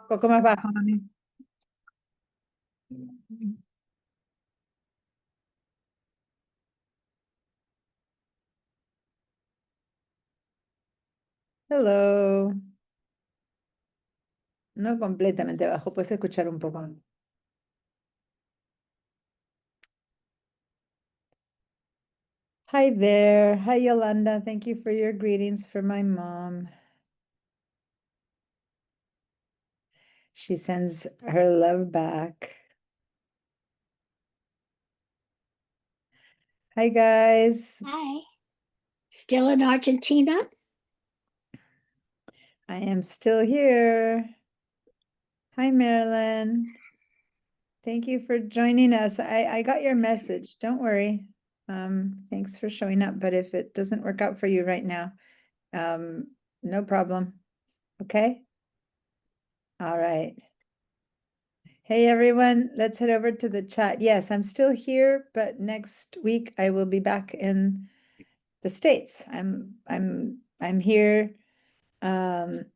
Poco más bajo, mami. Hello. No completamente bajo, puedes escuchar un poco. Hi there. Hi, Yolanda. Thank you for your greetings for my mom. She sends her love back. Hi, guys. Hi. Still in Argentina? I am still here. Hi, Marilyn. Thank you for joining us. I got your message. Don't worry. Thanks for showing up. But if it doesn't work out for you right now, no problem. Okay? All right. Hey, everyone. Let's head over to the chat. Yes, I'm still here, but next week I will be back in the States. I'm here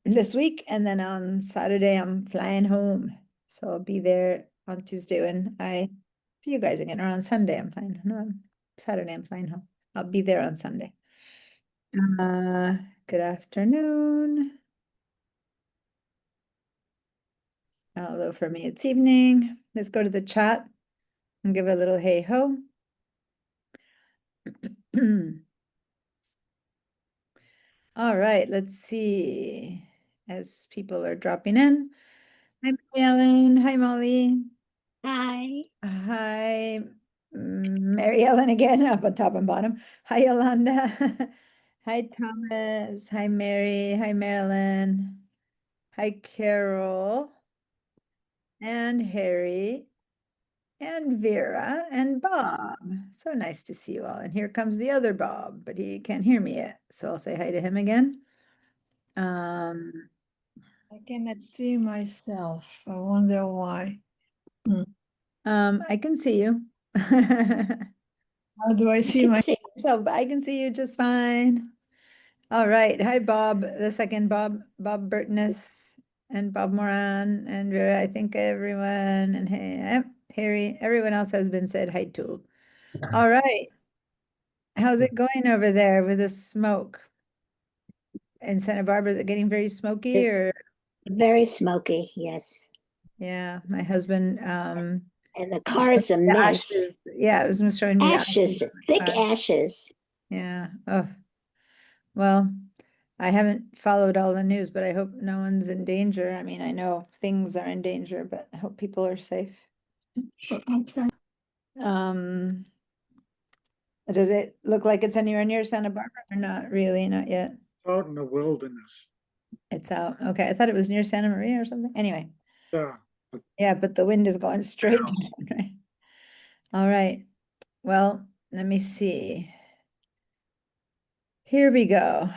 this week, and then on Saturday I'm flying home. So I'll be there on Tuesday when I see you guys again, or on Sunday I'm flying. No, on Saturday I'm flying home. I'll be there on Sunday. Good afternoon. Although for me it's evening. Let's go to the chat and give a little hey ho. All right, let's see. As people are dropping in. Hi, Ellen. Hi, Molly. Hi. Hi, Mary Ellen again, up on top and bottom. Hi, Yolanda. Hi, Thomas. Hi, Mary. Hi, Marilyn. Hi, Carol. And Harry. And Vera. And Bob. So nice to see you all. And here comes the other Bob, but he can't hear me yet. So I'll say hi to him again. I cannot see myself. I wonder why. I can see you. How do I see can myself? see. So I can see you just fine. All right. Hi, Bob, the second Bob, Bob Burtness and Bob Moran and Vera. I think everyone and hey, Harry, everyone else has been said hi to. All right. How's it going over there with the smoke? In Santa Barbara, is it getting very smoky or? Very smoky, yes. Yeah, my husband, And the car is a the mess. ashes. Yeah, it was showing me the Ashes, in the thick car. ashes. Yeah. Oh, well, I haven't followed all the news, but I hope no one's in danger. I mean, I know things are in danger, but I hope people are safe. Um, does it look like it's anywhere near Santa Barbara or not really? Not yet. Out in the wilderness. It's out. Okay, I thought it was near Santa Maria or something. Anyway, Yeah. yeah, but the wind is going straight down, right? All right. Well, let me see. Here we go.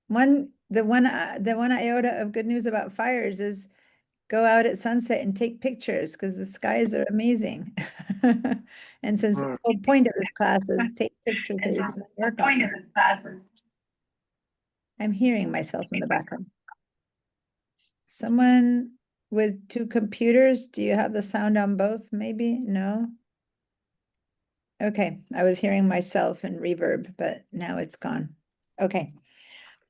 The one iota of good news about fires is go out at sunset and take pictures because the skies are amazing. And since the whole point of this class is take pictures so you can work on them. I'm hearing myself in the background. Someone with two computers, do you have the sound on both maybe? No? Okay, I was hearing myself in reverb, but now it's gone. Okay.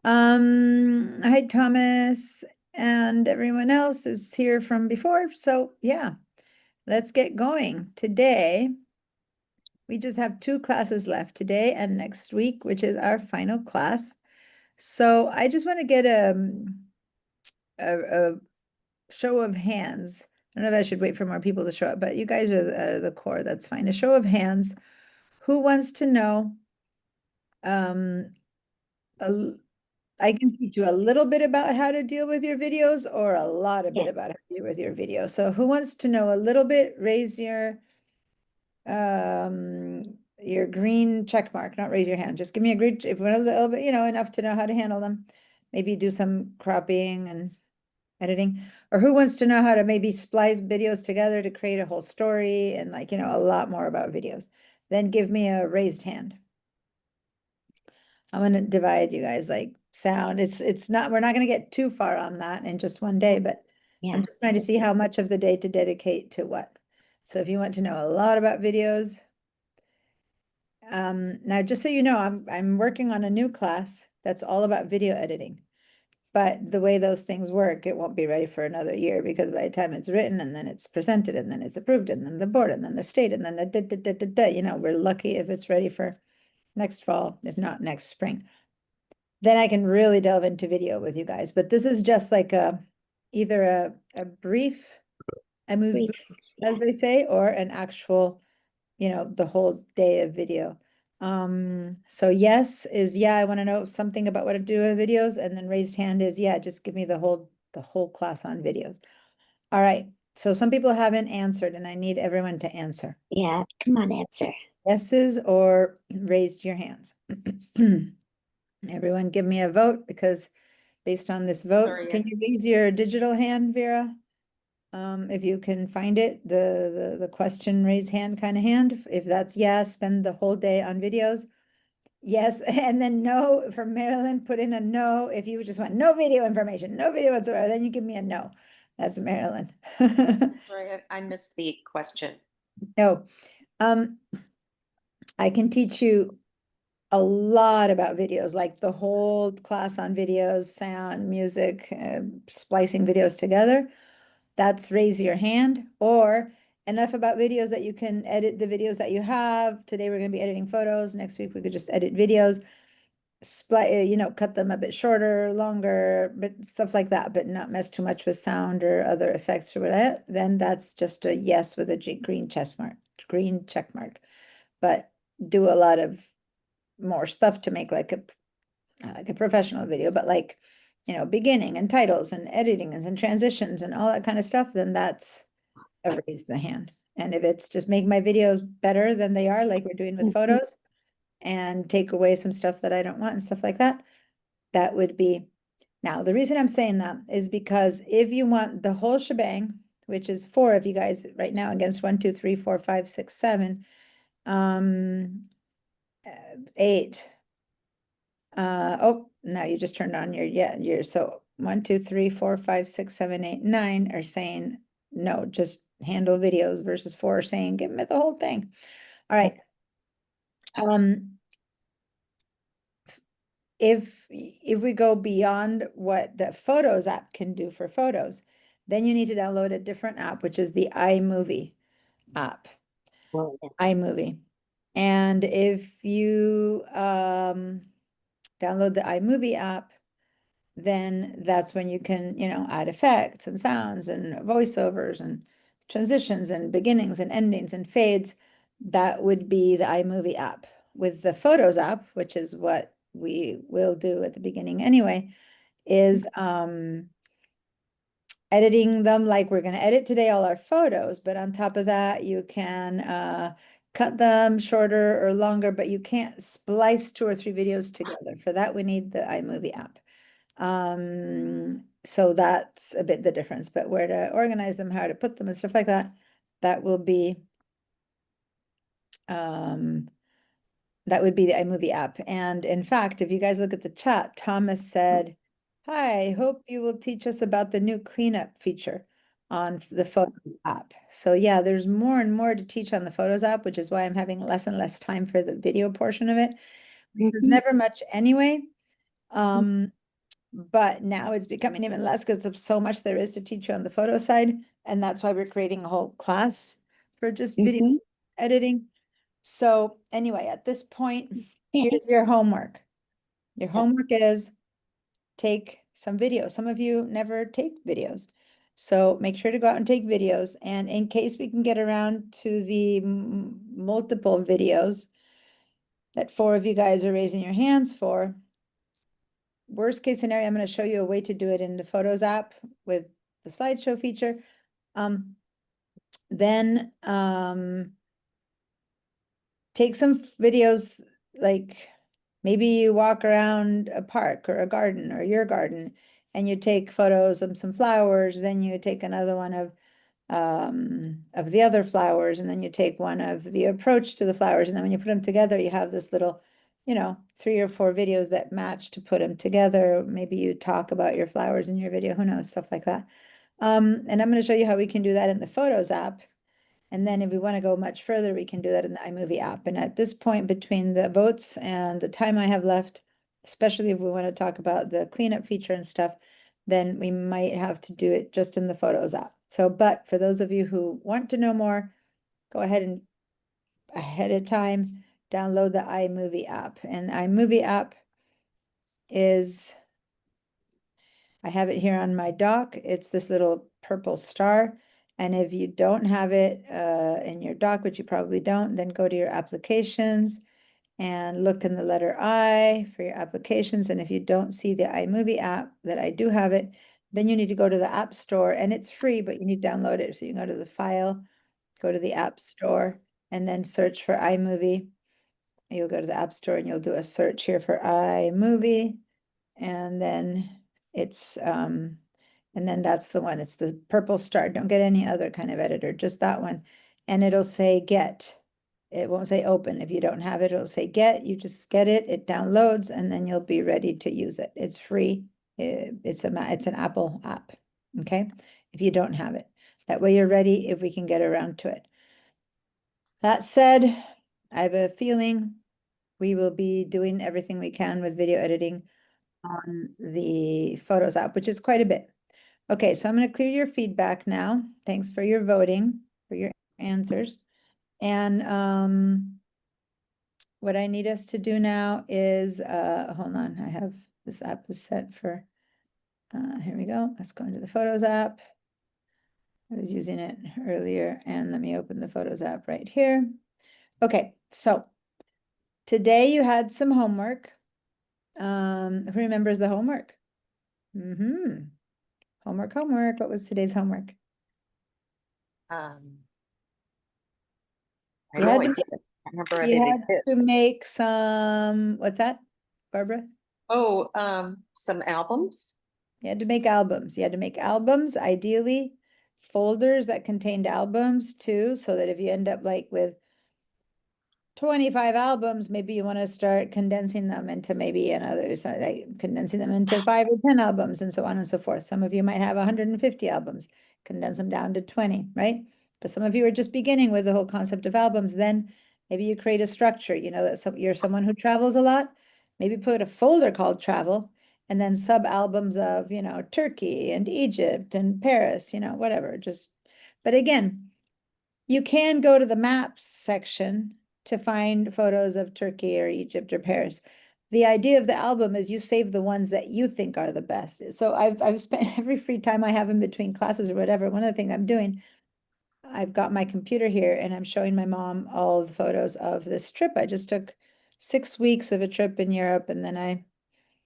Hi, Thomas, and everyone else is here from before. So yeah, let's get going. Today, we just have two classes left, today and next week, which is our final class. So I just want to get a show of hands. I don't know if I should wait for more people to show up, but you guys are the core. That's fine. A show of hands. Who wants to know? I can teach you a little bit about how to deal with your videos or a lot of bit Yes. about how to deal with your video. So who wants to know a little bit? Raise your green check mark, not raise your hand. Just give me a green, if you want a little bit, enough to know how to handle them. Maybe do some cropping and editing. Or who wants to know how to maybe splice videos together to create a whole story and a lot more about videos. Then give me a raised hand. I'm gonna divide you guys like sound. It's not, we're not gonna get too far on that in just one day, but I'm Yeah. just trying to see how much of the day to dedicate to what. So if you want to know a lot about videos, now just so you know, I'm working on a new class that's all about video editing. But the way those things work, it won't be ready for another year because by the time it's written and then it's presented and then it's approved and then the board and then the state and then the you know, we're lucky if it's ready for next fall, if not next spring. Then I can really delve into video with you guys. But this is just like either a brief amuse Brief, bouche, as they say, or an actual, you know, the whole day of video. So yes is yeah, I want to know something about what to do with videos, and then raised hand is yeah, just give me the whole class on videos. All right. So some people haven't answered, and I need everyone to answer. yeah, come on, answer. Yeses or raised your hands. Everyone give me a vote because based on this vote, Sorry, can you raise your digital hand, Vera? If you can find it, the question raise hand kind of hand. If that's yes, spend the whole day on videos. Yes, and then no for Marilyn, put in a no. If you just want no video information, no video whatsoever, then you give me a no. That's Marilyn. Sorry, I missed the question. No, I can teach you a lot about videos, like the whole class on videos, sound, music, splicing videos together. That's raise your hand, or enough about videos that you can edit the videos that you have. Today we're going to be editing photos. Next week we could just edit videos, split, you know, cut them a bit shorter, longer, but stuff like that, but not mess too much with sound or other effects or whatever. Then that's just a yes with a green green check mark. But do a lot of more stuff to make like a professional video, but like, you know, beginning and titles and editing and transitions and all that kind of stuff, then that's a raise the hand. And if it's just make my videos better than they are, like we're doing with Mhm. photos, and take away some stuff that I don't want and stuff like that, that would be. Now, the reason I'm saying that is because if you want the whole shebang, which is 4 of you guys right now against 1, 2, 3, 4, 5, 6, 7, 8. Oh, now you just turned on your, yeah, you're so 1, 2, 3, 4, 5, 6, 7, 8, 9 are saying no, just handle videos versus 4 are saying give me the whole thing. All right. If we go beyond what the Photos app can do for photos, then you need to download a different app, which is the iMovie app. Well, yeah. iMovie. And if you download the iMovie app, then that's when you can, you know, add effects and sounds and voiceovers and transitions and beginnings and endings and fades. That would be the iMovie app. With the Photos app, which is what we will do at the beginning anyway, is editing them like we're going to edit today all our photos, but on top of that, you can cut them shorter or longer, but you can't splice 2 or 3 videos together. For that, we need the iMovie app. So that's a bit the difference, but where to organize them, how to put them and stuff like that, that will be that would be the iMovie app. And in fact, if you guys look at the chat, Thomas said, hi, hope you will teach us about the new cleanup feature on the Photos app. So yeah, there's more and more to teach on the Photos app, which is why I'm having less and less time for the video portion of it. There's Mhm. never much anyway. But now it's becoming even less because of so much there is to teach you on the photo side. And that's why we're creating a whole class for just video Mhm. editing. So anyway, at this point, Yeah. here's your homework. Your homework is take some videos. Some of you never take videos. So make sure to go out and take videos. And in case we can get around to the multiple videos that 4 of you guys are raising your hands for, worst case scenario, I'm going to show you a way to do it in the Photos app with the slideshow feature. Then take some videos, like maybe you walk around a park or a garden or your garden and you take photos of some flowers, then you take another one of the other flowers, and then you take one of the approach to the flowers, and then when you put them together, you have this little you know, 3 or 4 videos that match to put them together. Maybe you talk about your flowers in your video, who knows, stuff like that. And I'm going to show you how we can do that in the Photos app. And then if we want to go much further, we can do that in the iMovie app. And at this point, between the votes and the time I have left, especially if we want to talk about the cleanup feature and stuff, then we might have to do it just in the Photos app. So, but for those of you who want to know more, go ahead and ahead of time, download the iMovie app. And iMovie app is, I have it here on my dock. It's this little purple star. And if you don't have it in your dock, which you probably don't, then go to your applications and look in the letter I for your applications. And if you don't see the iMovie app that I do have it, then you need to go to the App Store, and it's free, but you need to download it. So you can go to the file, go to the App Store, and then search for iMovie. You'll go to the App Store and you'll do a search here for iMovie, and then it's and then that's the one. It's the purple star. Don't get any other kind of editor, just that one. And it'll say get. It won't say open. If you don't have it, it'll say get. You just get it, it downloads, and then you'll be ready to use it. It's free. It's an Apple app. Okay. If you don't have it, that way you're ready if we can get around to it. That said, I have a feeling we will be doing everything we can with video editing on the Photos app, which is quite a bit. Okay, so I'm going to clear your feedback now. Thanks for your voting, for your answers. And what I need us to do now is, hold on, I have, this app is set for, here we go. Let's go into the Photos app. I was using it earlier, and let me open the Photos app right here. Okay, so today you had some homework. Who remembers the homework? Homework. What was today's homework? I You know had I to- did. I remember I You did had it. to make some, what's that, Barbara? Oh, some albums. You had to make albums. You had to make albums, ideally folders that contained albums too, so that if you end up like with 25 albums, maybe you want to start condensing them into maybe another, so like condensing them into 5 or 10 albums and so on and so forth. Some of you might have 150 albums, condense them down to 20, right? But some of you are just beginning with the whole concept of albums. Then maybe you create a structure, you know, that you're someone who travels a lot, maybe put a folder called travel, and then sub albums of, you know, Turkey and Egypt and Paris, you know, whatever, just, but again, you can go to the maps section to find photos of Turkey or Egypt or Paris. The idea of the album is you save the ones that you think are the best. So I've spent every free time I have in between classes or whatever, one of the things I'm doing, I've got my computer here and I'm showing my mom all the photos of this trip. I just took 6 weeks of a trip in Europe, and then I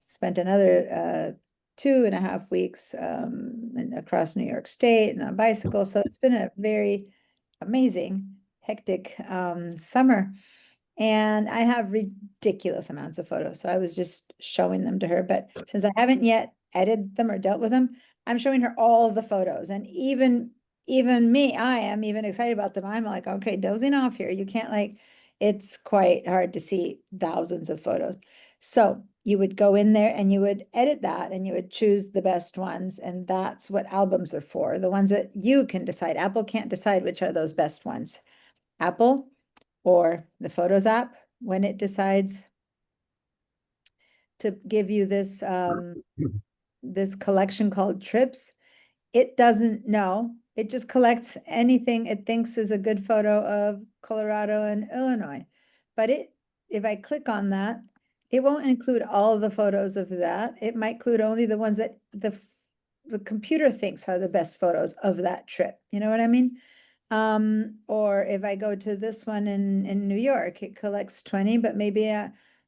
spent another 2.5 weeks across New York State and on a bicycle. So it's been a very amazing, hectic summer. And I have ridiculous amounts of photos. So I was just showing them to her. But since I haven't yet edited them or dealt with them, I'm showing her all the photos. And even me, I am even excited about them. I'm like, okay, dozing off here. You can't like, it's quite hard to see thousands of photos. So you would go in there and you would edit that and you would choose the best ones. And that's what albums are for, the ones that you can decide. Apple can't decide which are those best ones. Apple or the Photos app, when it decides to give you this this collection called trips, it doesn't know. It just collects anything it thinks is a good photo of Colorado and Illinois. But if I click on that, it won't include all of the photos of that. It might include only the ones that the computer thinks are the best photos of that trip. You know what I mean? Or if I go to this one in New York, it collects 20, but maybe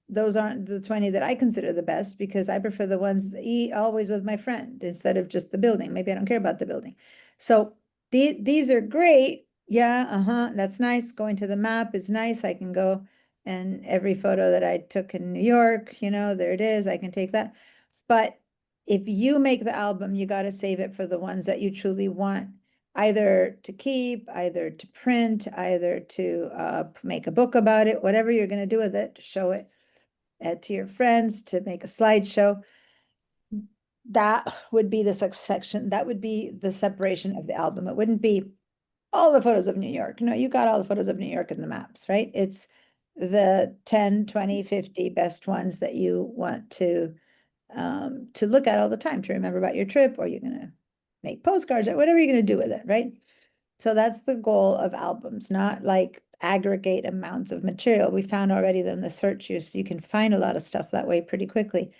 those aren't the 20 that I consider the best, because I prefer the ones always with my friend instead of just the building. Maybe I don't care about the building. So these are great. Yeah, that's nice. Going to the map is nice. I can go, and every photo that I took in New York, you know, there it is. I can take that. But if you make the album, you got to save it for the ones that you truly want, either to keep, either to print, either to make a book about it, whatever you're going to do with it, to show it. add to your friends, to make a slideshow. That would be the section, that would be the separation of the album. It wouldn't be all the photos of New York. No, you got all the photos of New York in the maps, right? It's the 10, 20, 50 best ones that you want to look at all the time, to remember about your trip, or you're gonna make postcards or whatever you're gonna do with it, right? So that's the goal of albums, not like aggregate amounts of material. We found already that in the search use, you can find a lot of stuff that way pretty quickly.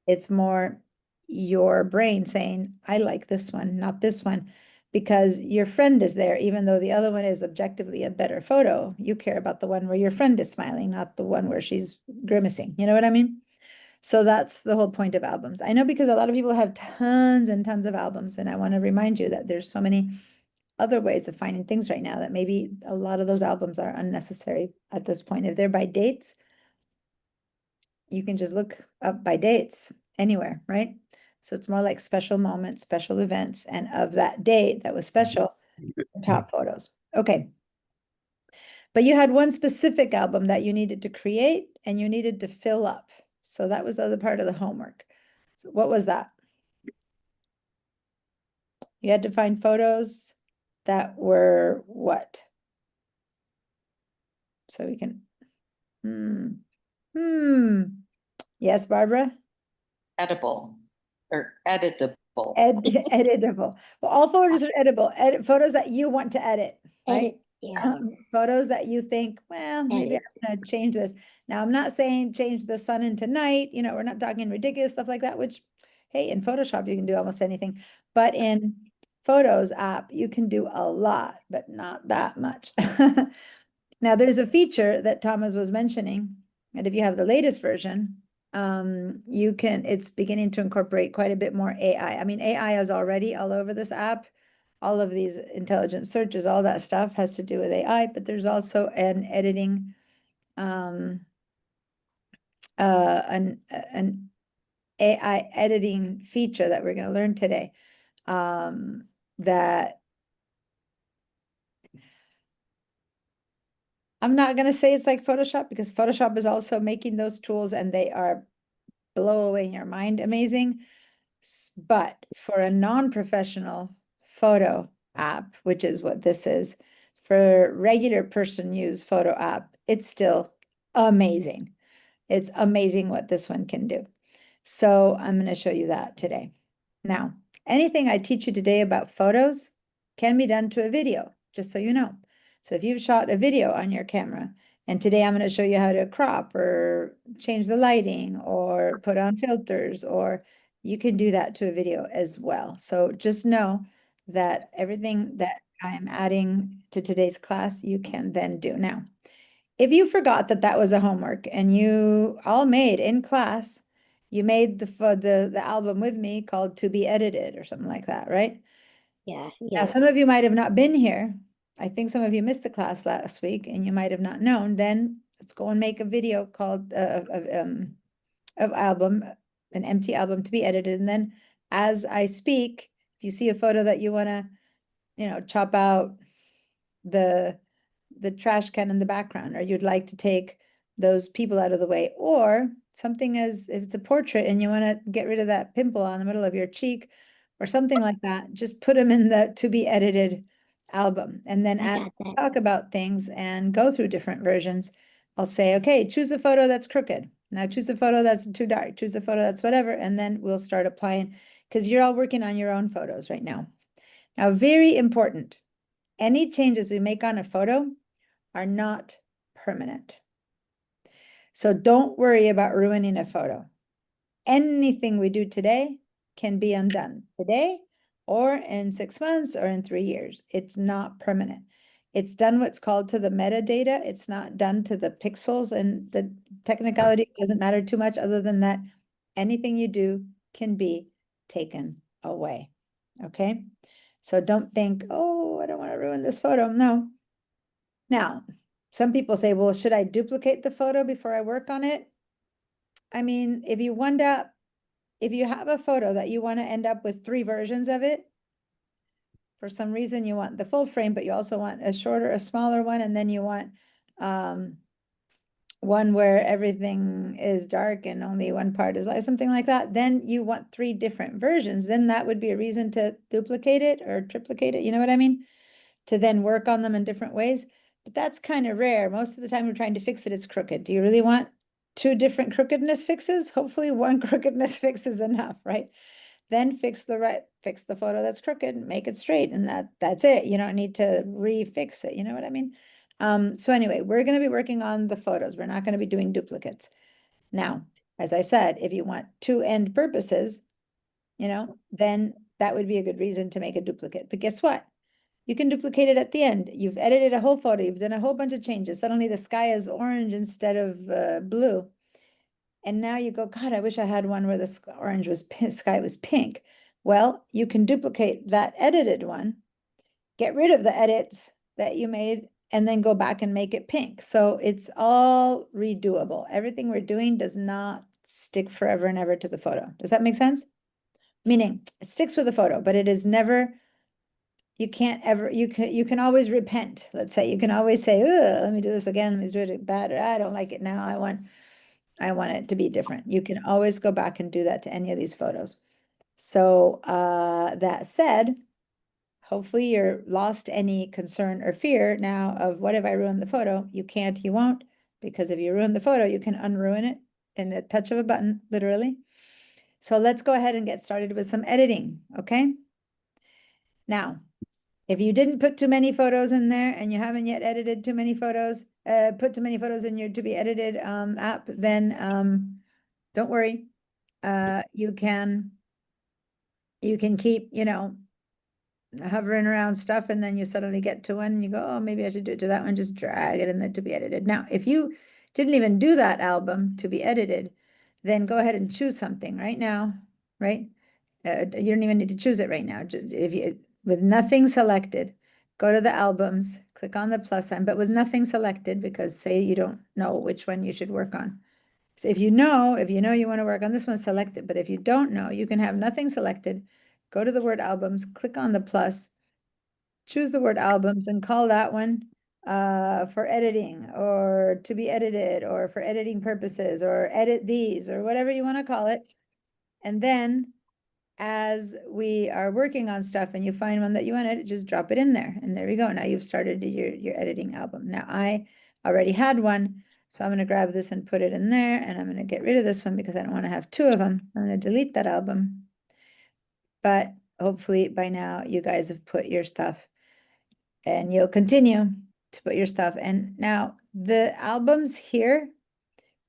It's more your brain saying, I like this one, not this one, because your friend is there, even though the other one is objectively a better photo. You care about the one where your friend is smiling, not the one where she's grimacing. You know what I mean? So that's the whole point of albums. I know, because a lot of people have tons and tons of albums, and I want to remind you that there's so many other ways of finding things right now that maybe a lot of those albums are unnecessary at this point. If they're by dates, you can just look up by dates anywhere, right? So it's more like special moments, special events, and of that date that was special, the top photos. Okay. But you had one specific album that you needed to create and you needed to fill up. So that was the other part of the homework. So what was that? You had to find photos that were what? So we can, yes, Barbara? Edible or editable. Editable. Well, all photos are editable. Photos that you want to edit, right? Edit, yeah, Photos that you think, well, maybe I'm edit. gonna change this. Now, I'm not saying change the sun into night, we're not talking ridiculous stuff like that, which, hey, in Photoshop, you can do almost anything. But in Photos app, you can do a lot, but not that much. Now, there's a feature that Thomas was mentioning, and if you have the latest version, it's beginning to incorporate quite a bit more AI. I mean, AI is already all over this app. All of these intelligent searches, all that stuff has to do with AI, but there's also an editing, an AI editing feature that we're going to learn today, that I'm not going to say it's like Photoshop, because Photoshop is also making those tools and they are blow away your mind amazing. But for a non-professional photo app, which is what this is, for regular person use photo app, it's still amazing. It's amazing what this one can do. So I'm going to show you that today. Now, anything I teach you today about photos can be done to a video, just so you know. So if you've shot a video on your camera, and today I'm going to show you how to crop or change the lighting or put on filters, or you can do that to a video as well. So just know that everything that I'm adding to today's class, you can then do. Now, if you forgot that that was a homework and you all made in class, you made the album with me called To Be Edited or something like that, right? Yeah, Now, yeah. some of you might have not been here. I think some of you missed the class last week and you might have not known. Then let's go and make a video called of album, an empty album to be edited. And then as I speak, if you see a photo that you want to, chop out the trash can in the background, or you'd like to take those people out of the way, or something as if it's a portrait and you want to get rid of that pimple on the middle of your cheek or something like that, just put them in the to be edited album. And then I as got we that. talk about things and go through different versions, I'll say, okay, choose a photo that's crooked. Now choose a photo that's too dark, choose a photo that's whatever, and then we'll start applying, because you're all working on your own photos right now. Now, very important, any changes we make on a photo are not permanent. So don't worry about ruining a photo. Anything we do today can be undone today or in 6 months or in 3 years. It's not permanent. It's done what's called to the metadata. It's not done to the pixels, and the technicality doesn't matter too much, other than that anything you do can be taken away. Okay? So don't think, oh, I don't want to ruin this photo. No. Now, some people say, well, should I duplicate the photo before I work on it? I mean, if you have a photo that you want to end up with 3 versions of it, for some reason you want the full frame, but you also want a shorter, a smaller one, and then you want one where everything is dark and only one part is light, something like that, then you want 3 different versions. Then that would be a reason to duplicate it or triplicate it, you know what I mean? To then work on them in different ways. But that's kind of rare. Most of the time we're trying to fix it, it's crooked. Do you really want 2 different crookedness fixes? Hopefully one crookedness fix is enough, right? Then fix the photo that's crooked, make it straight, and that's it. You don't need to refix it. You know what I mean? So anyway, we're going to be working on the photos. We're not going to be doing duplicates. Now, as I said, if you want 2 end purposes, then that would be a good reason to make a duplicate. But guess what? You can duplicate it at the end. You've edited a whole photo. You've done a whole bunch of changes. Suddenly the sky is orange instead of blue. And now you go, God, I wish I had one where the sky was pink. Well, you can duplicate that edited one, get rid of the edits that you made, and then go back and make it pink. So it's all redoable. Everything we're doing does not stick forever and ever to the photo. Does that make sense? Meaning it sticks with the photo, but it is never, you can't ever, you can always repent. Let's say you can always say, oh, let me do this again. Let me do it better. I don't like it now. I want it to be different. You can always go back and do that to any of these photos. So that said, hopefully you're lost any concern or fear now of what if I ruin the photo? You can't, you won't, because if you ruin the photo, you can unruin it in a touch of a button, literally. So let's go ahead and get started with some editing, okay? Now, if you didn't put too many photos in there and you haven't yet edited too many photos, put too many photos in your to be edited app, then don't worry. You can keep, hovering around stuff, and then you suddenly get to one and you go, oh, maybe I should do it to that one, just drag it in there to be edited. Now, if you didn't even do that album to be edited, then go ahead and choose something right now, right? You don't even need to choose it right now. If you, with nothing selected, go to the albums, click on the plus sign, but with nothing selected, because say you don't know which one you should work on. So if you know you want to work on this one, select it. But if you don't know, you can have nothing selected, go to the word albums, click on the plus, choose the word albums and call that one for editing or to be edited or for editing purposes or edit these or whatever you want to call it. And then as we are working on stuff and you find one that you want to edit, just drop it in there. And there we go. Now you've started your editing album. Now I already had one, so I'm going to grab this and put it in there, and I'm going to get rid of this one because I don't want to have 2 of them. I'm going to delete that album. But hopefully by now you guys have put your stuff, and you'll continue to put your stuff. And now the albums here,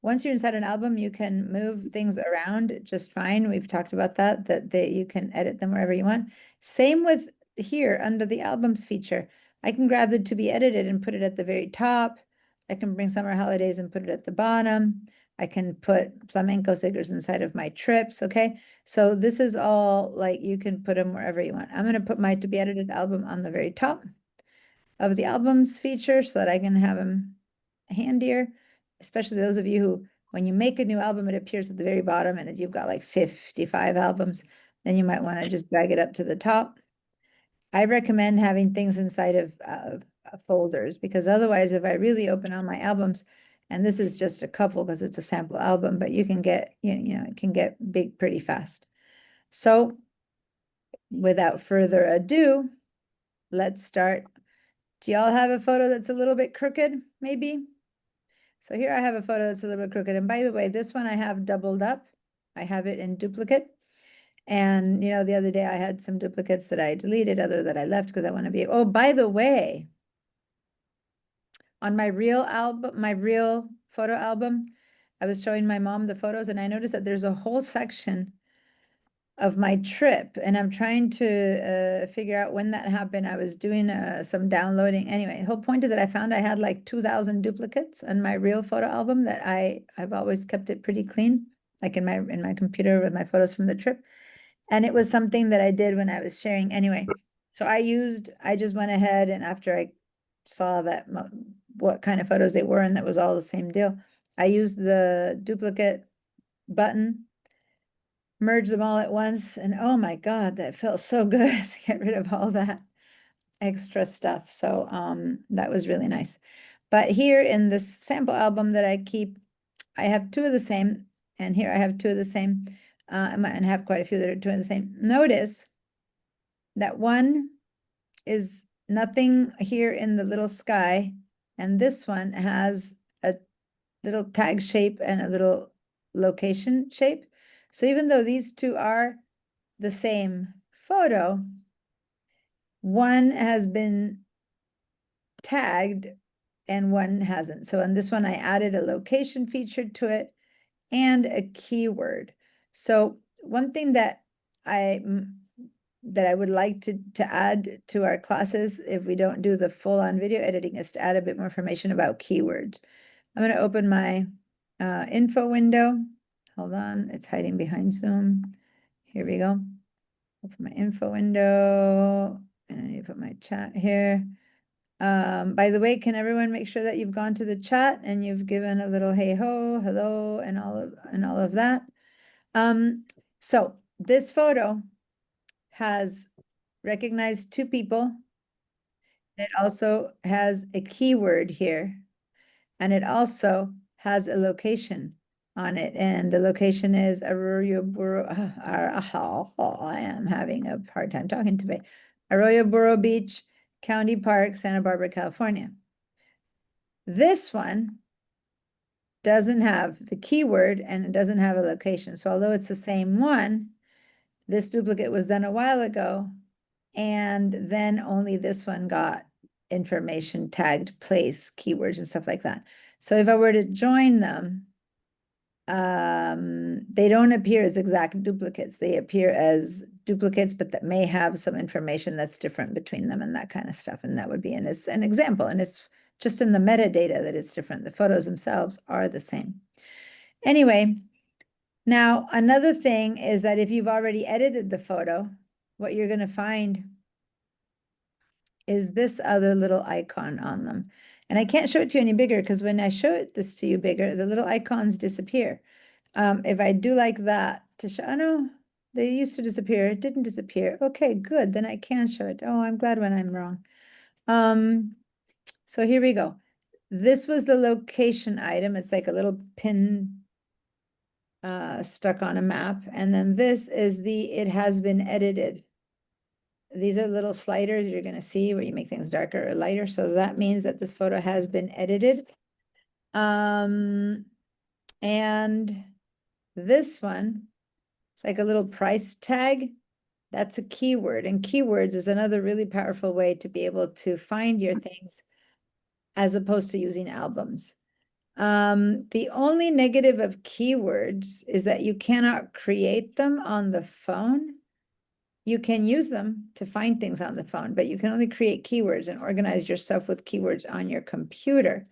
once you're inside an album, you can move things around just fine. We've talked about that you can edit them wherever you want. Same with here under the albums feature. I can grab the to be edited and put it at the very top. I can bring summer holidays and put it at the bottom. I can put flamenco singers inside of my trips, okay? So this is all like, you can put them wherever you want. I'm going to put my to be edited album on the very top of the albums feature so that I can have them handier, especially those of you who, when you make a new album, it appears at the very bottom and you've got like 55 albums, then you might want to just drag it up to the top. I recommend having things inside of folders, because otherwise, if I really open all my albums, and this is just a couple because it's a sample album, but you can get, it can get big pretty fast. So without further ado, let's start. Do y'all have a photo that's a little bit crooked, maybe? So here I have a photo that's a little bit crooked. And by the way, this one I have doubled up. I have it in duplicate. And, the other day I had some duplicates that I deleted, other that I left because I want to be, oh, by the way, on my real album, my real photo album, I was showing my mom the photos and I noticed that there's a whole section of my trip, and I'm trying to figure out when that happened. I was doing some downloading. Anyway, the whole point is that I found I had like 2,000 duplicates on my real photo album that I've always kept it pretty clean, like in my computer with my photos from the trip. And it was something that I did when I was sharing. Anyway, so I just went ahead, and after I saw that what kind of photos they were, and that was all the same deal, I used the duplicate button, merge them all at once, and oh my God, that felt so good to get rid of all that extra stuff. So that was really nice. But here in this sample album that I keep, I have two of the same, and here I have two of the same, and have quite a few that are two of the same. Notice that one is nothing here in the little sky, and this one has a little tag shape and a little location shape. So even though these two are the same photo, one has been tagged and one hasn't. So on this one, I added a location feature to it and a keyword. So one thing that I would like to add to our classes, if we don't do the full-on video editing, is to add a bit more information about keywords. I'm going to open my info window. Hold on, it's hiding behind Zoom. Here we go. Open my info window, and I need to put my chat here. By the way, can everyone make sure that you've gone to the chat and you've given a little hey ho, hello, and all of that. So this photo has recognized two people. It also has a keyword here, and it also has a location on it, and the location is Arroyo Burro. I am having a hard time talking today. Arroyo Burro Beach, County Park, Santa Barbara, California. This one doesn't have the keyword and it doesn't have a location. So although it's the same one, this duplicate was done a while ago, and then only this one got information tagged, place, keywords, and stuff like that. So if I were to join them, they don't appear as exact duplicates. They appear as duplicates, but that may have some information that's different between them and that kind of stuff. And that would be an example. And it's just in the metadata that it's different. The photos themselves are the same. Anyway, now another thing is that if you've already edited the photo, what you're going to find is this other little icon on them. And I can't show it to you any bigger because when I show this to you bigger, the little icons disappear. If I do like that to show, oh no, they used to disappear. It didn't disappear. Okay, good. Then I can show it. Oh, I'm glad when I'm wrong. So here we go. This was the location item. It's like a little pin stuck on a map. And then this is it has been edited. These are little sliders you're going to see where you make things darker or lighter. So that means that this photo has been edited. And this one, it's like a little price tag. That's a keyword. And keywords is another really powerful way to be able to find your things as opposed to using albums. The only negative of keywords is that you cannot create them on the phone. You can use them to find things on the phone, but you can only create keywords and organize yourself with keywords on your computer.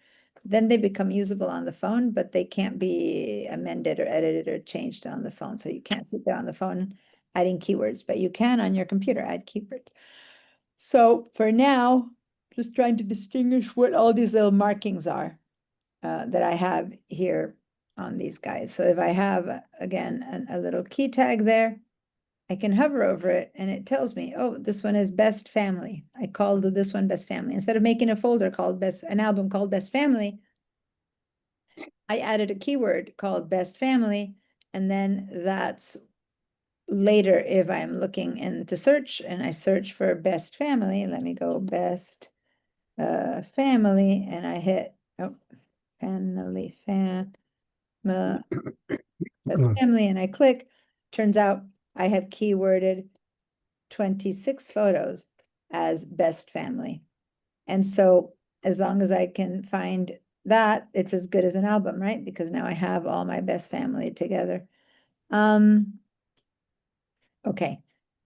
Then they become usable on the phone, but they can't be amended or edited or changed on the phone. So you can't sit there on the phone adding keywords, but you can on your computer add keywords. So for now, just trying to distinguish what all these little markings are that I have here on these guys. So if I have, again, a little key tag there, I can hover over it and it tells me, oh, this one is Best Family. I called this one Best Family. Instead of making a folder called an album called Best Family, I added a keyword called Best Family. And then that's later if I'm looking into search and I search for Best Family. Let me go Best Family and I hit, oh, Family, Best Family, and I click. Turns out I have keyworded 26 photos as Best Family. And so as long as I can find that, it's as good as an album, right? Because now I have all my Best Family together. Okay,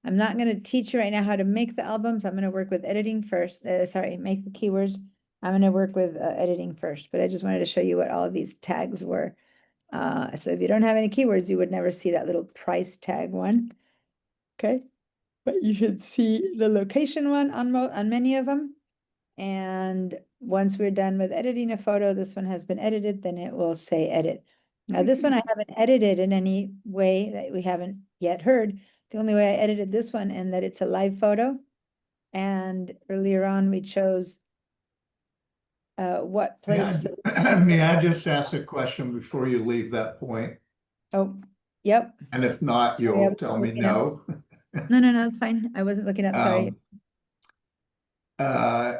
I'm not going to teach you right now how to make the albums. I'm going to work with editing first. Make the keywords. I'm going to work with editing first, but I just wanted to show you what all of these tags were. So if you don't have any keywords, you would never see that little price tag one. Okay, but you should see the location one on many of them. And once we're done with editing a photo, this one has been edited, then it will say edit. Now this one I haven't edited in any way that we haven't yet heard. The only way I edited this one and that it's a live photo. And earlier on we chose what May place? may I just ask a question before you leave that point? Oh, yep. And if not, Sorry, I you'll wasn't tell me looking up. no. No, no, no, it's fine. I wasn't looking up, sorry. Uh,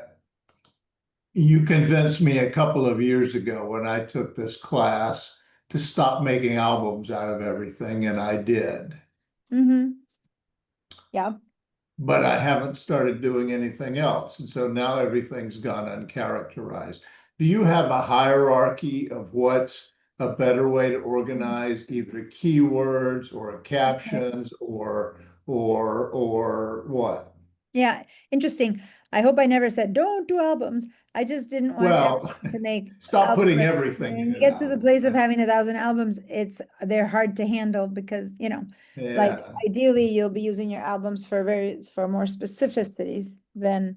You convinced me a couple of years ago when I took this class to stop making albums out of everything, and I did. Mm-hmm. Yeah. But I haven't started doing anything else. And so now everything's gone uncharacterized. Do you have a hierarchy of what's a better way to organize either keywords or captions or what? Yeah, interesting. I hope I never said, don't do albums. I just didn't want Well, everyone to make stop albums. putting Like, everything when in you an get to the album. place of having 1,000 albums, they're hard to handle because, like Yeah. ideally you'll be using your albums for more specificity than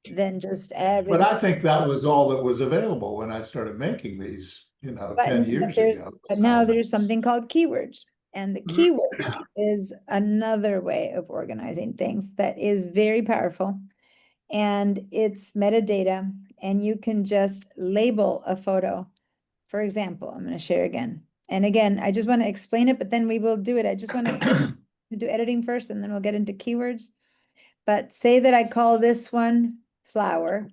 just But everything. I think that was all that was available when I started making these, 10 years ago. But now there's something called keywords. And the keywords is another way of organizing things that is very powerful. And it's metadata, and you can just label a photo. For example, I'm going to share again. And again, I just want to explain it, but then we will do it. I just want to do editing first, and then we'll get into keywords. But say that I call this one flower.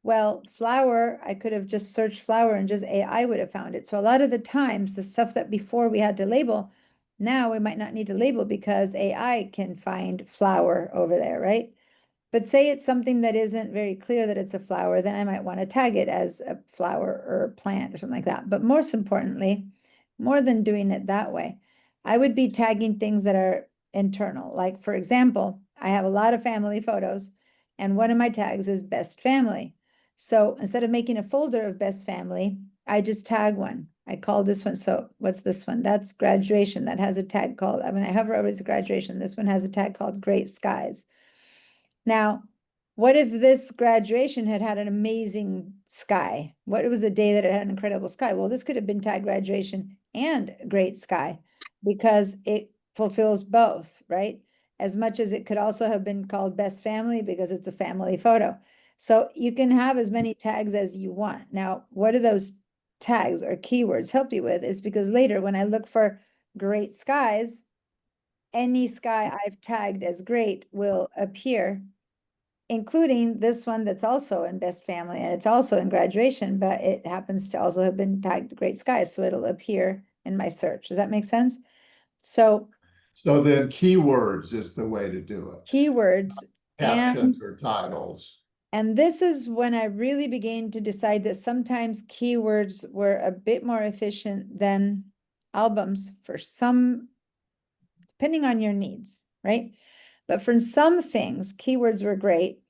Well, flower, I could have just searched flower and just AI would have found it. So a lot of the times, the stuff that before we had to label, now we might not need to label because AI can find flower over there, right? But say it's something that isn't very clear that it's a flower, then I might want to tag it as a flower or a plant or something like that. But most importantly, more than doing it that way, I would be tagging things that are internal. Like, for example, I have a lot of family photos, and one of my tags is best family. So instead of making a folder of best family, I just tag one. I call this one. So what's this one? That's graduation. That has a tag called, I mean, I hover over to graduation. This one has a tag called Great Skies. Now, what if this graduation had had an amazing sky? What it was a day that it had an incredible sky? Well, this could have been tagged graduation and great sky because it fulfills both, right? As much as it could also have been called best family because it's a family photo. So you can have as many tags as you want. Now, what do those tags or keywords help you with? Is because later when I look for great skies, any sky I've tagged as great will appear, including this one that's also in best family, and it's also in graduation, but it happens to also have been tagged great skies, so it'll appear in my search. Does that make sense? So So then keywords is the way to do it. keywords, Captions or titles. and this is when I really began to decide that sometimes keywords were a bit more efficient than albums for some, depending on your needs, right? But for some things, keywords were great.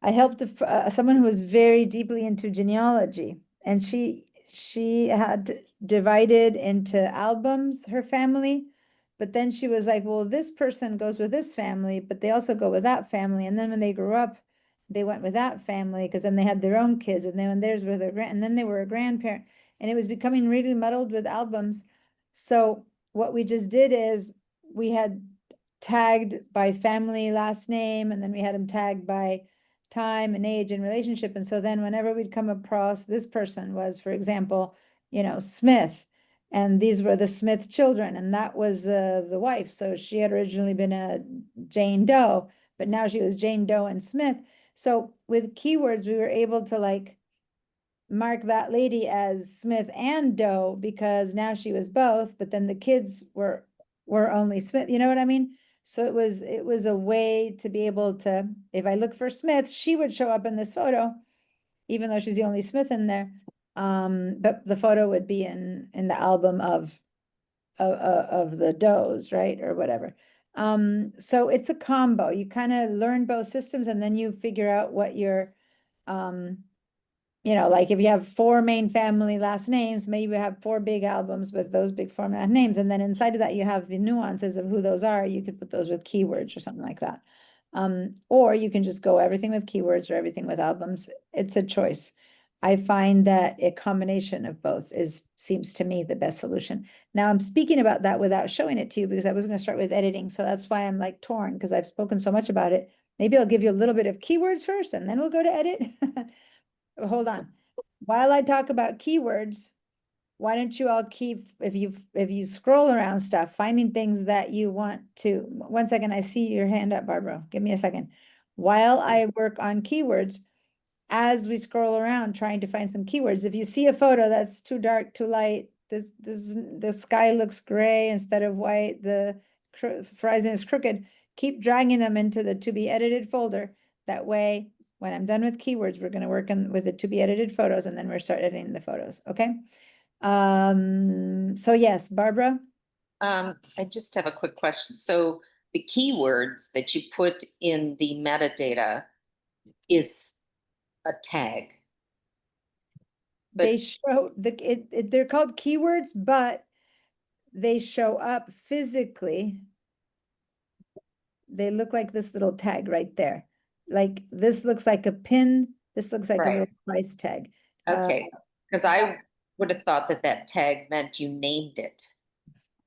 I helped someone who was very deeply into genealogy, and she had divided into albums her family, but then she was like, well, this person goes with this family, but they also go with that family. And then when they grew up, they went with that family because then they had their own kids, and then when theirs were their and then they were a grandparent, and it was becoming really muddled with albums. So what we just did is we had tagged by family last name, and then we had them tagged by time and age and relationship. And so then whenever we'd come across, this person was, for example, Smith, and these were the Smith children, and that was the wife. So she had originally been a Jane Doe, but now she was Jane Doe and Smith. So with keywords, we were able to like mark that lady as Smith and Doe because now she was both, but then the kids were only Smith. You know what I mean? So it was a way to be able to, if I look for Smith, she would show up in this photo, even though she's the only Smith in there. But the photo would be in the album of the Does, right? Or whatever. So it's a combo. You kind of learn both systems, and then you figure out what your like if you have 4 main family last names, maybe you have 4 big albums with those big format names. And then inside of that, you have the nuances of who those are. You could put those with keywords or something like that. Or you can just go everything with keywords or everything with albums. It's a choice. I find that a combination of both seems to me the best solution. Now I'm speaking about that without showing it to you because I was going to start with editing. So that's why I'm like torn because I've spoken so much about it. Maybe I'll give you a little bit of keywords first and then we'll go to edit. Hold on. while I talk about keywords, why don't you all keep, if you scroll around stuff, finding things that you want to, 1 second, I see your hand up, Barbara. Give me a second. While I work on keywords, as we scroll around trying to find some keywords, if you see a photo that's too dark, too light, the sky looks gray instead of white, the horizon is crooked, keep dragging them into the to be edited folder. That way, when I'm done with keywords, we're gonna work on with the to be edited photos, and then we'll start editing the photos, okay? So yes, Barbara, I just have a quick question. So the keywords that you put in the metadata is a tag. they But show they're called keywords, but they show up physically. They look like this little tag right there. Like this looks like a pin. This looks like a Right. little price tag. okay, because I would have thought that that tag meant you named it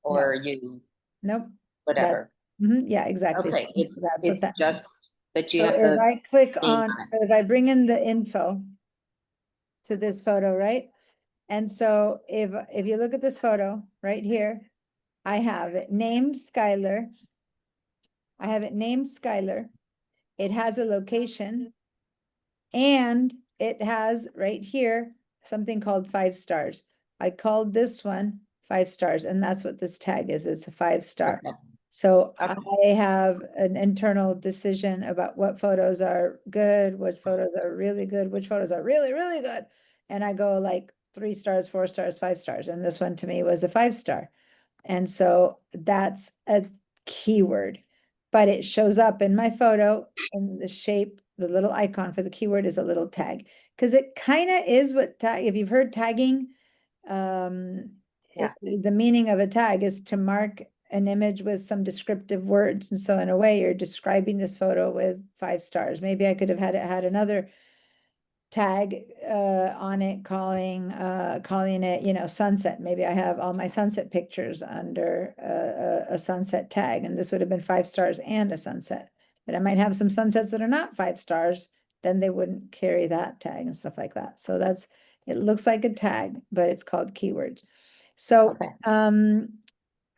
or you Nope. whatever. Yeah, exactly. Okay, So that's what it's that means. just that you So have if the I click name on, on it. so if I bring in the info to this photo, right? And so if you look at this photo right here, I have it named Skylar. I have it named Skylar. It has a location. And it has right here something called 5 stars. I called this one 5 stars, and that's what this tag is. It's a 5-star. Okay. So Okay. I have an internal decision about what photos are good, which photos are really good, which photos are really, really good. And I go like 3 stars, 4 stars, 5 stars. And this one to me was a 5-star. And so that's a keyword, but it shows up in my photo in the shape, the little icon for the keyword is a little tag. Because it kind of is what tag, if you've heard tagging, Yeah. the meaning of a tag is to mark an image with some descriptive words. And so in a way, you're describing this photo with 5 stars. Maybe I could have had another tag on it calling it, you know, sunset. Maybe I have all my sunset pictures under a sunset tag, and this would have been 5 stars and a sunset. But I might have some sunsets that are not 5 stars, then they wouldn't carry that tag and stuff like that. So that's, it looks like a tag, but it's called keywords. So Okay.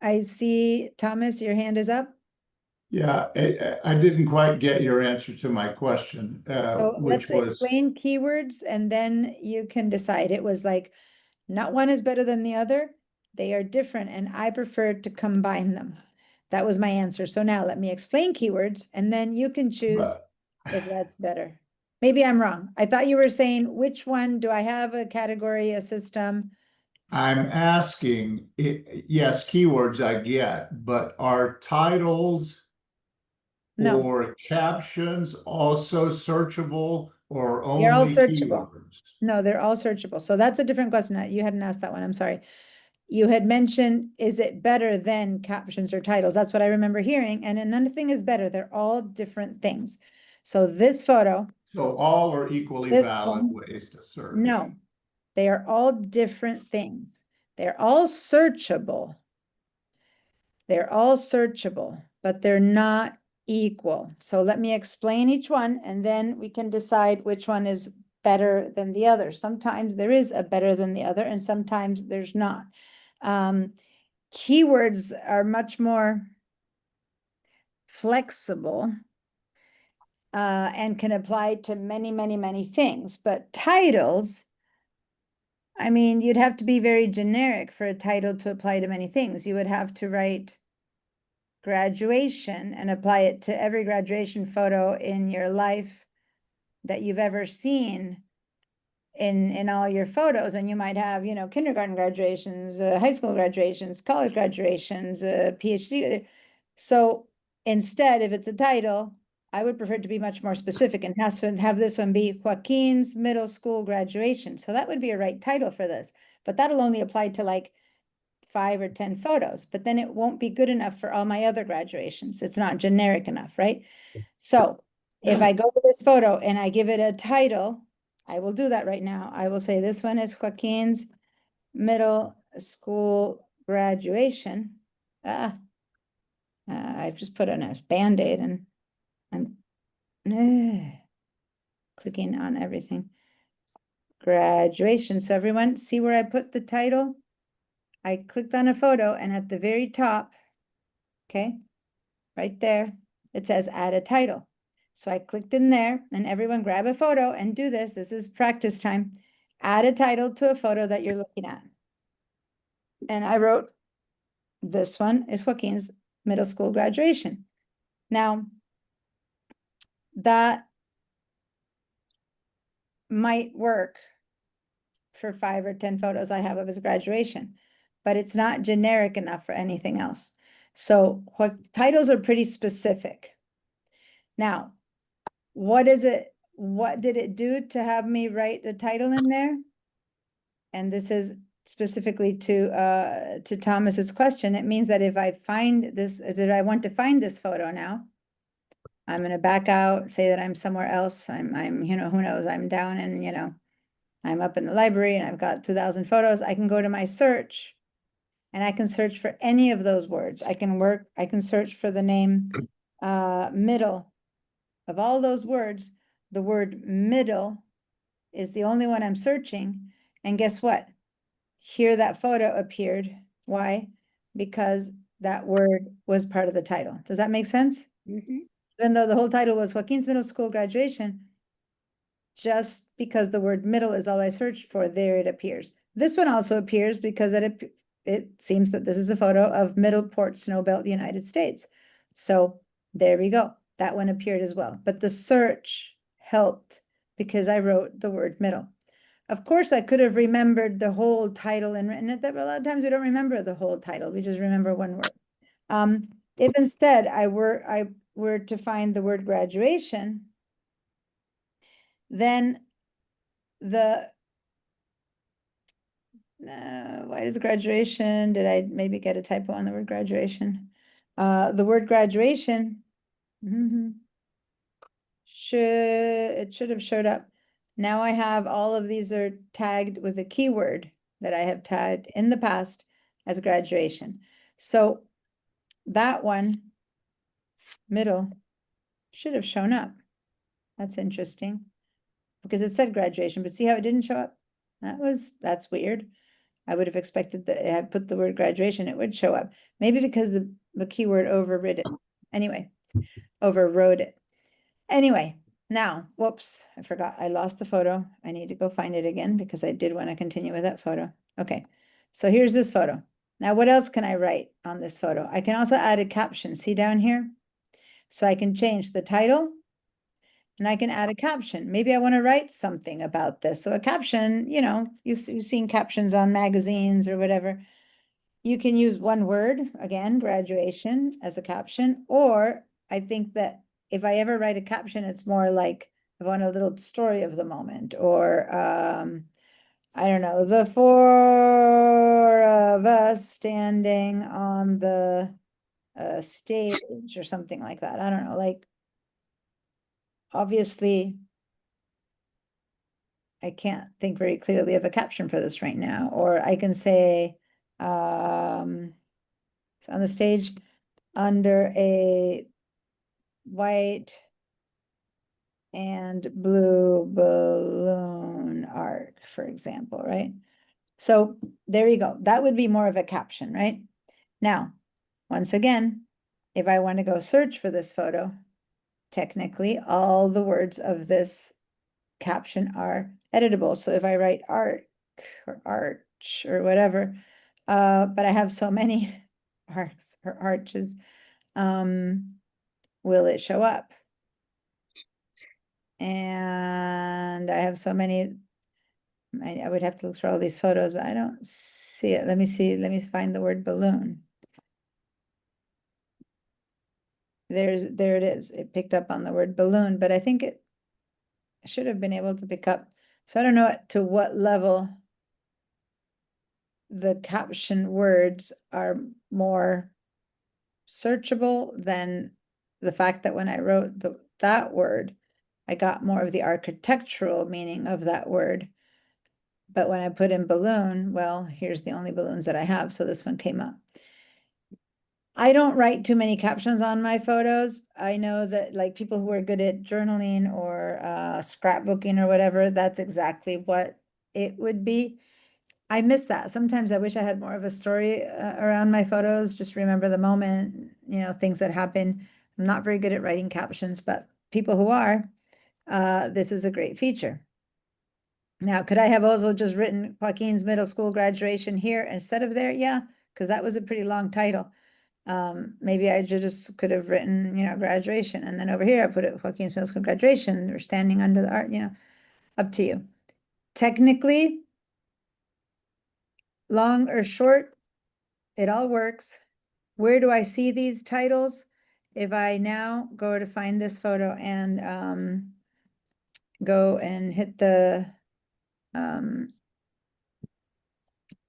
I see, Thomas, your hand is up. Yeah, I didn't quite get your answer to my question, So which let's was, explain keywords and then you can decide. It was like, not one is better than the other. They are different and I prefer to combine them. That was my answer. So now let me explain keywords and then you can choose but if that's better. Maybe I'm wrong. I thought you were saying, which one do I have a category, a system? I'm asking, yes, keywords I get, but are titles No, or captions also searchable or they're all only searchable. keywords? No, they're all searchable. So that's a different question. You hadn't asked that one. I'm sorry. You had mentioned, is it better than captions or titles? That's what I remember hearing. And another thing is better. They're all different things. So this photo, So all are equally this valid one, ways to search. no, they are all different things. They're all searchable. They're all searchable, but they're not equal. So let me explain each one and then we can decide which one is better than the other. Sometimes there is a better than the other and sometimes there's not. Keywords are much more flexible and can apply to many, many, many things. But titles, I mean, you'd have to be very generic for a title to apply to many things. You would have to write graduation and apply it to every graduation photo in your life that you've ever seen in all your photos. And you might have, you know, kindergarten graduations, high school graduations, college graduations, PhD. So instead, if it's a title, I would prefer it to be much more specific and has to have this one be Joaquin's middle school graduation. So that would be a right title for this, but that'll only apply to like 5 or 10 photos, but then it won't be good enough for all my other graduations. It's not generic enough, right? So if I go to this photo and I give it a title, I will do that right now. I will say this one is Joaquin's middle school graduation. I've just put on a Band-Aid and I'm clicking on everything. graduation. So everyone, see where I put the title? I clicked on a photo and at the very top, okay, right there, it says add a title. So I clicked in there and everyone grab a photo and do this. This is practice time. Add a title to a photo that you're looking at. And I wrote, this one is Joaquin's middle school graduation. Now, that might work for 5 or 10 photos I have of his graduation, but it's not generic enough for anything else. So what titles are pretty specific. Now, what did it do to have me write the title in there? And this is specifically to Thomas's question. It means that if I find this, that I want to find this photo now, I'm gonna back out, say that I'm somewhere else. I'm, you know, who knows, I'm down and, you know, I'm up in the library and I've got 2,000 photos. I can go to my search and I can search for any of those words. I can search for the name middle. Of all those words, the word middle is the only one I'm searching. And guess what? Here that photo appeared. Why? Because that word was part of the title. Does that make sense? Mm-hmm. Even though the whole title was Joaquin's middle school graduation, just because the word middle is all I searched for, there it appears. This one also appears because it seems that this is a photo of Middleport Snowbelt, United States. So there we go. That one appeared as well. But the search helped because I wrote the word middle. Of course, I could have remembered the whole title and written it, but a lot of times we don't remember the whole title. We just remember one word. If instead I were to find the word graduation, then why does graduation, did I maybe get a typo on the word graduation? The word graduation should have showed up. Now I have all of these are tagged with a keyword that I have tagged in the past as graduation. So that one, middle, should have shown up. That's interesting because it said graduation, but see how it didn't show up? That's weird. I would have expected that it had put the word graduation, it would show up. Maybe because the keyword overrode it. Anyway, overrode it. Anyway, now, whoops, I forgot. I lost the photo. I need to go find it again because I did want to continue with that photo. Okay, so here's this photo. Now, what else can I write on this photo? I can also add a caption. See down here? So I can change the title and I can add a caption. Maybe I want to write something about this. So a caption, you know, you've seen captions on magazines or whatever. You can use one word, again, graduation as a caption, or I think that if I ever write a caption, it's more like I want a little story of the moment, or I don't know, the four of us standing on the stage or something like that. I don't know, like obviously I can't think very clearly of a caption for this right now, or I can say on the stage under a white and blue balloon arc, for example, right? So there you go. That would be more of a caption, right? Now, once again, if I want to go search for this photo, technically all the words of this caption are editable. So if I write arc or arch or whatever, but I have so many arcs or arches, will it show up? And I have so many, I would have to look through all these photos, but I don't see it. Let me see, let me find the word balloon. There it is. It picked up on the word balloon, but I think it should have been able to pick up. So I don't know to what level the caption words are more searchable than the fact that when I wrote that word, I got more of the architectural meaning of that word. But when I put in balloon, well, here's the only balloons that I have, so this one came up. I don't write too many captions on my photos. I know that like people who are good at journaling or scrapbooking or whatever, that's exactly what it would be, I miss that. Sometimes I wish I had more of a story around my photos, just remember the moment, you know, things that happen. I'm not very good at writing captions, but people who are, this is a great feature. Now, could I have also just written Joaquin's middle school graduation here instead of there? Yeah, because that was a pretty long title. Maybe I just could have written, you know, graduation, and then over here I put it Joaquin's middle school graduation. We're standing under the art, you know, up to you. Technically, long or short, it all works. Where do I see these titles? If I now go to find this photo and go and hit the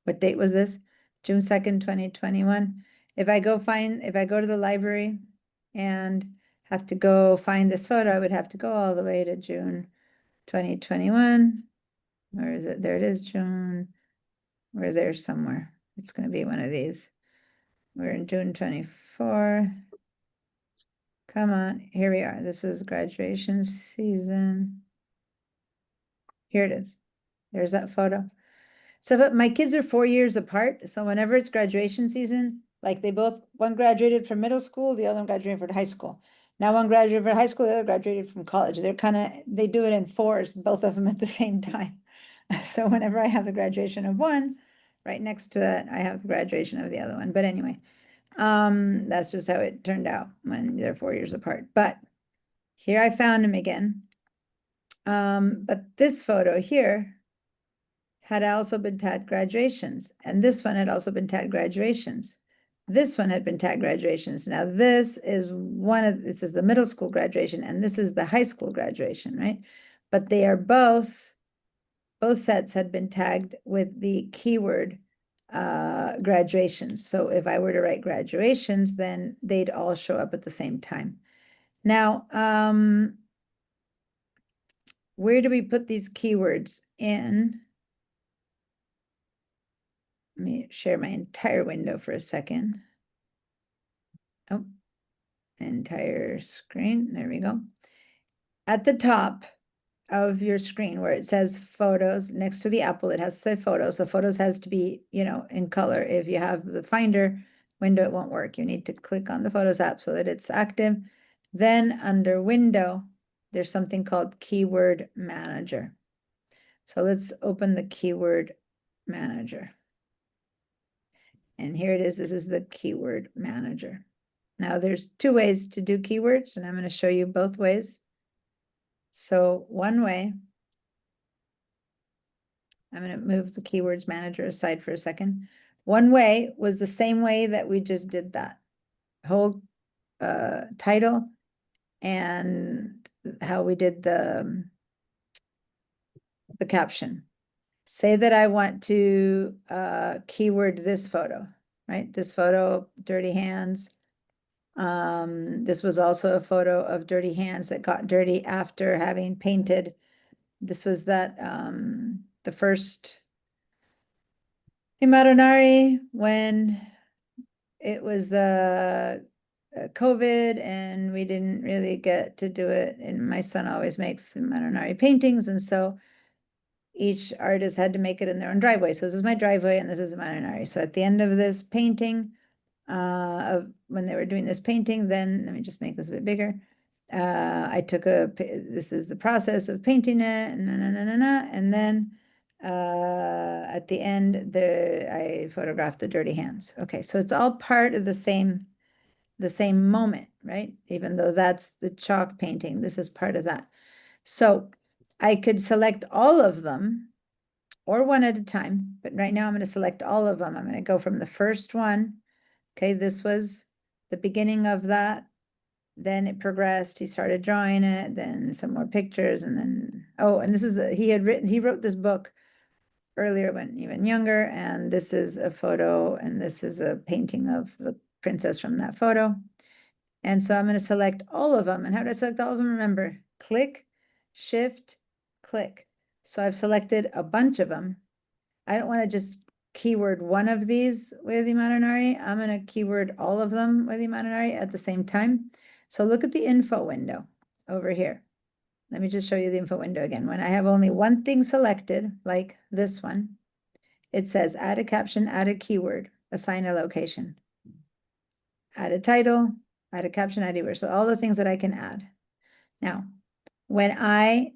what date was this? June 2nd, 2021. If I go to the library and have to go find this photo, I would have to go all the way to June 2021. Where is it? There it is, June. We're there somewhere. It's going to be one of these. We're in June 24. Come on, here we are. This was graduation season. Here it is. There's that photo. So but my kids are 4 years apart. So whenever it's graduation season, like one graduated from middle school, the other one graduated from high school. Now one graduated from high school, the other graduated from college. They do it in fours, both of them at the same time. So whenever I have the graduation of one, right next to it, I have the graduation of the other one. But anyway, that's just how it turned out when they're 4 years apart. But here I found him again. But this photo here had also been tagged graduations, and this one had also been tagged graduations. This one had been tagged graduations. Now this is this is the middle school graduation, and this is the high school graduation, right? But they are both sets had been tagged with the keyword graduations. So if I were to write graduations, then they'd all show up at the same time. Now, where do we put these keywords in? Let me share my entire window for a second. Oh, entire screen. There we go. At the top of your screen where it says photos, next to the apple, it has to say photos. So photos has to be, you know, in color. If you have the Finder window, it won't work. You need to click on the Photos app so that it's active. Then under Window, there's something called Keyword Manager. So let's open the Keyword Manager. And here it is. This is the Keyword Manager. Now there's two ways to do keywords, and I'm going to show you both ways. So one way, I'm going to move the Keywords Manager aside for a second. One way was the same way that we just did that whole title and how we did the caption. Say that I want to keyword this photo, right? This photo, dirty hands. This was also a photo of dirty hands that got dirty after having painted. This was that the first Imaronari when it was COVID and we didn't really get to do it. And my son always makes Imaronari paintings, and so each artist had to make it in their own driveway. So this is my driveway and this is Imaronari. So at the end of this painting, when they were doing this painting, then let me just make this a bit bigger. I took this is the process of painting it, and then at the end there I photographed the dirty hands. Okay, so it's all part of the same moment, right? Even though that's the chalk painting, this is part of that. So I could select all of them or one at a time, but right now I'm going to select all of them. I'm going to go from the first one. Okay, this was the beginning of that. Then it progressed. He started drawing it, then some more pictures, and then, oh, and this is, he wrote this book earlier when even younger, and this is a photo, and this is a painting of the princess from that photo. And so I'm going to select all of them. And how do I select all of them? Remember, click, shift, click. So I've selected a bunch of them. I don't want to just keyword one of these with Imaronari. I'm going to keyword all of them with Imaronari at the same time. So look at the info window over here. let me just show you the info window again. When I have only one thing selected, like this one, it says add a caption, add a keyword, assign a location, add a title, add a caption, add a keyword. So all the things that I can add. Now, when I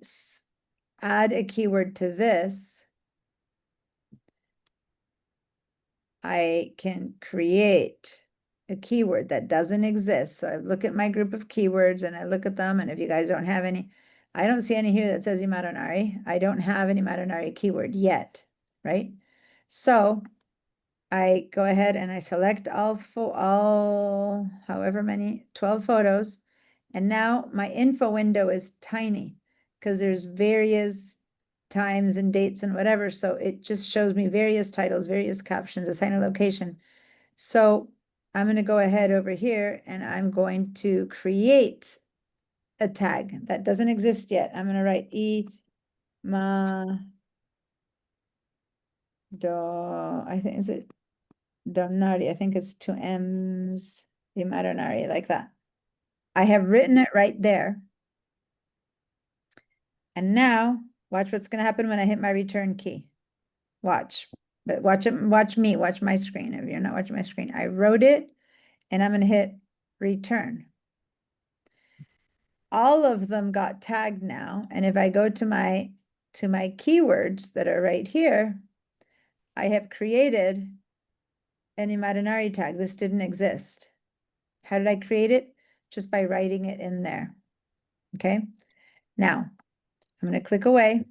add a keyword to this, I can create a keyword that doesn't exist. So I look at my group of keywords and I look at them, and if you guys don't have any, I don't see any here that says Imaginary. I don't have an Imaginary keyword yet, right? So I go ahead and I select all however many, 12 photos. And now my info window is tiny because there's various times and dates and whatever. So it just shows me various titles, various captions, assign a location. So I'm going to go ahead over here and I'm going to create a tag that doesn't exist yet. I'm going to write I think, is it Donari? I think it's two M's, Imaginary, like that. I have written it right there. And now watch what's going to happen when I hit my return key. Watch, but watch it, watch me, watch my screen. If you're not watching my screen, I wrote it and I'm going to hit return. All of them got tagged now. And if I go to my keywords that are right here, I have created an Imaginary tag. This didn't exist. How did I create it? Just by writing it in there. Okay. Now I'm going to click away.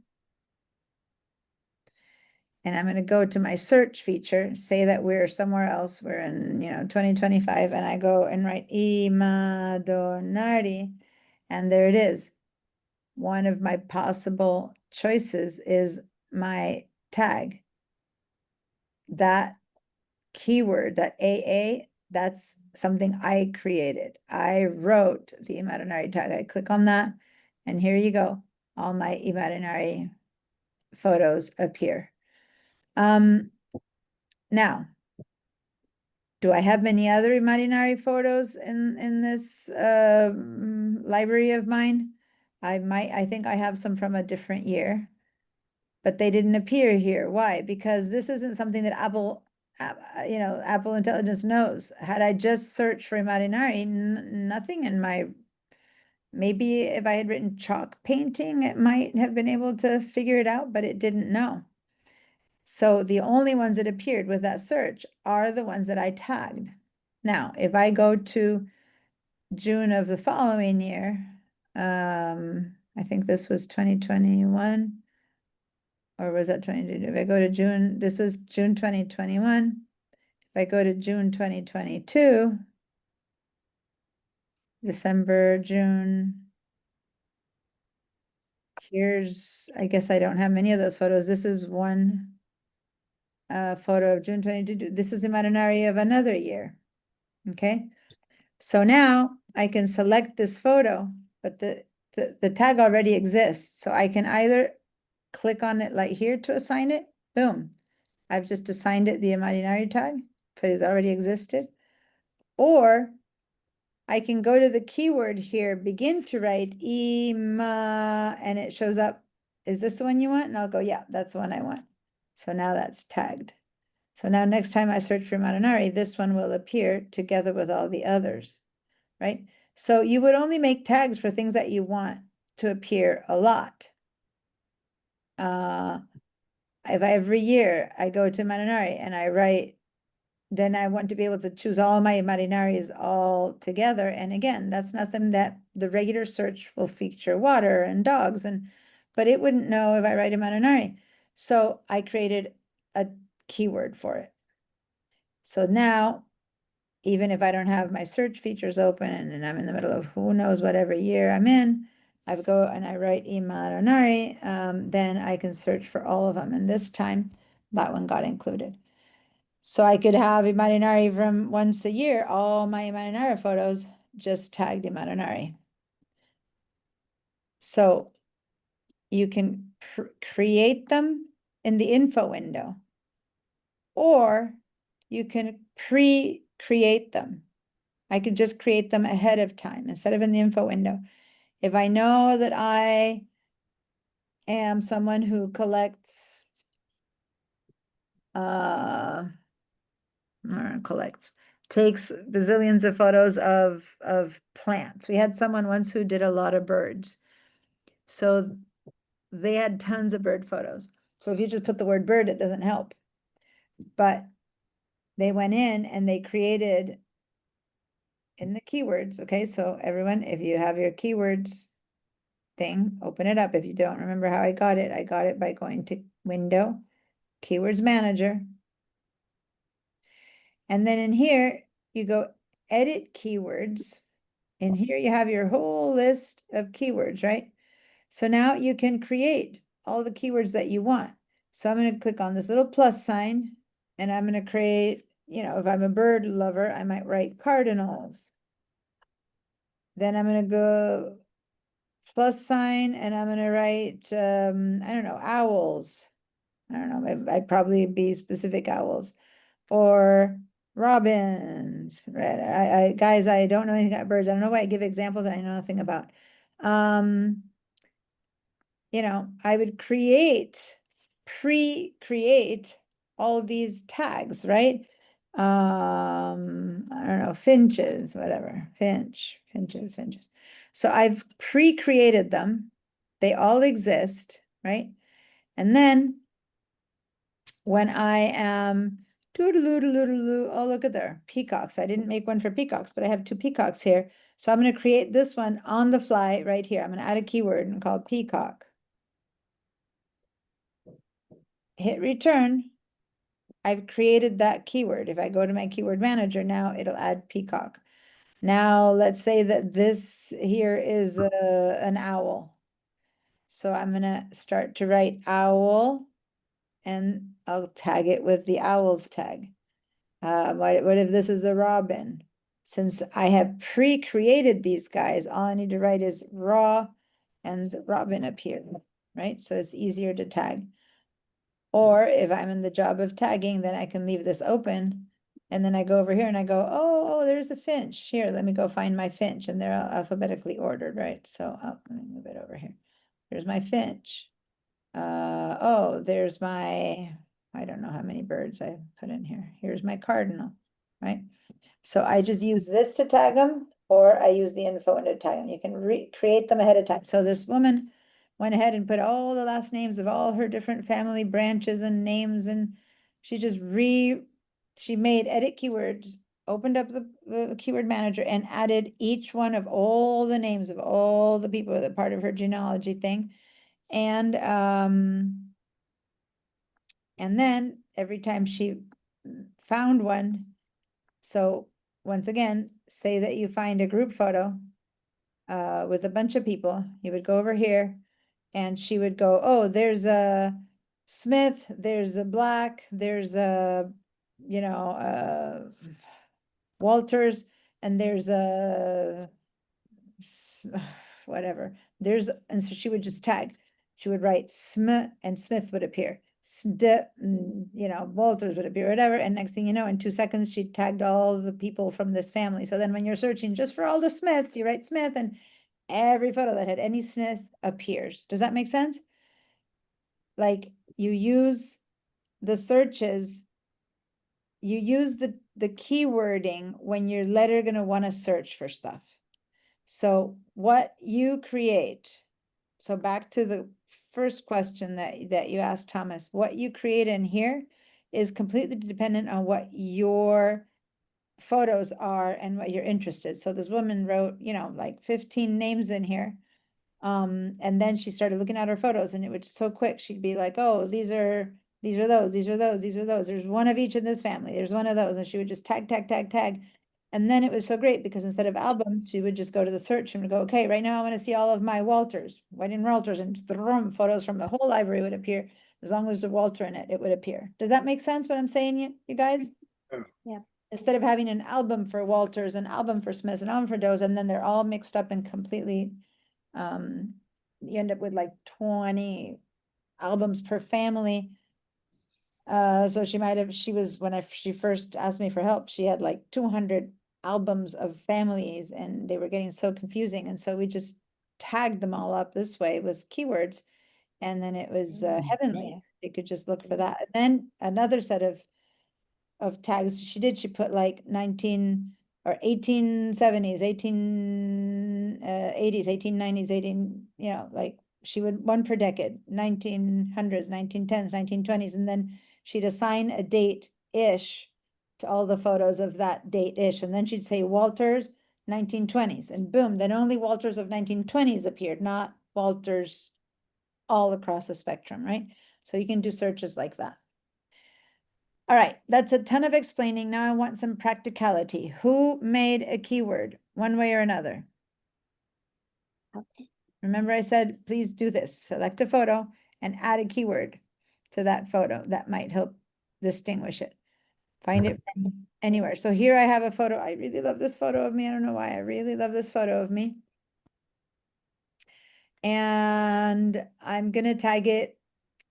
And I'm going to go to my search feature, say that we're somewhere else. We're in, 2025, and I go and write Imadonari, and there it is. One of my possible choices is my tag. That keyword, that AA, that's something I created. I wrote the Imaginary tag. I click on that, and here you go. All my Imaginary photos appear. Now, do I have many other Imaginary photos in this library of mine? I think I have some from a different year, but they didn't appear here. Why? Because this isn't something that Apple Intelligence knows. Had I just searched for Imaginary, nothing in my, maybe if I had written chalk painting, it might have been able to figure it out, but it didn't know. So the only ones that appeared with that search are the ones that I tagged. Now, if I go to June of the following year, I think this was 2021, or was that 2022? If I go to June, this was June 2021. If I go to June 2022, December, June, I guess I don't have many of those photos. This is one photo of June 22. This is imaginary of another year. Okay. So now I can select this photo, but the tag already exists. So I can either click on it like here to assign it. Boom. I've just assigned it the imaginary tag because it already existed. Or I can go to the keyword here, begin to write ima, and it shows up. Is this the one you want? And I'll go, yeah, that's the one I want. So now that's tagged. So now next time I search for Imaginary, this one will appear together with all the others, right? So you would only make tags for things that you want to appear a lot. If every year I go to Imaginary and I write, then I want to be able to choose all my Imaginaries all together. And again, that's not something that the regular search will feature water and dogs, but it wouldn't know if I write Imaginary. So I created a keyword for it. So now, even if I don't have my search features open and I'm in the middle of who knows whatever year I'm in, I go and I write Imaginary, then I can search for all of them. And this time, that one got included. So I could have Imaginary from once a year, all my Imaginary photos just tagged Imaginary. So you can create them in the info window, or you can pre-create them. I could just create them ahead of time instead of in the info window. if I know that I am someone who collects, takes bazillions of photos of plants. We had someone once who did a lot of birds. So they had tons of bird photos. So if you just put the word bird, it doesn't help. But they went in and they created in the keywords. Okay, so everyone, if you have your keywords thing, open it up. If you don't remember how I got it by going to Window, Keywords Manager. And then in here, you go edit keywords. And here you have your whole list of keywords, right? So now you can create all the keywords that you want. So I'm going to click on this little plus sign and I'm going to create, you know, if I'm a bird lover, I might write cardinals. Then I'm going to go plus sign and I'm going to write, I don't know, owls. I don't know, I'd probably be specific owls or robins, right? Guys, I don't know anything about birds. I don't know why I give examples that I know nothing about. You know, I would pre-create all these tags, right? I don't know, finches, whatever, finches. So I've pre-created them. They all exist, right? And then when I am oh, look at there, peacocks. I didn't make one for peacocks, but I have 2 peacocks here. So I'm going to create this one on the fly right here. I'm going to add a keyword and call it peacock. Hit return. I've created that keyword. If I go to my keyword manager now, it'll add peacock. Now let's say that this here is an owl. So I'm gonna start to write owl and I'll tag it with the owls tag. What if this is a robin? Since I have pre-created these guys, all I need to write is raw and robin appears, right? So it's easier to tag. Or if I'm in the job of tagging, then I can leave this open. And then I go over here and I go, oh, there's a finch. Here, let me go find my finch. And they're alphabetically ordered, right? So let me move it over here. There's my finch. Oh, there's my, I don't know how many birds I put in here. Here's my cardinal, right? So I just use this to tag them, or I use the info to tag them. You can create them ahead of time. So this woman went ahead and put all the last names of all her different family branches and names, and she just she made edit keywords, opened up the keyword manager and added each one of all the names of all the people that are part of her genealogy thing. And then every time she found one, so once again, say that you find a group photo with a bunch of people, you would go over here and she would go, oh, there's a Smith, there's a Black, there's a, you know, Walters, and there's a whatever. And so she would just tag. She would write Smith and Smith would appear. You know, Walters would appear, whatever. And next thing you know, in 2 seconds, she tagged all the people from this family. So then when you're searching just for all the Smiths, you write Smith and every photo that had any Smith appears. Does that make sense? Like you use the searches, you use the keywording when you're later going to want to search for stuff. So what you create, so back to the first question that you asked Thomas, what you create in here is completely dependent on what your photos are and what you're interested. So this woman wrote, you know, like 15 names in here. And then she started looking at her photos and it was so quick. She'd be like, oh, these are those, these are those, these are those. There's one of each in this family. There's one of those. And she would just tag. And then it was so great because instead of albums, she would just go to the search and would go, okay, right now I want to see all of my Walters, Whiting Walters, and photos from the whole library would appear. As long as there's a Walter in it, it would appear. Does that make sense what I'm saying, you guys? Yeah. Instead of having an album for Walters, an album for Smiths, an album for Does, and then they're all mixed up and completely, you end up with like 20 albums per family. So when she first asked me for help, she had like 200 albums of families and they were getting so confusing. And so we just tagged them all up this way with keywords. And then it was heavenly. There. You could just look for that. And then another set of tags she did, she put like 19 or 1870s, 1880s, 1890s, 18, you know, like she would one per decade, 1900s, 1910s, 1920s, and then she'd assign a date-ish to all the photos of that date-ish. And then she'd say Walters 1920s, and boom, then only Walters of 1920s appeared, not Walters all across the spectrum, right? So you can do searches like that. All right, that's a ton of explaining. Now I want some practicality. Who made a keyword one way or another? Okay. Remember I said, please do this. Select a photo and add a keyword to that photo. That might help distinguish it. Find it from anywhere. So here I have a photo. I really love this photo of me. I don't know why. I really love this photo of me. And I'm going to tag it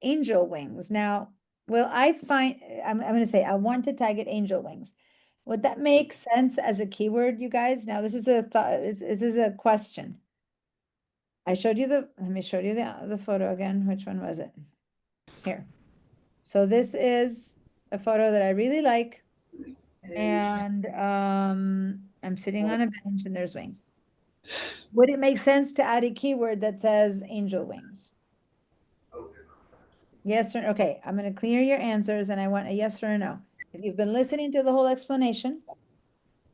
angel wings. Now, will I find, I'm going to say, I want to tag it angel wings. Would that make sense as a keyword, you guys? Now, this is a thought, this is a question. I showed you let me show you the photo again. Which one was it? Here. So this is a photo that I really like. And I'm sitting on a bench and there's wings. Would it make sense to add a keyword that says angel wings? Yes or okay, I'm going to clear your answers and I want a yes or a no. If you've been listening to the whole explanation,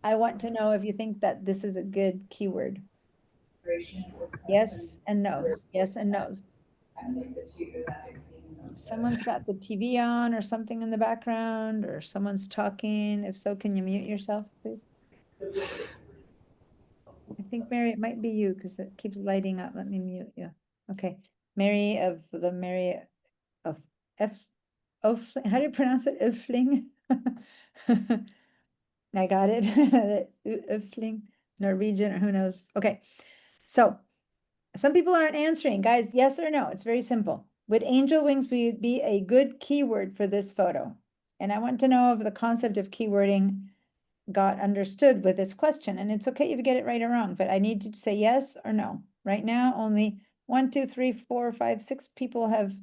I want to know if you think that this is a good keyword. Yes and no's. Yes and no's. Someone's got the TV on or something in the background, or someone's talking. If so, can you mute yourself, please? I think Mary, it might be you because it keeps lighting up. Let me mute you. Okay. Mary of F. How do you pronounce it? Öfling. I got it. Öfling, Norwegian, or who knows. Okay. So some people aren't answering. Guys, yes or no? It's very simple. Would angel wings be a good keyword for this photo? And I want to know if the concept of keywording got understood with this question. And it's okay if you get it right or wrong, but I need you to say yes or no. Right now, only 1, 2, 3, 4, 5, 6 people have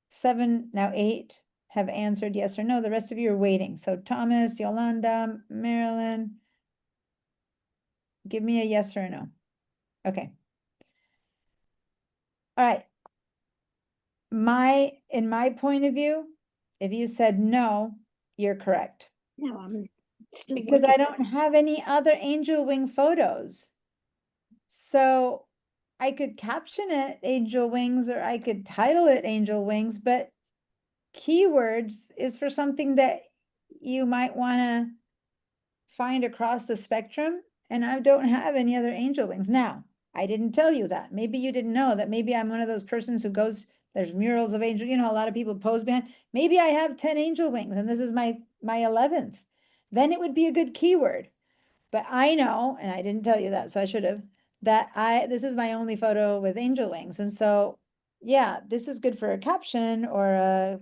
7, now 8 have answered yes or no. The rest of you are waiting. So Thomas, Yolanda, Marilyn, give me a yes or a no. Okay. All right. In my point of view, if you said no, you're correct. No, I'm still Because looking. I don't have any other angel wing photos. So I could caption it angel wings or I could title it angel wings, but keywords is for something that you might want to find across the spectrum. And I don't have any other angel wings. Now, I didn't tell you that. Maybe you didn't know that maybe I'm one of those persons who goes, there's murals of angel, a lot of people pose behind. Maybe I have 10 angel wings and this is my 11th. Then it would be a good keyword. But I know, and I didn't tell you that, so I should have, that this is my only photo with angel wings. And so, yeah, this is good for a caption or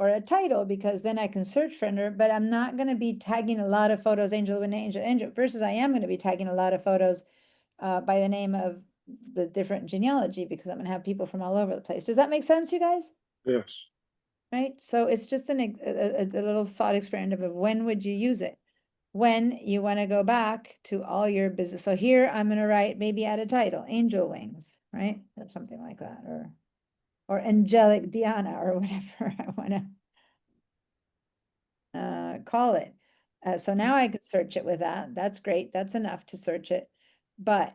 a title because then I can search for her, but I'm not going to be tagging a lot of photos, angel and angel, versus I am going to be tagging a lot of photos by the name of the different genealogy because I'm going to have people from all over the place. Does that make sense, you guys? Yes. Right? So it's just a little thought experiment of when would you use it? When you want to go back to all your business. So here I'm going to write, maybe add a title, angel wings, right? Or something like that, or angelic Diana or whatever I want to call it. So now I can search it with that. That's great. That's enough to search it. But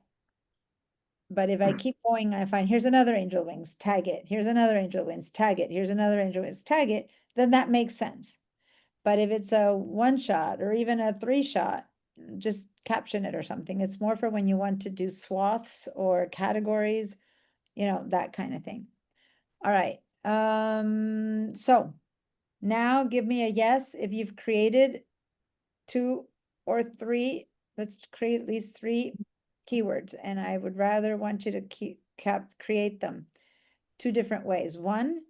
if I keep going, I find here's another angel wings, tag it. Here's another angel wings, tag it. Here's another angel wings, tag it. Then that makes sense. But if it's a 1-shot or even a 3-shot, just caption it or something. It's more for when you want to do swaths or categories, that kind of thing. All right. So now give me a yes if you've created 2 or 3. Let's create at least 3 keywords, and I would rather want you to create them 2 different ways. One,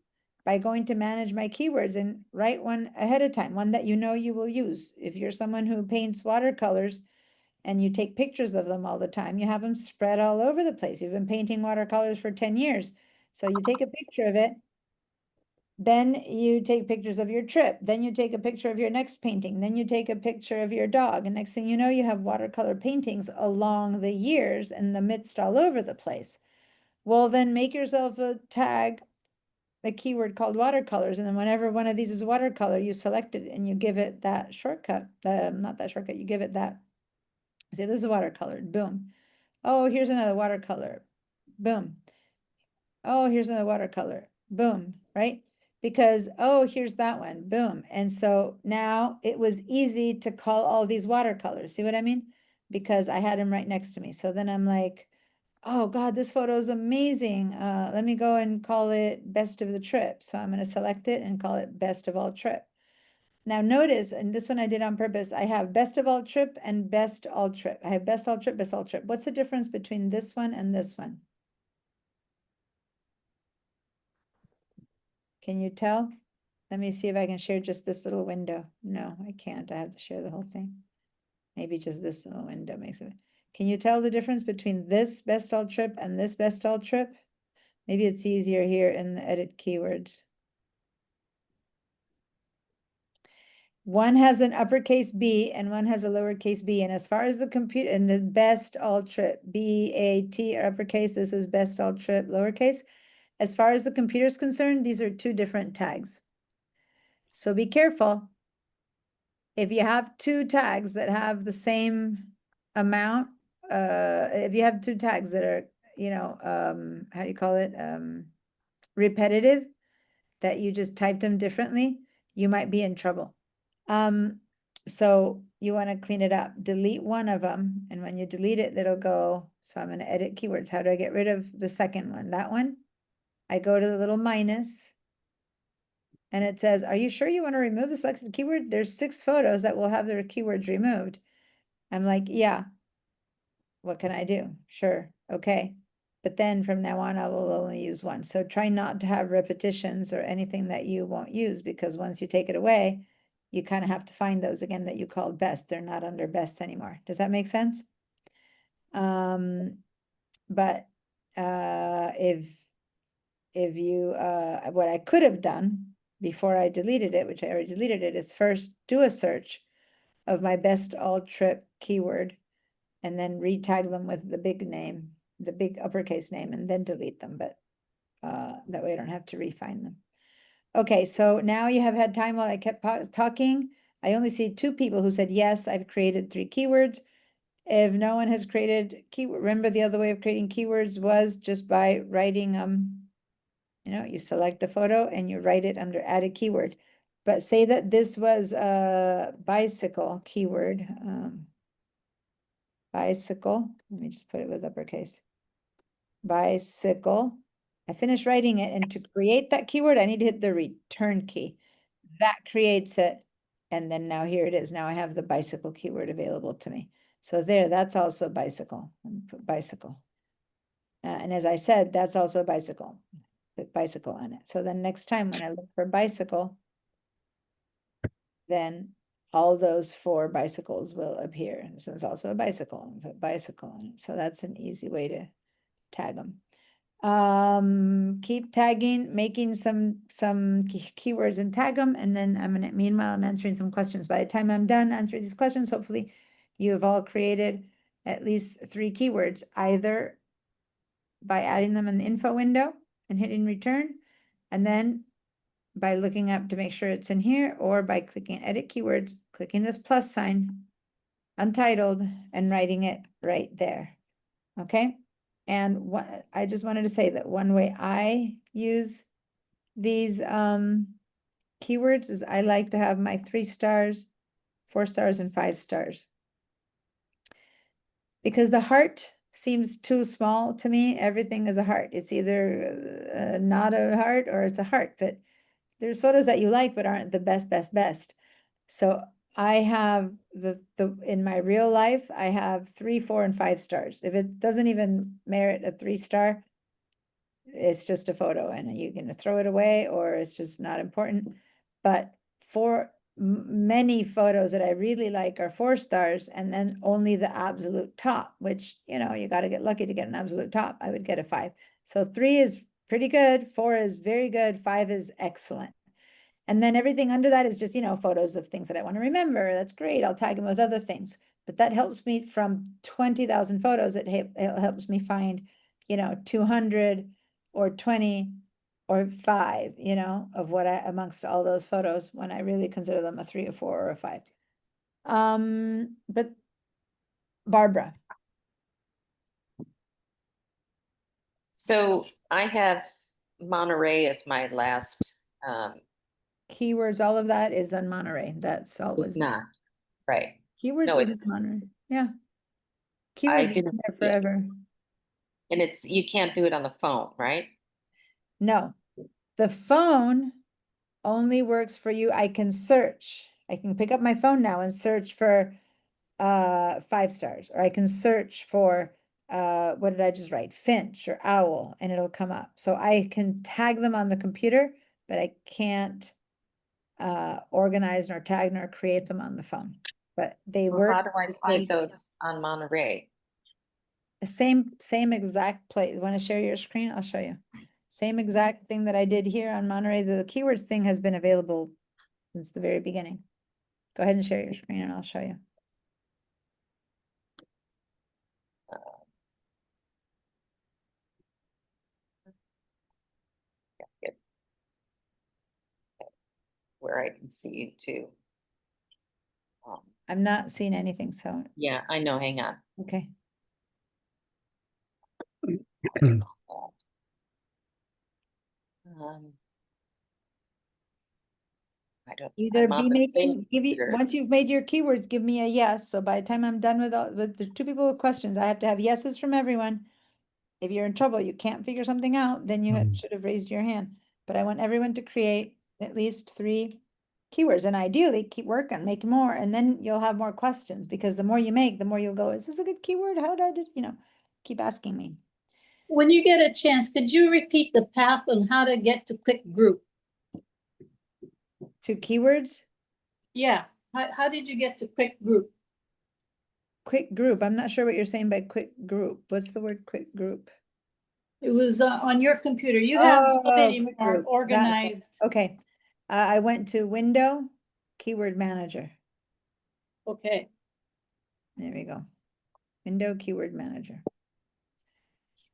by going to manage my keywords and write one ahead of time, one that you know you will use. If you're someone who paints watercolors, and you take pictures of them all the time, you have them spread all over the place. You've been painting watercolors for 10 years. So you take a picture of it, then you take pictures of your trip, then you take a picture of your next painting, then you take a picture of your dog, and next thing you know, you have watercolor paintings along the years in the midst all over the place. Well, then make yourself a tag, a keyword called watercolors, and then whenever one of these is watercolor, you select it and you give it that shortcut, not that shortcut, you give it that, say this is watercolor, boom. Oh, here's another watercolor, boom. Oh, here's another watercolor, boom, right? Because, oh, here's that one, boom. And so now it was easy to call all these watercolors, see what I mean? Because I had them right next to me. So then I'm like, oh God, this photo is amazing. Let me go and call it best of the trip. So I'm going to select it and call it best of all trip. Now notice, and this one I did on purpose, I have best of all trip and best all trip. I have best all trip, best all trip. What's the difference between this one and this one? Can you tell? Let me see if I can share just this little window. No, I can't. I have to share the whole thing. Maybe just this little window makes it. Can you tell the difference between this best all trip and this best all trip? Maybe it's easier here in the edit keywords. One has an uppercase B and one has a lowercase b. And as far as the computer and the best all trip, B-A-T or uppercase, this is best all trip lowercase. As far as the computer is concerned, these are two different tags. So be careful. If you have two tags that have the same amount, if you have two tags that are, how do you call it? Repetitive, that you just typed them differently, you might be in trouble. So you want to clean it up, delete one of them. And when you delete it, it'll go, so I'm going to edit keywords. How do I get rid of the second one? That one, I go to the little minus and it says, are you sure you want to remove the selected keyword? There's 6 photos that will have their keywords removed. I'm like, yeah. What can I do? Sure. Okay. But then from now on, I will only use one. So try not to have repetitions or anything that you won't use, because once you take it away, you kind of have to find those again that you called best. They're not under best anymore. Does that make sense? But if you, what I could have done before I deleted it, which I already deleted it, is first do a search of my best all trip keyword and then retag them with the big name, the big uppercase name, and then delete them. But that way I don't have to refine them. Okay, so now you have had time while I kept talking. I only see 2 people who said, yes, I've created 3 keywords. If no one has created keyword, remember the other way of creating keywords was just by writing, you select a photo and you write it under add a keyword. But say that this was a bicycle keyword. Bicycle, let me just put it with uppercase. Bicycle. I finished writing it, and to create that keyword, I need to hit the return key. That creates it. And then now here it is. Now I have the bicycle keyword available to me. So there, that's also bicycle. Put bicycle. And as I said, that's also a bicycle. Put bicycle on it. So then next time when I look for bicycle, then all those 4 bicycles will appear. This one's also a bicycle, and put bicycle on it. So that's an easy way to tag them. Keep tagging, making some keywords and tag them. And then meanwhile, I'm answering some questions. By the time I'm done answering these questions, hopefully you have all created at least 3 keywords, either by adding them in the info window and hitting return, and then by looking up to make sure it's in here, or by clicking edit keywords, clicking this plus sign, untitled, and writing it right there. Okay. And what I just wanted to say that one way I use these keywords is I like to have my 3 stars, 4 stars, and 5 stars. Because the heart seems too small to me. Everything is a heart. It's either not a heart or it's a heart, but there's photos that you like but aren't the best. So I have in my real life, I have 3, 4, and 5 stars. If it doesn't even merit a 3 star, it's just a photo and you can throw it away or it's just not important. But for many photos that I really like are 4 stars, and then only the absolute top, which, you know, you got to get lucky to get an absolute top. I would get a 5. So 3 is pretty good, 4 is very good, 5 is excellent. And then everything under that is just, you know, photos of things that I want to remember. That's great. I'll tag them with other things. But that helps me from 20,000 photos. It helps me find, you know, 200 or 20 or 5, you know, of what I amongst all those photos when I really consider them a 3, a 4, or a 5. But Barbara, So I have Monterey as my last, keywords, all of that is on Monterey. That's is always not, right? keywords No, is it's, in Monterey. Yeah. I Keywords have didn't been there see it. forever. And it's, you can't do it on the phone, right? No, the phone only works for you. I can search. I can pick up my phone now and search for 5 stars, or I can search for what did I just write? Finch or owl, and it'll come up. So I can tag them on the computer, but I can't organize nor tag nor create them on the phone. But they So work how do I the find same, those on Monterey? same exact place. Want to share your screen? I'll show you. Same exact thing that I did here on Monterey. The keywords thing has been available since the very beginning. Go ahead and share your screen and I'll show you. Get- Where I can see you too. I'm not seeing anything, so, Yeah, I know, hang on. okay. Um, I don't, Either I'm on be the same making, give you, computer. once you've made your keywords, give me a yes. So by the time I'm done with all, with the 2 people with questions, I have to have yeses from everyone. If you're in trouble, you can't figure something out, then you should have raised your hand. But I want everyone to create at least 3 keywords, and ideally keep working, make more, and then you'll have more questions, because the more you make, the more you'll go, is this a good keyword? How did I do, you know, keep asking me. When you get a chance, could you repeat the path on how to get to quick group? 2 keywords, Yeah, how did you get to quick group? quick group. I'm not sure what you're saying by quick group. What's the word quick group? It was on your computer. You have so many quick more group. Got it. organized. Okay, I went to window, keyword manager. Okay. There we go. Window, keyword manager.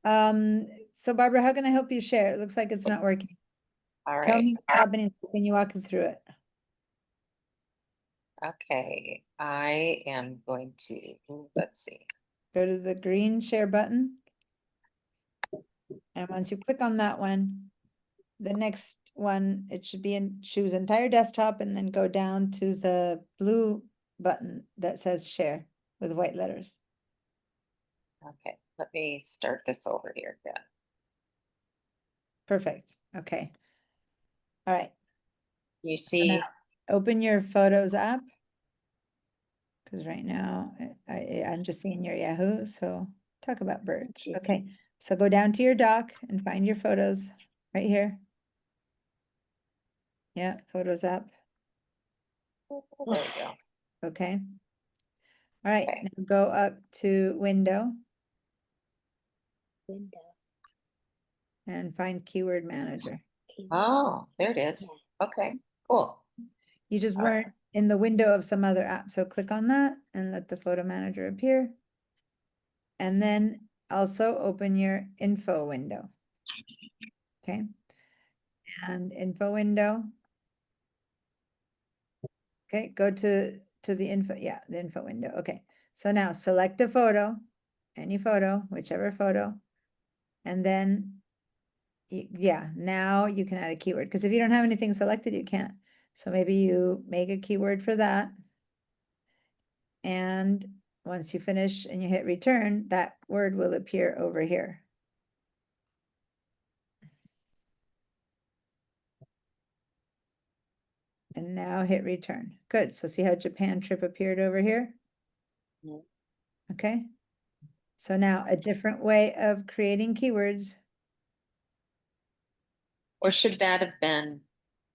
So Barbara, how can I help you share? It looks like it's not working. All Tell right, me what's happening. Can you walk me through it? okay, I am going to, let's see. Go to the green share button. And once you click on that one, the next one, it should be in, choose entire desktop and then go down to the blue button that says share with white letters. Okay, let me start this over here again. Perfect. Okay. All right. You So see, now open your Photos app. Because right now I'm just seeing your Yahoo. So talk about birds. Jeez. Okay. So go down to your dock and find your photos right here. Yeah, Photos app. there we go. Okay. All right. Okay. Now go up to window Window. and find keyword manager. Keyword. Oh, there it is. Okay, cool. You just All right. weren't in the window of some other app. So click on that and let the photo manager appear. And then also open your info window. Okay. And info window. Okay, go to the info, yeah, the info window. Okay. So now select a photo, any photo, whichever photo. And then yeah, now you can add a keyword, because if you don't have anything selected, you can't. So maybe you make a keyword for that. And once you finish and you hit return, that word will appear over here. And now hit return. Good. So see how Japan trip appeared over here? Yeah. Okay. So now a different way of creating keywords. Or should that have been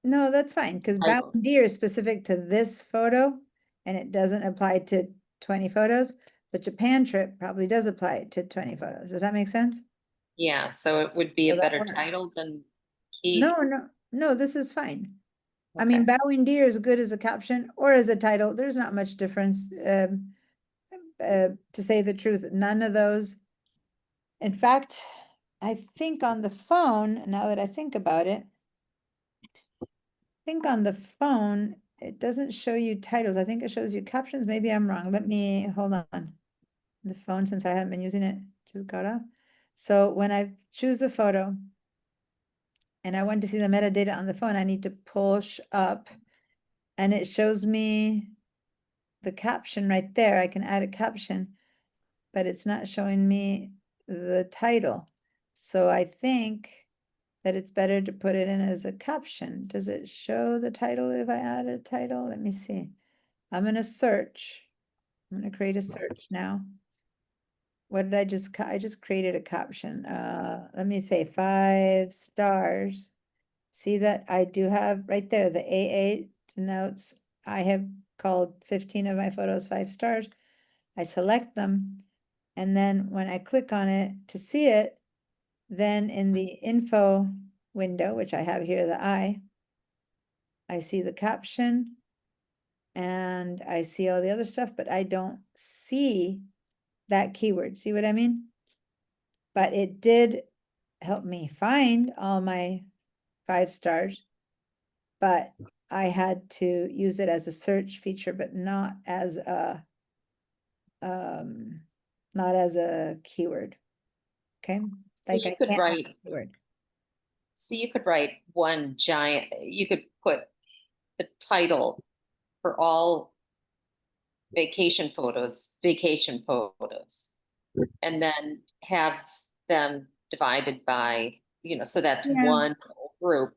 No, that's fine, because Title. bound deer is specific to this photo and it doesn't apply to 20 photos, but Japan trip probably does apply to 20 photos. Does that make sense? Yeah, so it would be a So that better works. title than key. No, this is fine. I mean, Okay. bowing deer is good as a caption or as a title. There's not much difference. To say the truth, none of those. In fact, I think on the phone, now that I think about it, I think on the phone, it doesn't show you titles. I think it shows you captions. Maybe I'm wrong. Let me, hold on. The phone, since I haven't been using it, just got off. So when I choose a photo and I want to see the metadata on the phone, I need to push up and it shows me the caption right there. I can add a caption, but it's not showing me the title. So I think that it's better to put it in as a caption. Does it show the title if I add a title? Let me see. I'm gonna search. I'm gonna create a search now. What did I just created a caption. Let me say 5 stars. See that I do have right there, the AA denotes I have called 15 of my photos 5 stars. I select them. And then when I click on it to see it, then in the info window, which I have here, the I see the caption and I see all the other stuff, but I don't see that keyword. See what I mean? But it did help me find all my 5 stars, but I had to use it as a search feature, but not as a not as a keyword. Okay, like you I could can't have write- a keyword. So you could write one giant, you could put the title for all vacation photos, and then have them divided by, so that's Yeah. one group.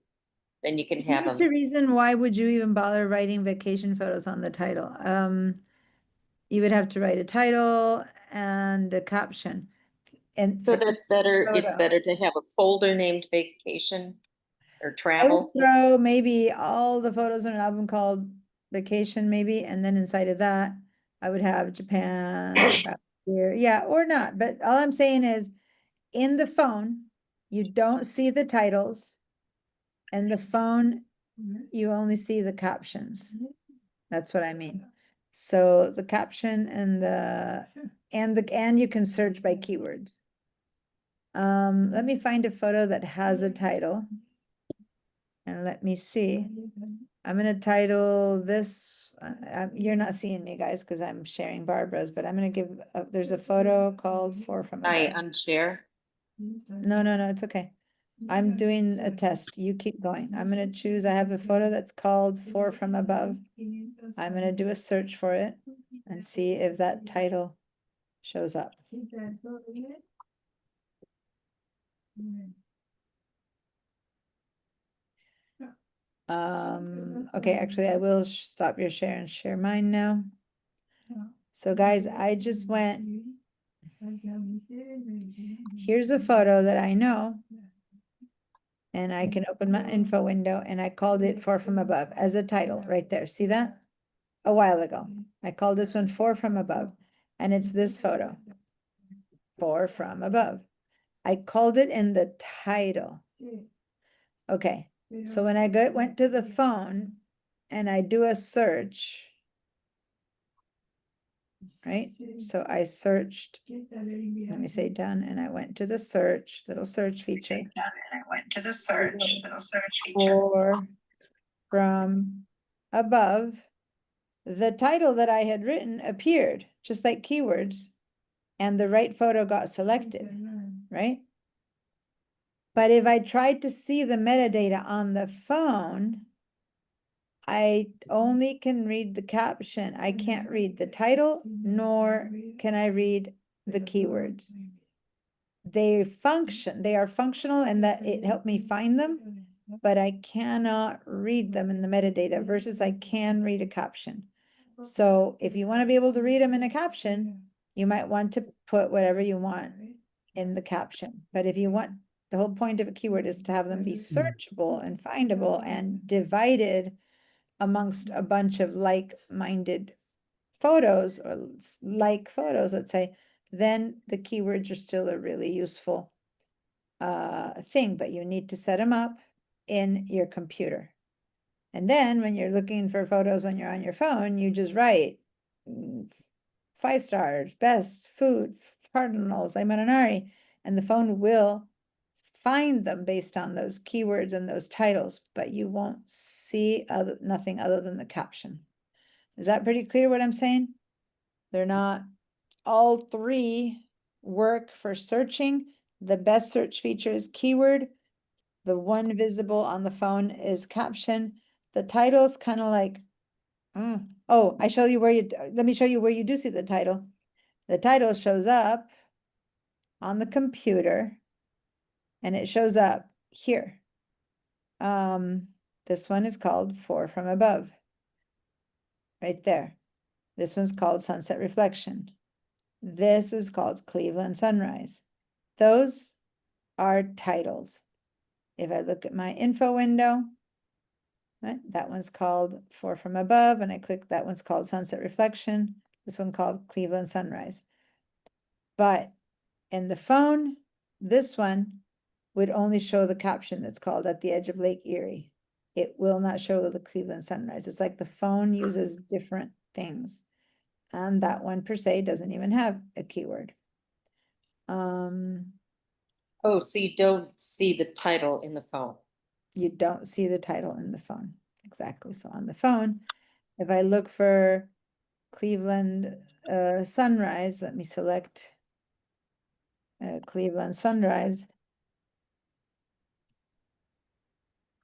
Then you can If you have need to them. reason why would you even bother writing vacation photos on the title? You would have to write a title and a caption. And So for that's better, it's photo. better to have a folder named vacation or I would travel. throw maybe all the photos in an album called vacation, maybe, and then inside of that, I would have Japan, back here, yeah, or not. But all I'm saying is, in the phone, you don't see the titles, and the phone, you only see the captions. That's what I mean. So the caption and you can search by keywords. Let me find a photo that has a title. And let me see. I'm gonna title this, you're not seeing me, guys, because I'm sharing Barbara's, but I'm gonna give, there's a photo called Four from I Above. unshare. No, it's okay. I'm doing a test. You keep going. I'm gonna choose, I have a photo that's called Four from Above. I'm gonna do a search for it and see if that title shows up. Okay, actually, I will stop your share and share mine now. So guys, I just went, here's a photo that I know. And I can open my info window and I called it Four from Above as a title right there. See that? A while ago. I called this one Four from Above and it's this photo. Four from Above. I called it in the title. Okay, so when I went to the phone and I do a search, right? So I searched, let me say done, and I went to the search, little search feature. Done, and I went to the search, little search feature. Four from Above. The title that I had written appeared, just like keywords, and the right photo got selected, right? But if I tried to see the metadata on the phone, I only can read the caption. I can't read the title, nor can I read the keywords. They are functional and that it helped me find them, but I cannot read them in the metadata versus I can read a caption. So if you want to be able to read them in a caption, you might want to put whatever you want in the caption. But if you want The whole point of a keyword is to have them be Mm-hmm. searchable and findable and divided amongst a bunch of like-minded photos or like photos, let's say, then the keywords are still a really useful thing, but you need to set them up in your computer. And then when you're looking for photos when you're on your phone, you just write 5 stars, best food, cardinals, Aymaranari, and the phone will find them based on those keywords and those titles, but you won't see nothing other than the caption. Is that pretty clear what I'm saying? They're not, all three work for searching. The best search feature is keyword. The one visible on the phone is caption. The title's kind of like, oh, let me show you where you do see the title. The title shows up on the computer and it shows up here. This one is called Four from Above. Right there. This one's called Sunset Reflection. This is called Cleveland Sunrise. Those are titles. If I look at my info window, right, that one's called Four from Above, and I click that one's called Sunset Reflection. This one called Cleveland Sunrise. But in the phone, this one would only show the caption that's called At the Edge of Lake Erie. It will not show the Cleveland Sunrise. It's like the phone uses different things. And that one per se doesn't even have a keyword. Oh, so you don't see the title in the phone. You don't see the title in the phone. Exactly. So on the phone, if I look for Cleveland Sunrise, let me select Cleveland Sunrise.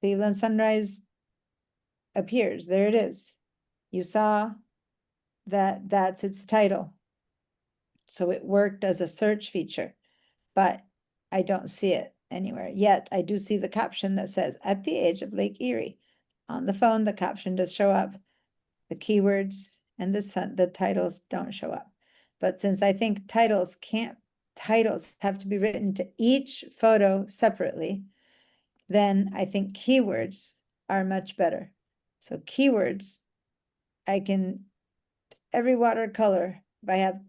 Cleveland Sunrise appears. There it is. You saw that that's its title. So it worked as a search feature, but I don't see it anywhere. Yet I do see the caption that says At the Edge of Lake Erie. On the phone, the caption does show up. The keywords and the titles don't show up. But since I think titles have to be written to each photo separately, then I think keywords are much better. So keywords, every watercolor, if I have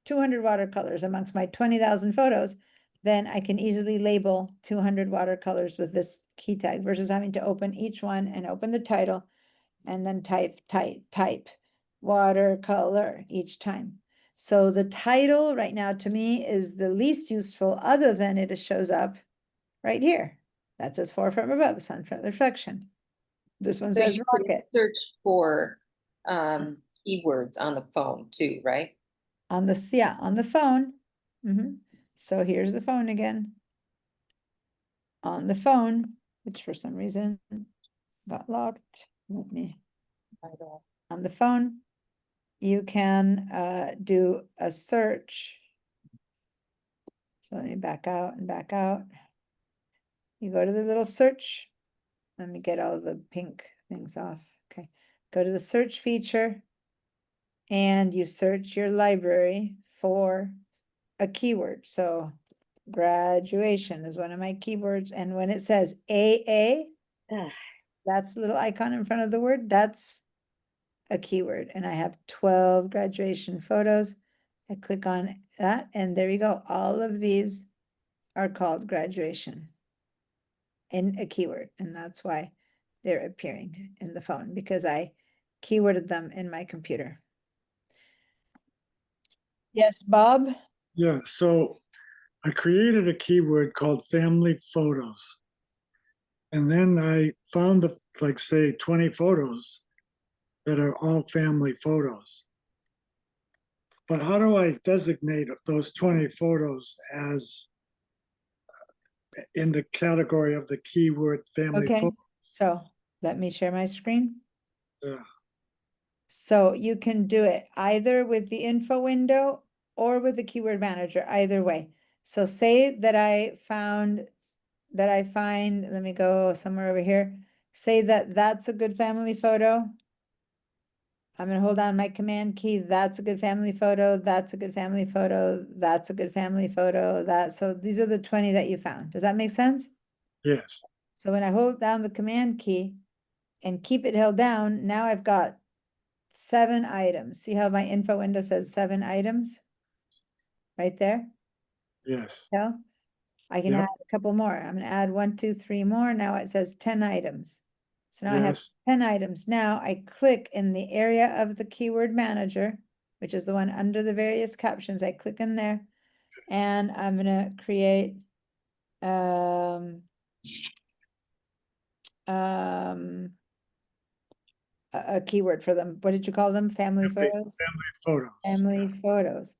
200 watercolors amongst my 20,000 photos, then I can easily label 200 watercolors with this key tag versus having to open each one and open the title and then type watercolor each time. So the title right now to me is the least useful other than it shows up right here. That says Four from Above, Sunset Reflection. This one So says you can rocket. search for keywords on the phone too, right? On the phone. So here's the phone again. On the phone, which for some reason got locked. Let me, on the phone, you can do a search. So let me back out and back out. You go to the little search. Let me get all the pink things off. Okay. Go to the search feature and you search your library for a keyword. So graduation is one of my keywords. And when it says AA, Ugh. that's the little icon in front of the word, that's a keyword. And I have 12 graduation photos. I click on that and there you go. All of these are called graduation in a keyword. And that's why they're appearing in the phone because I keyworded them in my computer. Yes, Bob? Yeah, so I created a keyword called family photos. And then I found like say 20 photos that are all family photos. But how do I designate those 20 photos as in the category of the keyword family Okay, photo? so let me share my screen. Yeah. So you can do it either with the info window or with the keyword manager, either way. So say that I find, let me go somewhere over here. Say that that's a good family photo. I'm gonna hold down my command key. That's a good family photo. That's a good family photo. That's a good family photo. So these are the 20 that you found. Does that make sense? Yes, So when I hold down the command key and keep it held down, now I've got 7 items. See how my info window says 7 items? Right there? yes, Yeah. I can Yep. add a couple more. I'm gonna add 1, 2, 3 more. Now it says 10 items. So now I have yes, 10 items. Now I click in the area of the keyword manager, which is the one under the various captions. I click in there and I'm gonna create a keyword for them. What did you call them? Family photos? family photos. Family photos.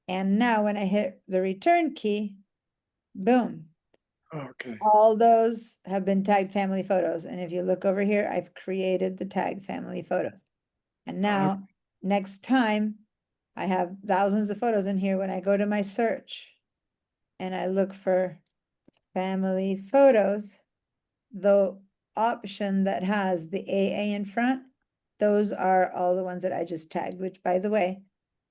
And now when I hit the return key, boom, Okay, all those have been tagged family photos. And if you look over here, I've created the tag family photos. And now, next time, I have thousands of photos in here. When I go to my search and I look for family photos, the option that has the AA in front, those are all the ones that I just tagged, which by the way,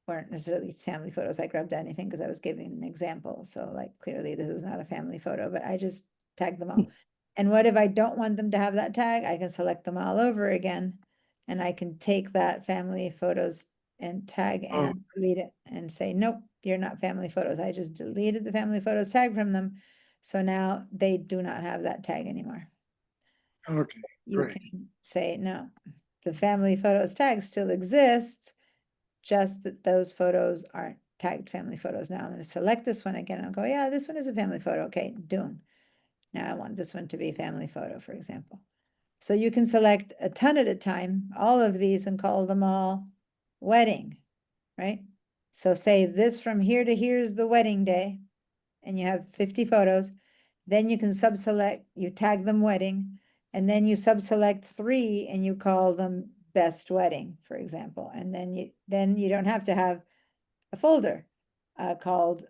weren't necessarily family photos. I grabbed anything because I was giving an example. So like clearly this is not a family photo, but I just tagged them all. And what if I don't want them to have that tag? I can select them all over again. And I can take that family photos and tag and delete it and say, nope, you're not family photos. I just deleted the family photos tag from them. So now they do not have that tag anymore. okay, You great. can say, no, the family photos tag still exists, just that those photos aren't tagged family photos. Now I'm going to select this one again and I'll go, yeah, this one is a family photo. Okay, doom. Now I want this one to be family photo, for example. So you can select a ton at a time, all of these, and call them all wedding, right? So say this from here to here is the wedding day, and you have 50 photos. Then you can sub-select, you tag them wedding, and then you sub-select 3 and you call them best wedding, for example. And then you don't have to have a folder called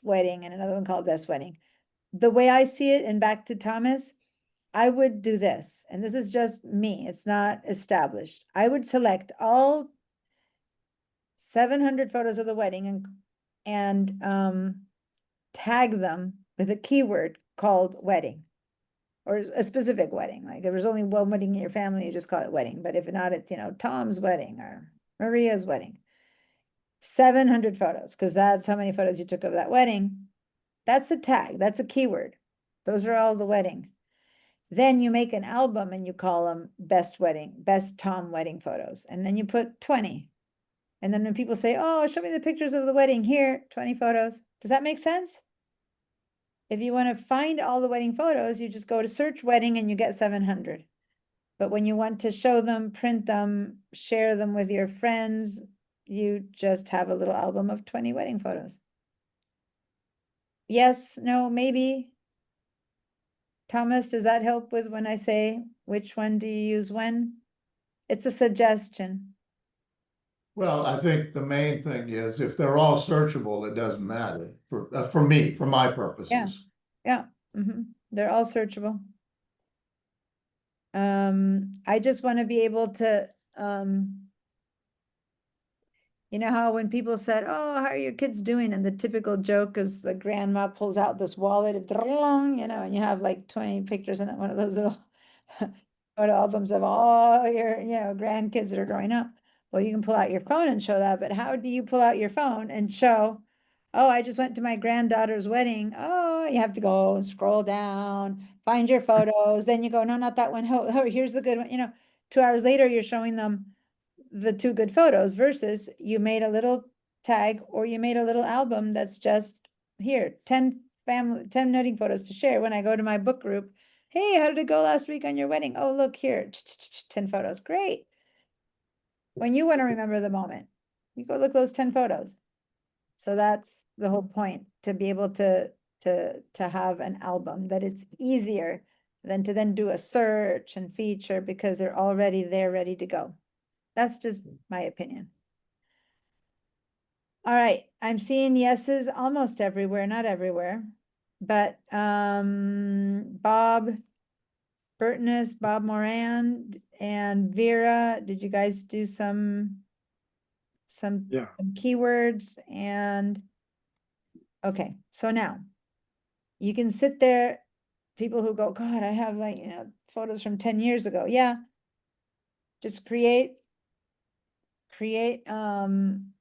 wedding and another one called best wedding. The way I see it, and back to Thomas, I would do this, and this is just me, it's not established. I would select all 700 photos of the wedding and tag them with a keyword called wedding, or a specific wedding. Like if there was only one wedding in your family, you just call it wedding. But if not, it's, Tom's wedding or Maria's wedding. 700 photos, because that's how many photos you took of that wedding. That's a tag, that's a keyword. Those are all the wedding. Then you make an album and you call them best Tom wedding photos. And then you put 20. And then when people say, oh, show me the pictures of the wedding, here, 20 photos. Does that make sense? If you want to find all the wedding photos, you just go to search wedding and you get 700. But when you want to show them, print them, share them with your friends, you just have a little album of 20 wedding photos. Yes, no, maybe. Thomas, does that help with when I say which one do you use when? It's a suggestion. Well, I think the main thing is if they're all searchable, it doesn't matter for me, for my purposes. Yeah, they're all searchable. I just want to be able to, you know how when people said, oh, how are your kids doing? And the typical joke is the grandma pulls out this wallet, and you have like 20 pictures in it, one of those little photo albums of all your, grandkids that are growing up. Well, you can pull out your phone and show that, but how do you pull out your phone and show, oh, I just went to my granddaughter's wedding. Oh, you have to go and scroll down, find your photos. Then you go, no, not that one. Oh, here's the good one. 2 hours later, you're showing them the 2 good photos versus you made a little tag or you made a little album that's just here, 10 wedding photos to share. When I go to my book group, hey, how did it go last week on your wedding? Oh, look here, 10 photos. Great. When you want to remember the moment, you go look those 10 photos. So that's the whole point, to be able to have an album that it's easier than to then do a search and feature because they're already there ready to go. That's just my opinion. All right, I'm seeing yeses almost everywhere, not everywhere. But Bob Burtness, Bob Moran, and Vera, did you guys do Yeah. some keywords and, okay, so now you can sit there, people who go, God, I have like, photos from 10 years ago. Yeah. Just create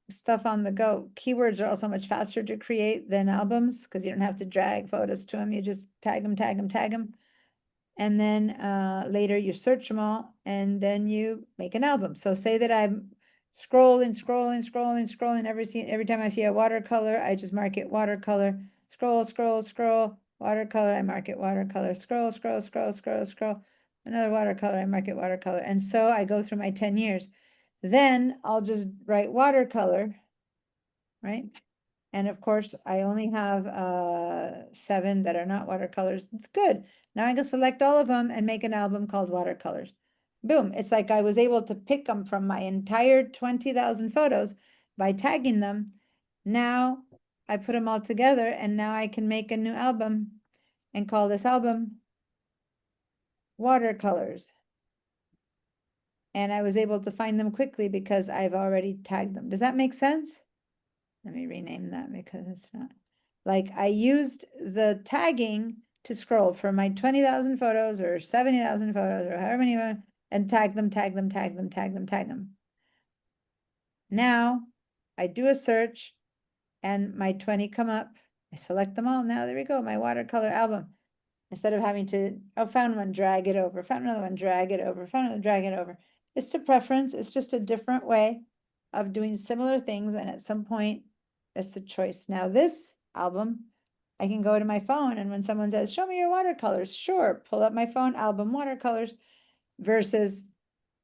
stuff on the go. Keywords are also much faster to create than albums because you don't have to drag photos to them. You just tag them, tag them, tag them. And then later you search them all and then you make an album. So say that I'm scrolling every time I see a watercolor, I just mark it watercolor, scroll, watercolor, I mark it watercolor, scroll, another watercolor, I mark it watercolor. And so I go through my 10 years. Then I'll just write watercolor, right? And of course, I only have 7 that are not watercolors. It's good. Now I can select all of them and make an album called Watercolors. Boom. It's like I was able to pick them from my entire 20,000 photos by tagging them. Now I put them all together and now I can make a new album and call this album Watercolors. And I was able to find them quickly because I've already tagged them. Does that make sense? Let me rename that because it's not. Like I used the tagging to scroll for my 20,000 photos or 70,000 photos or however many, and tag them. Now I do a search and my 20 come up. I select them all. Now there we go, my watercolor album. Instead of having to, oh, found one, drag it over, found another one, drag it over, found another, drag it over. It's a preference. It's just a different way of doing similar things. And at some point, it's a choice. Now this album, I can go to my phone and when someone says, show me your watercolors, sure, pull up my phone, album watercolors, versus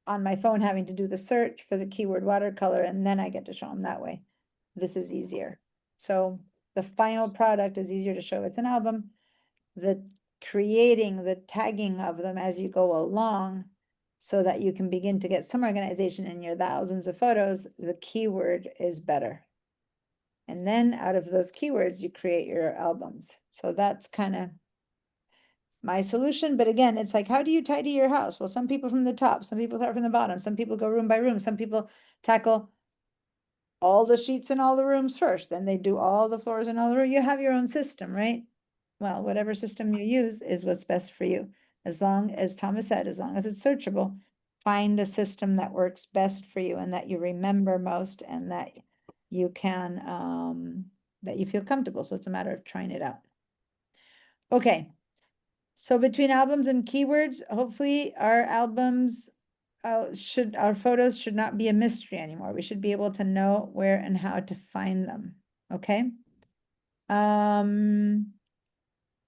on my phone having to do the search for the keyword watercolor and then I get to show them that way. This is easier. So the final product is easier to show. It's an album. The creating, the tagging of them as you go along so that you can begin to get some organization in your thousands of photos, the keyword is better. And then out of those keywords, you create your albums. So that's kind of my solution. But again, it's like, how do you tidy your house? Well, some people from the top, some people start from the bottom, some people go room by room, some people tackle all the sheets in all the rooms first, then they do all the floors in all the rooms. You have your own system, right? Well, whatever system you use is what's best for you. As long as Thomas said, as long as it's searchable, find a system that works best for you and that you remember most and that you can, that you feel comfortable. So it's a matter of trying it out. Okay. So between albums and keywords, hopefully our albums our photos should not be a mystery anymore. We should be able to know where and how to find them. Okay.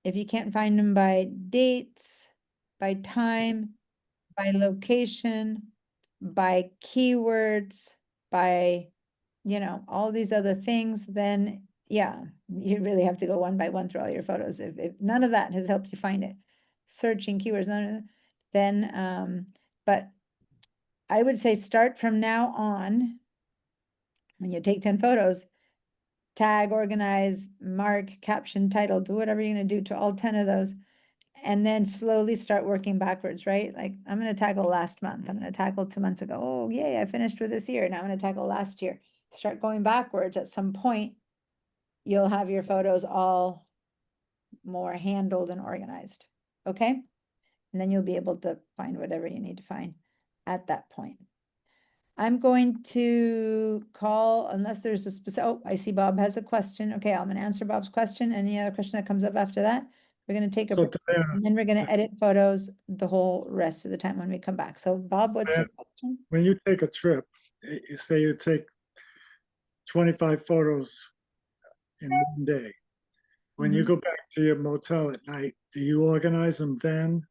If you can't find them by dates, by time, by location, by keywords, by, all these other things, then yeah, you really have to go one by one through all your photos. If none of that has helped you find it, searching keywords, none of that, then, but I would say start from now on, when you take 10 photos, tag, organize, mark, caption, title, do whatever you're gonna do to all 10 of those. And then slowly start working backwards, right? Like I'm gonna tackle last month, I'm gonna tackle 2 months ago. Oh, yay, I finished with this year. Now I'm gonna tackle last year. Start going backwards. At some point, you'll have your photos all more handled and organized, okay? And then you'll be able to find whatever you need to find at that point. I'm going to call, unless there's a specific, oh, I see Bob has a question. Okay, I'm gonna answer Bob's question. Any other question that comes up after that? We're gonna take a So break, and then we're gonna edit photos the whole rest of the time when we come back. So Bob, what's your question? when you take a trip, you say you take 25 photos in one day. When you Mhm. go back to your motel at night, do you organize them then?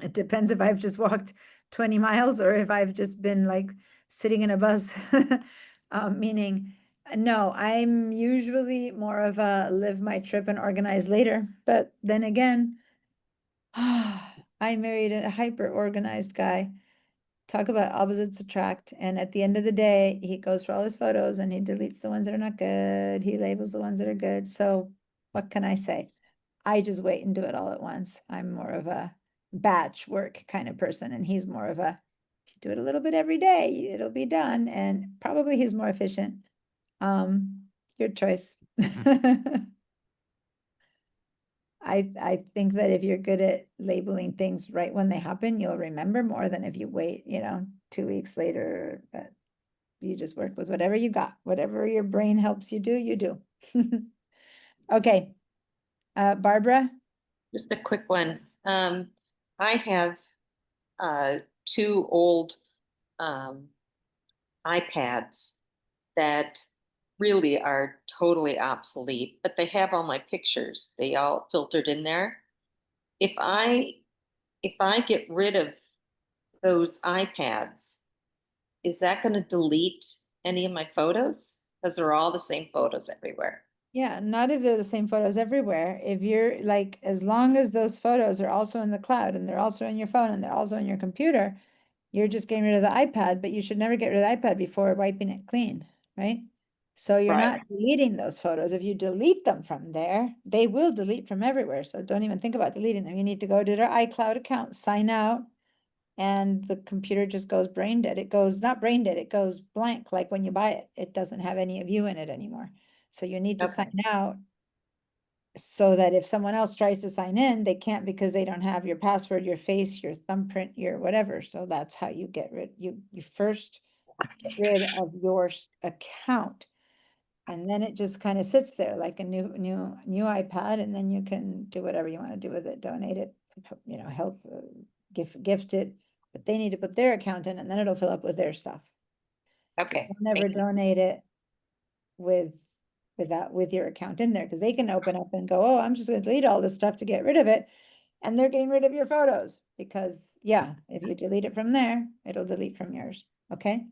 It depends if I've just walked 20 miles or if I've just been like sitting in a bus. Meaning, no, I'm usually more of a live my trip and organize later. But then again, I married a hyper organized guy. Talk about opposites attract. And at the end of the day, he goes for all his photos and he deletes the ones that are not good. He labels the ones that are good. So what can I say? I just wait and do it all at once. I'm more of a batch work kind of person, and he's more of a, if you do it a little bit every day, it'll be done, and probably he's more efficient. Your choice. I think that if you're good at labeling things right when they happen, you'll remember more than if you wait, 2 weeks later, but you just work with whatever you got, whatever your brain helps you do, you do. Okay, Barbara? Just a quick one. I have two old iPads that really are totally obsolete, but they have all my pictures. They all filtered in there. If I get rid of those iPads, is that going to delete any of my photos? Because they're all the same photos everywhere. Yeah, not if they're the same photos everywhere. If you're like, as long as those photos are also in the cloud and they're also on your phone and they're also on your computer, you're just getting rid of the iPad, but you should never get rid of the iPad before wiping it clean, right? So you're Right. not deleting those photos. If you delete them from there, they will delete from everywhere. So don't even think about deleting them. You need to go to their iCloud account, sign out, and the computer just goes brain dead. It goes, not brain dead, it goes blank, like when you buy it. It doesn't have any of you in it anymore. So you need to Okay. sign out so that if someone else tries to sign in, they can't because they don't have your password, your face, your thumbprint, your whatever. So that's how you get rid, you first get rid of your account. And then it just kind of sits there like a new iPad, and then you can do whatever you want to do with it, donate it, help, gift it, but they need to put their account in, and then it'll fill up with their stuff. Okay. Don't never Thank you. donate it with your account in there, because they can open up and go, oh, I'm just gonna delete all this stuff to get rid of it. And they're getting rid of your photos because, yeah, if you delete it from there, it'll delete from yours. Okay.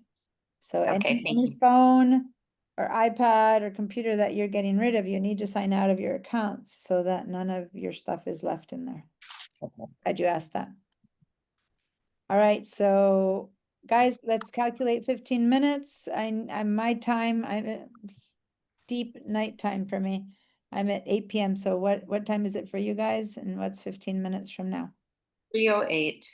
So Okay, thank any you. phone or iPad or computer that you're getting rid of, you need to sign out of your accounts so that none of your stuff is left in there. Glad you asked that. All right, so guys, let's calculate 15 minutes. I'm my time, I'm at deep nighttime for me. I'm at 8 p.m. So what time is it for you guys? And what's 15 minutes from now? 3:08.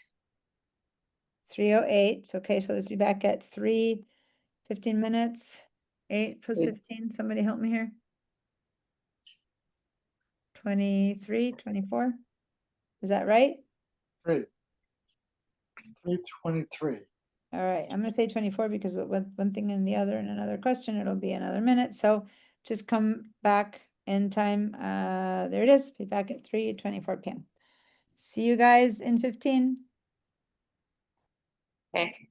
3:08. Okay, so let's be back at 15 minutes. 8 plus 15. Somebody help me here. 23, 24. Is that right? 3:23. All right, I'm gonna say 24 because with one thing and the other and another question, it'll be another minute. So just come back in time. There it is. Be back at 3:24 p.m. See you guys in 15. Okay.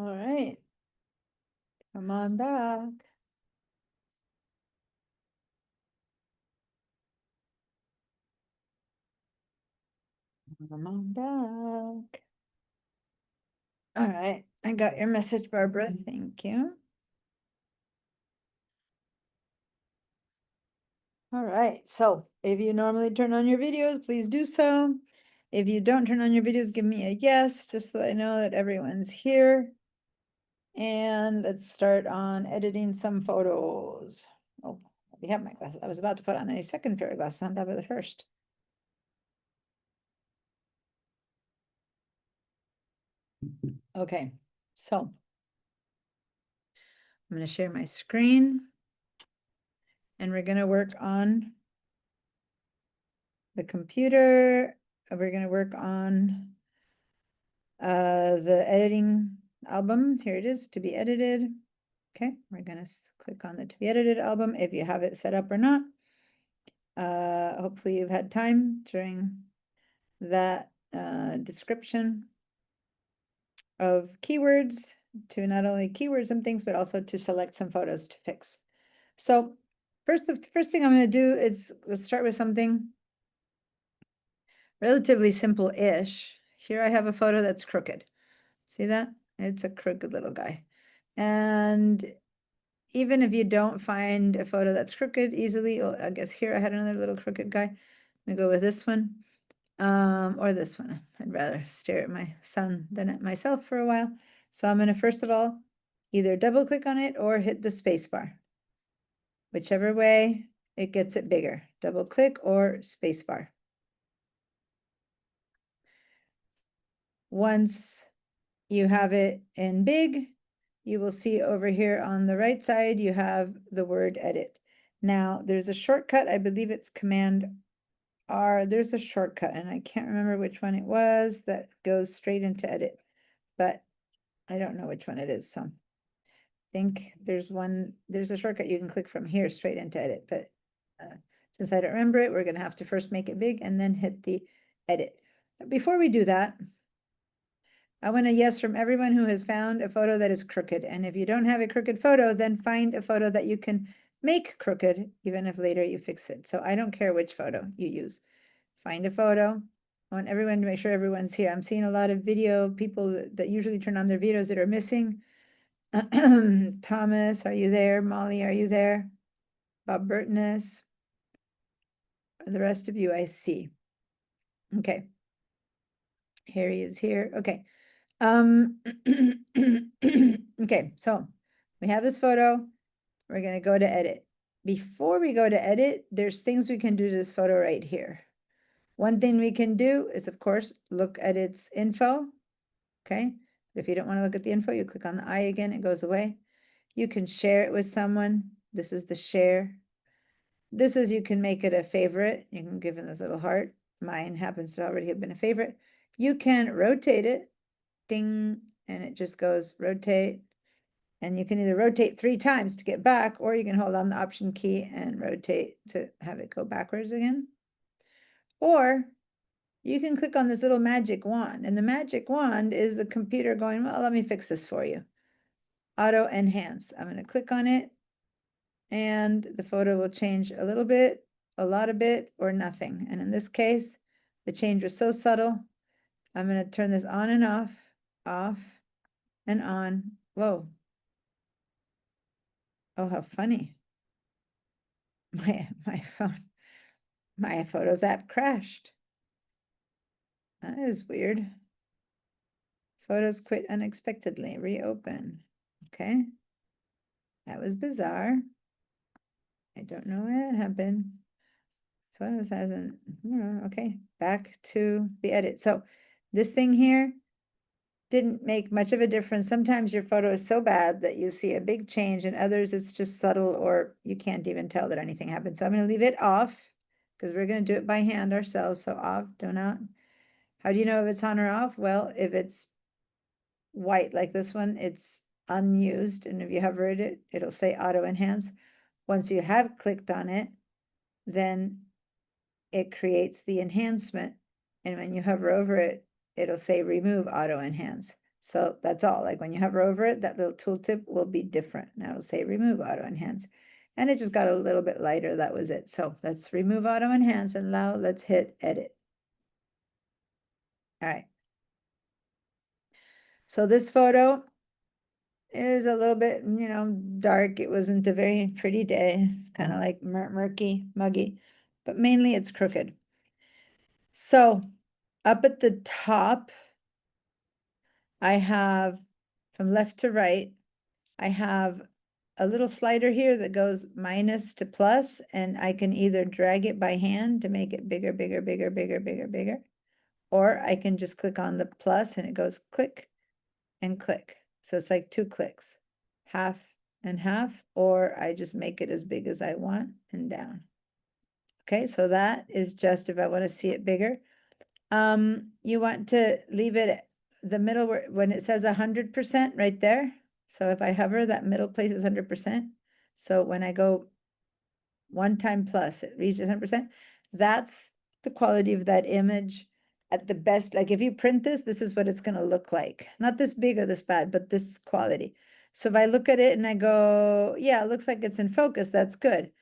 All right. Come on back. Come on back. All right, I got your message, Barbara. Thank you. All right, so if you normally turn on your videos, please do so. If you don't turn on your videos, give me a yes, just so I know that everyone's here. And let's start on editing some photos. Oh, we have my glasses. I was about to put on a second pair of glasses on top of the first. Okay, so I'm going to share my screen and we're going to work on the computer. We're going to work on the editing album. Here it is, to be edited. Okay, we're going to click on the to be edited album if you have it set up or not. Hopefully you've had time during that description of keywords to not only keywords some things, but also to select some photos to fix. So the first thing I'm going to do is let's start with something relatively simple-ish. Here I have a photo that's crooked. See that? It's a crooked little guy. And even if you don't find a photo that's crooked easily, well, I guess here I had another little crooked guy. I'm gonna go with this one, or this one. I'd rather stare at my son than at myself for a while. So I'm gonna first of all, either double click on it or hit the space bar. Whichever way, it gets it bigger. Double click or space bar. Once you have it in big, you will see over here on the right side, you have the word edit. Now, there's a shortcut, I believe it's Command R. There's a shortcut, and I can't remember which one it was that goes straight into edit, but I don't know which one it is, so I think there's a shortcut you can click from here straight into edit, but since I don't remember it, we're gonna have to first make it big and then hit the edit. Before we do that, I want a yes from everyone who has found a photo that is crooked. And if you don't have a crooked photo, then find a photo that you can make crooked, even if later you fix it. So I don't care which photo you use. Find a photo. I want everyone to make sure everyone's here. I'm seeing a lot of video people that usually turn on their videos that are missing. Thomas, are you there? Molly, are you there? Bob Burtness. The rest of you I see. Okay. Harry is here. Okay. Okay, so we have this photo. We're gonna go to edit. Before we go to edit, there's things we can do to this photo right here. One thing we can do is, of course, look at its info. Okay, if you don't want to look at the info, you click on the eye again, it goes away. You can share it with someone. This is the share. This is, you can make it a favorite. You can give it this little heart. Mine happens to already have been a favorite. You can rotate it. Ding, and it just goes rotate. And you can either rotate 3 times to get back, or you can hold on the Option key and rotate to have it go backwards again. Or you can click on this little magic wand, and the magic wand is the computer going, well, let me fix this for you. Auto enhance. I'm going to click on it, and the photo will change a little bit, a lot of bit, or nothing. And in this case, the change was so subtle. I'm going to turn this on and off and on. Whoa. Oh, how funny. My phone, my Photos app crashed. That is weird. Photos quit unexpectedly. Reopen. Okay. That was bizarre. I don't know why that happened. Photos hasn't. Okay. Back to the edit. So this thing here didn't make much of a difference. Sometimes your photo is so bad that you see a big change, and others it's just subtle, or you can't even tell that anything happened. So I'm going to leave it off because we're going to do it by hand ourselves. So off, do not. How do you know if it's on or off? Well, if it's white like this one, it's unused. And if you hover it, it'll say auto enhance. Once you have clicked on it, then it creates the enhancement. And when you hover over it, it'll say remove auto enhance. So that's all. Like when you hover over it, that little tooltip will be different. Now it'll say remove auto enhance. And it just got a little bit lighter. That was it. So let's remove auto enhance and now let's hit edit. All right. So this photo is a little bit, dark. It wasn't a very pretty day. It's kind of like murky, muggy, but mainly it's crooked. So up at the top, I have from left to right, I have a little slider here that goes minus to plus, and I can either drag it by hand to make it bigger, bigger, bigger, bigger, bigger, bigger, or I can just click on the plus and it goes click and click. So it's like 2 clicks, half and half, or I just make it as big as I want and down. Okay, so that is just if I want to see it bigger. You want to leave it at the middle where when it says 100% right there. So if I hover, that middle place is 100%. So when I go 1 time plus, it reaches 100%. That's the quality of that image at the best. Like if you print this, this is what it's going to look like. Not this big or this bad, but this quality. So if I look at it and I go, yeah, it looks like it's in focus, that's good.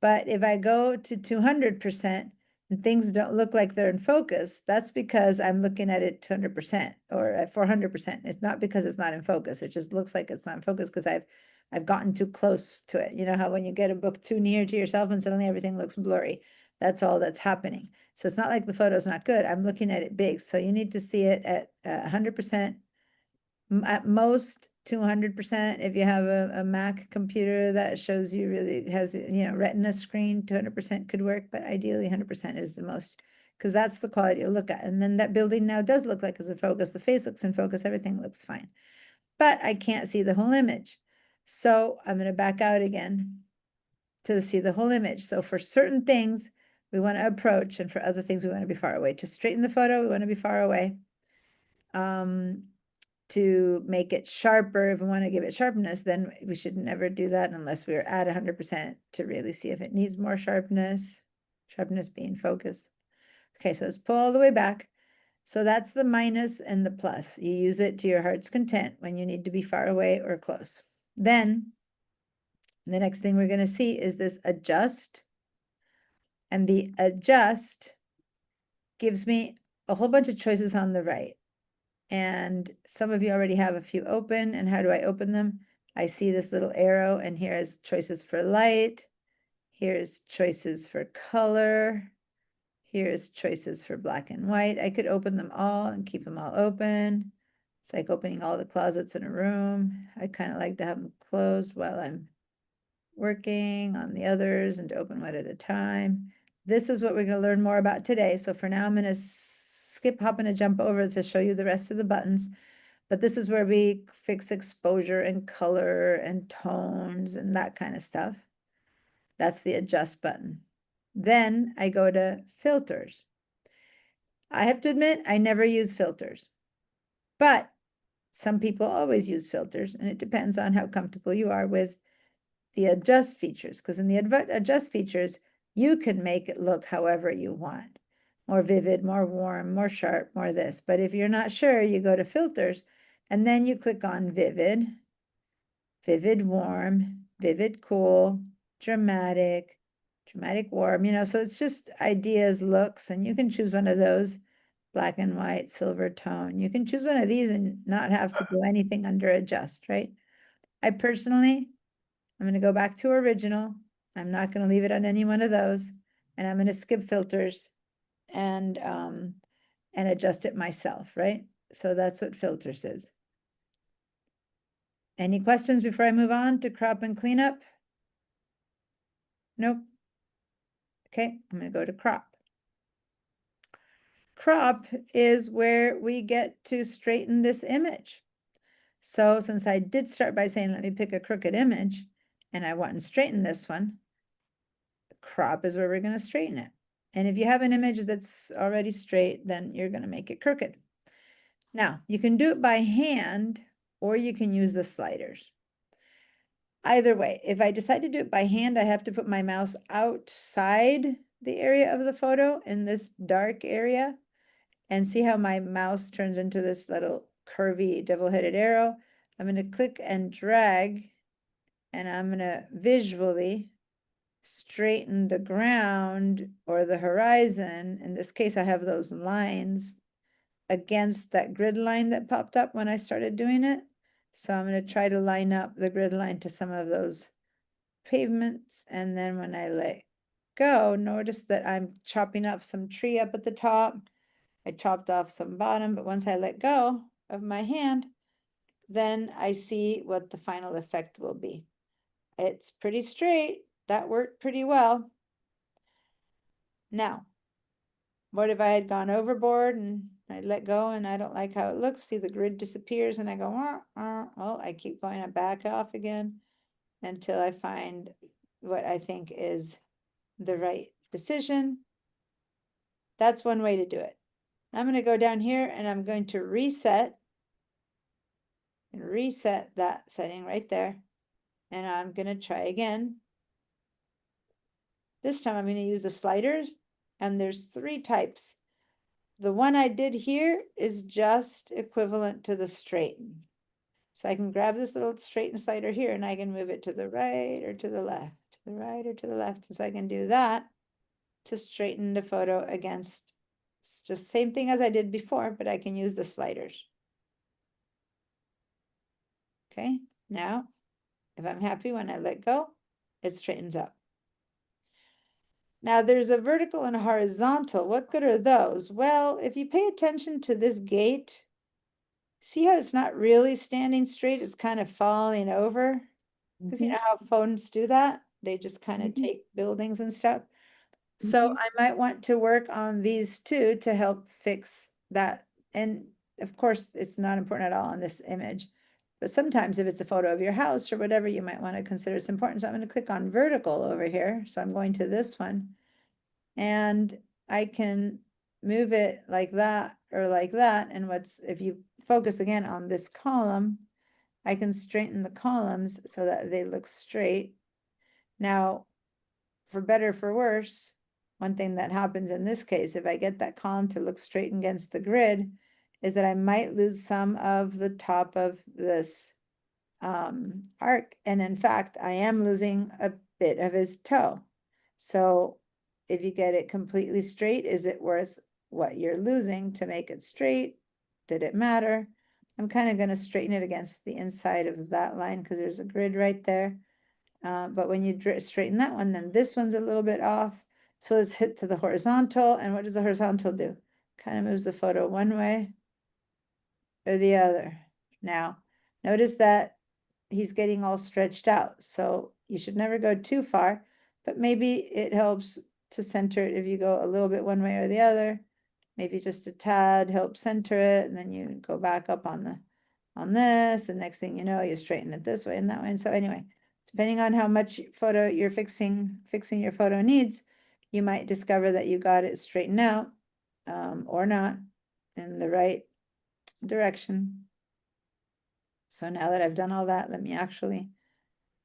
But if I go to 200% and things don't look like they're in focus, that's because I'm looking at it 200% or at 400%. It's not because it's not in focus. It just looks like it's not in focus because I've gotten too close to it. You know how when you get a book too near to yourself and suddenly everything looks blurry. That's all that's happening. So it's not like the photo's not good. I'm looking at it big. So you need to see it at 100%, at most 200%. If you have a Mac computer that shows you really has, retina screen, 200% could work, but ideally 100% is the most, because that's the quality to look at. And then that building now does look like it's in focus. The face looks in focus. Everything looks fine, but I can't see the whole image. So I'm going to back out again to see the whole image. So for certain things, we want to approach, and for other things, we want to be far away. To straighten the photo, we want to be far away. To make it sharper, if we want to give it sharpness, then we should never do that unless we're at 100% to really see if it needs more sharpness. Sharpness being focus. Okay, so let's pull all the way back. So that's the minus and the plus. You use it to your heart's content when you need to be far away or close. Then the next thing we're going to see is this adjust. And the adjust gives me a whole bunch of choices on the right. And some of you already have a few open. And how do I open them? I see this little arrow, and here's choices for light. Here's choices for color. Here's choices for black and white. I could open them all and keep them all open. It's like opening all the closets in a room. I kind of like to have them closed while I'm working on the others and to open one at a time. This is what we're going to learn more about today. So for now, I'm going to skip, hop, and jump over to show you the rest of the buttons. But this is where we fix exposure and color and tones and that kind of stuff. That's the adjust button. Then I go to filters. I have to admit, I never use filters, but some people always use filters, and it depends on how comfortable you are with the adjust features, because in the adjust features, you can make it look however you want. More vivid, more warm, more sharp, more this. But if you're not sure, you go to filters, and then you click on vivid, vivid warm, vivid cool, dramatic, dramatic warm, so it's just ideas, looks, and you can choose one of those, black and white, silver tone. You can choose one of these and not have to do anything under adjust, right? I personally, I'm going to go back to original. I'm not going to leave it on any one of those. And I'm going to skip filters and adjust it myself, right? So that's what filters is. Any questions before I move on to crop and cleanup? Nope. Okay, I'm going to go to crop. Crop is where we get to straighten this image. So since I did start by saying, let me pick a crooked image, and I want to straighten this one, crop is where we're going to straighten it. And if you have an image that's already straight, then you're going to make it crooked. Now, you can do it by hand, or you can use the sliders. Either way, if I decide to do it by hand, I have to put my mouse outside the area of the photo in this dark area, and see how my mouse turns into this little curvy double-headed arrow. I'm gonna click and drag, and I'm gonna visually straighten the ground or the horizon. In this case, I have those lines against that grid line that popped up when I started doing it. So I'm gonna try to line up the grid line to some of those pavements, and then when I let go, notice that I'm chopping off some tree up at the top. I chopped off some bottom, but once I let go of my hand, then I see what the final effect will be. It's pretty straight. That worked pretty well. Now, what if I had gone overboard and I let go and I don't like how it looks? See, the grid disappears and I go, well, I keep going back off again until I find what I think is the right decision. That's one way to do it. I'm going to go down here and I'm going to reset that setting right there. And I'm going to try again. This time I'm going to use the sliders, and there's 3 types. The one I did here is just equivalent to the straighten. So I can grab this little straighten slider here and I can move it to the right or to the left, to the right or to the left. And so I can do that to straighten the photo against, it's just same thing as I did before, but I can use the sliders. Okay, now if I'm happy when I let go, it straightens up. Now there's a vertical and a horizontal. What good are those? Well, if you pay attention to this gate, see how it's not really standing straight, it's kind of falling over? Because you know how phones do that? They just kind of take buildings and stuff. So I might want to work on these 2 to help fix that. And of course, it's not important at all on this image. But sometimes if it's a photo of your house or whatever, you might want to consider it's important. So I'm going to click on vertical over here. So I'm going to this one. And I can move it like that or like that. And if you focus again on this column, I can straighten the columns so that they look straight. Now, for better or for worse, one thing that happens in this case, if I get that column to look straight against the grid, is that I might lose some of the top of this arc. And in fact, I am losing a bit of his toe. So if you get it completely straight, is it worth what you're losing to make it straight? Did it matter? I'm kind of going to straighten it against the inside of that line because there's a grid right there. But when you straighten that one, then this one's a little bit off. So let's hit to the horizontal. And what does the horizontal do? Kind of moves the photo one way or the other. Now, notice that he's getting all stretched out. So you should never go too far, but maybe it helps to center it if you go a little bit one way or the other. Maybe just a tad helps center it, and then you go back up on this, and next thing you know, you straighten it this way and that way. And so anyway, depending on how much photo you're fixing your photo needs, you might discover that you got it straightened out or not in the right direction. So now that I've done all that, let me actually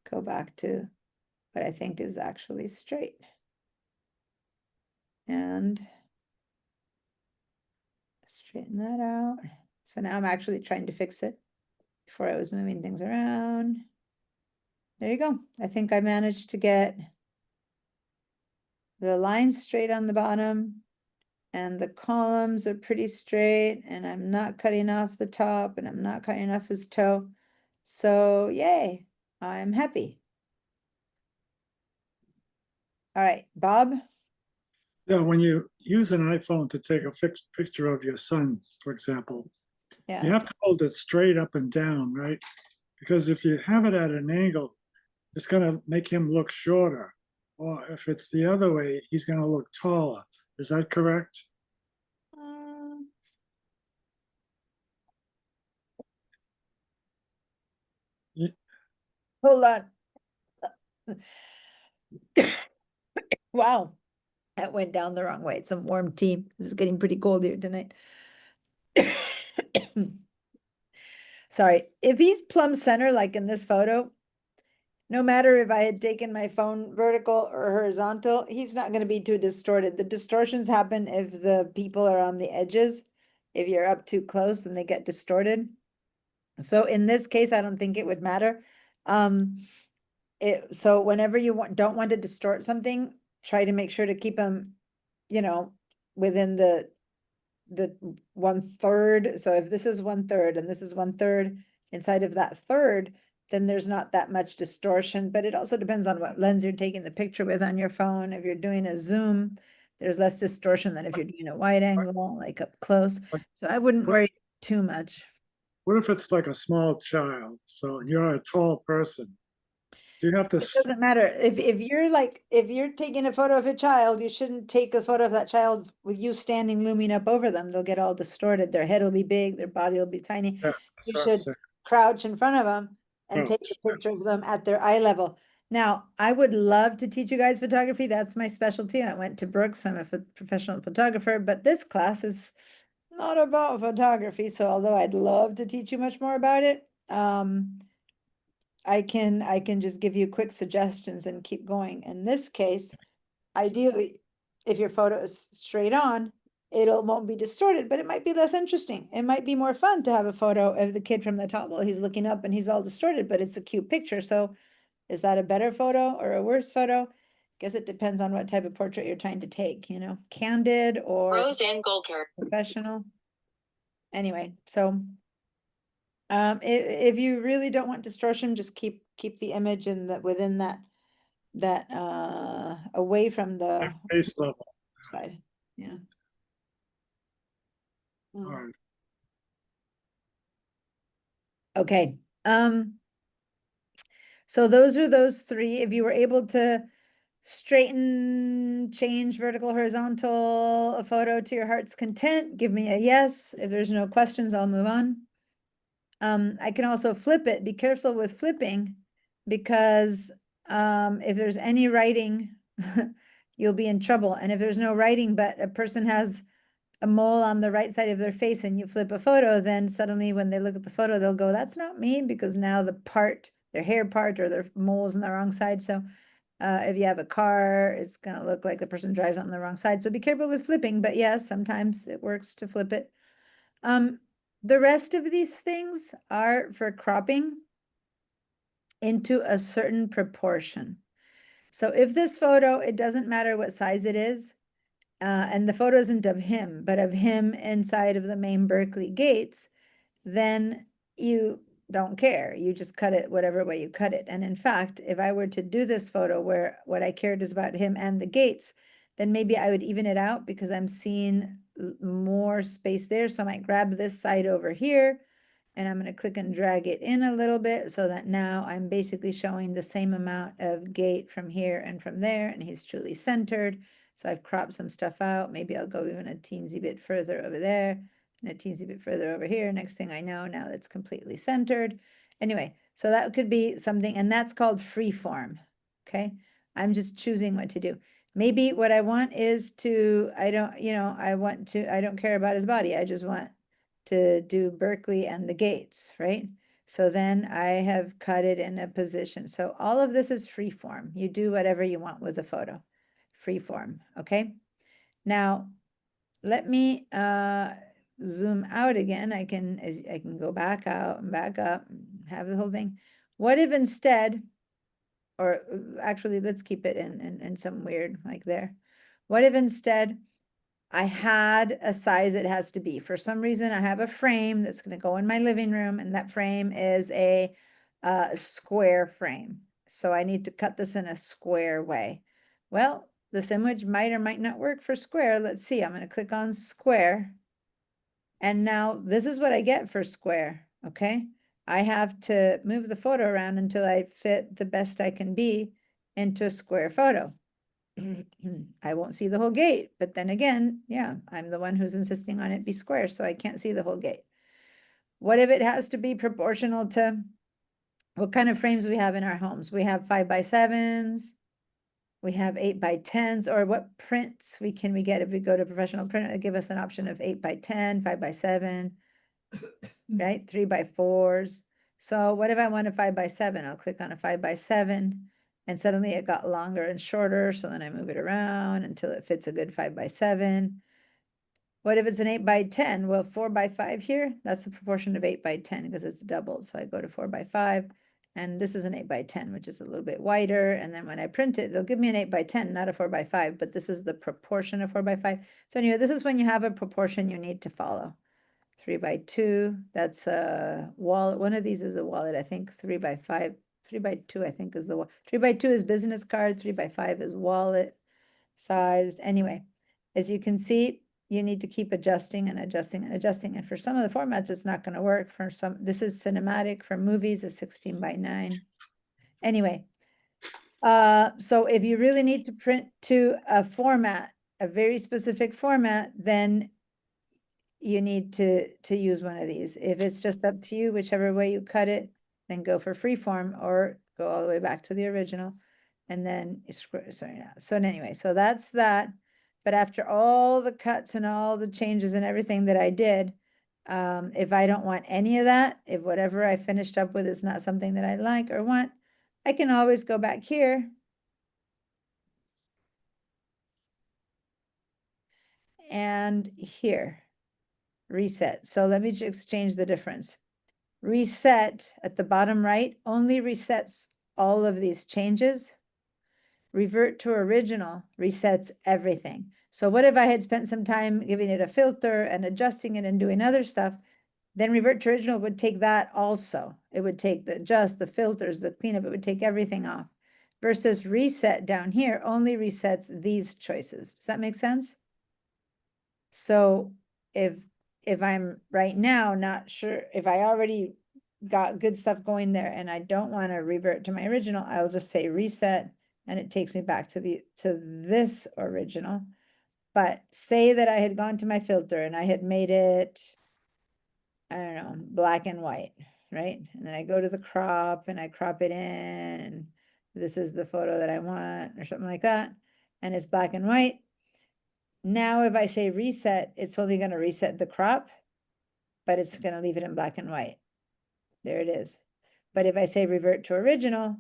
go back to what I think is actually straight. And straighten that out. So now I'm actually trying to fix it before I was moving things around. There you go. I think I managed to get the lines straight on the bottom, and the columns are pretty straight, and I'm not cutting off the top, and I'm not cutting off his toe. So yay, I'm happy. All right, Bob. Yeah, when you use an iPhone to take a picture of your son, for example, you Yeah. have to hold it straight up and down, right? Because if you have it at an angle, it's going to make him look shorter. Or if it's the other way, he's going to look taller. Is that correct? Ye- Hold on. Wow, that went down the wrong way. It's some warm tea. It's getting pretty cold here tonight. Sorry, if he's plumb center, like in this photo, no matter if I had taken my phone vertical or horizontal, he's not going to be too distorted. The distortions happen if the people are on the edges. If you're up too close, then they get distorted. So in this case, I don't think it would matter. So whenever you don't want to distort something, try to make sure to keep them, within the 1/3. So if this is 1/3 and this is 1/3 inside of that third, then there's not that much distortion, but it also depends on what lens you're taking the picture with on your phone. If you're doing a zoom, there's less distortion than if you're doing a wide angle, like up close. So I wouldn't worry too much. What if it's like a small child? So you're a tall person. Do you have to, It doesn't matter. If you're taking a photo of a child, you shouldn't take a photo of that child with you standing looming up over them. They'll get all distorted. Their head will be big, their body will be tiny. yeah, You that's what I'm should saying. crouch in front of them and take Crouch, a picture of them at their eye level. Now, I would love to teach you guys photography. That's my specialty. I went to Brooks. I'm a professional photographer, but this class is not about photography. So although I'd love to teach you much more about it, I can just give you quick suggestions and keep going. In this case, ideally, if your photo is straight on, won't be distorted, but it might be less interesting. It might be more fun to have a photo of the kid from the top while he's looking up and he's all distorted, but it's a cute picture. So is that a better photo or a worse photo? Guess it depends on what type of portrait you're trying to take, candid or Roseanne Goldker. professional. Anyway, so if you really don't want distortion, just keep the image within that away from the base level. side. Yeah. All right. Okay. So those are those three. If you were able to straighten, change vertical, horizontal, a photo to your heart's content, give me a yes. If there's no questions, I'll move on. I can also flip it. Be careful with flipping because if there's any writing, you'll be in trouble. And if there's no writing, but a person has a mole on the right side of their face and you flip a photo, then suddenly when they look at the photo, they'll go, that's not me, because now their hair part or their mole's on the wrong side. So if you have a car, it's going to look like the person drives on the wrong side. So be careful with flipping, but yes, sometimes it works to flip it. The rest of these things are for cropping into a certain proportion. So if this photo, it doesn't matter what size it is, and the photo isn't of him, but of him inside of the main Berkeley gates, then you don't care. You just cut it whatever way you cut it. And in fact, if I were to do this photo where what I cared is about him and the gates, then maybe I would even it out because I'm seeing more space there. So I might grab this side over here and I'm going to click and drag it in a little bit so that now I'm basically showing the same amount of gate from here and from there, and he's truly centered. So I've cropped some stuff out. Maybe I'll go even a teensy bit further over there and a teensy bit further over here. Next thing I know, now it's completely centered. Anyway, so that could be something, and that's called freeform. Okay, I'm just choosing what to do. Maybe what I want is to, I don't care about his body. I just want to do Berkeley and the gates, right? So then I have cut it in a position. So all of this is free form. You do whatever you want with the photo, free form, okay? Now, let me zoom out again. I can go back out and back up, and have the whole thing. What if instead, or actually let's keep it in some weird like there. What if instead I had a size it has to be? For some reason, I have a frame that's going to go in my living room, and that frame is a square frame. So I need to cut this in a square way. Well, this image might or might not work for square. Let's see. I'm going to click on square. And now this is what I get for square. Okay. I have to move the photo around until I fit the best I can be into a square photo. I won't see the whole gate, but then again, yeah, I'm the one who's insisting on it be square, so I can't see the whole gate. What if it has to be proportional to what kind of frames we have in our homes? We have 5x7s, we have 8x10s, or what prints can we get if we go to professional print? It'll give us an option of 8x10, 5x7, right? 3x4s. So what if I want a 5x7? I'll click on a 5x7. And suddenly it got longer and shorter. So then I move it around until it fits a good 5x7. What if it's an 8 by 10? Well, 4 by 5 here, that's the proportion of 8 by 10 because it's doubled. So I go to 4 by 5, and this is an 8 by 10, which is a little bit wider. And then when I print it, they'll give me an 8 by 10, not a 4 by 5, but this is the proportion of 4 by 5. So anyway, this is when you have a proportion you need to follow. 3 by 2, that's a wallet. One of these is a wallet, I think. 3 by 5, 3 by 2, I think is the 3 by 2 is business card, 3 by 5 is wallet sized. Anyway, as you can see, you need to keep adjusting and adjusting and adjusting. And for some of the formats, it's not going to work. For some, this is cinematic. For movies, a 16 by 9. Anyway, so if you really need to print to a format, a very specific format, then you need to use one of these. If it's just up to you, whichever way you cut it, then go for freeform or go all the way back to the original. And then sorry now. So anyway, so that's that. But after all the cuts and all the changes and everything that I did, if I don't want any of that, if whatever I finished up with is not something that I like or want, I can always go back here and here, reset. So let me just change the difference. Reset at the bottom right only resets all of these changes. Revert to original resets everything. So what if I had spent some time giving it a filter and adjusting it and doing other stuff? Then revert to original would take that also. It would take the filters, the cleanup, it would take everything off. Versus reset down here only resets these choices. Does that make sense? So if I'm right now not sure, if I already got good stuff going there and I don't want to revert to my original, I'll just say reset and it takes me back to this original. But say that I had gone to my filter and I had made it, I don't know, black and white, right? And then I go to the crop and I crop it in, and this is the photo that I want or something like that. And it's black and white. Now, if I say reset, it's only going to reset the crop, but it's going to leave it in black and white. There it is. But if I say revert to original,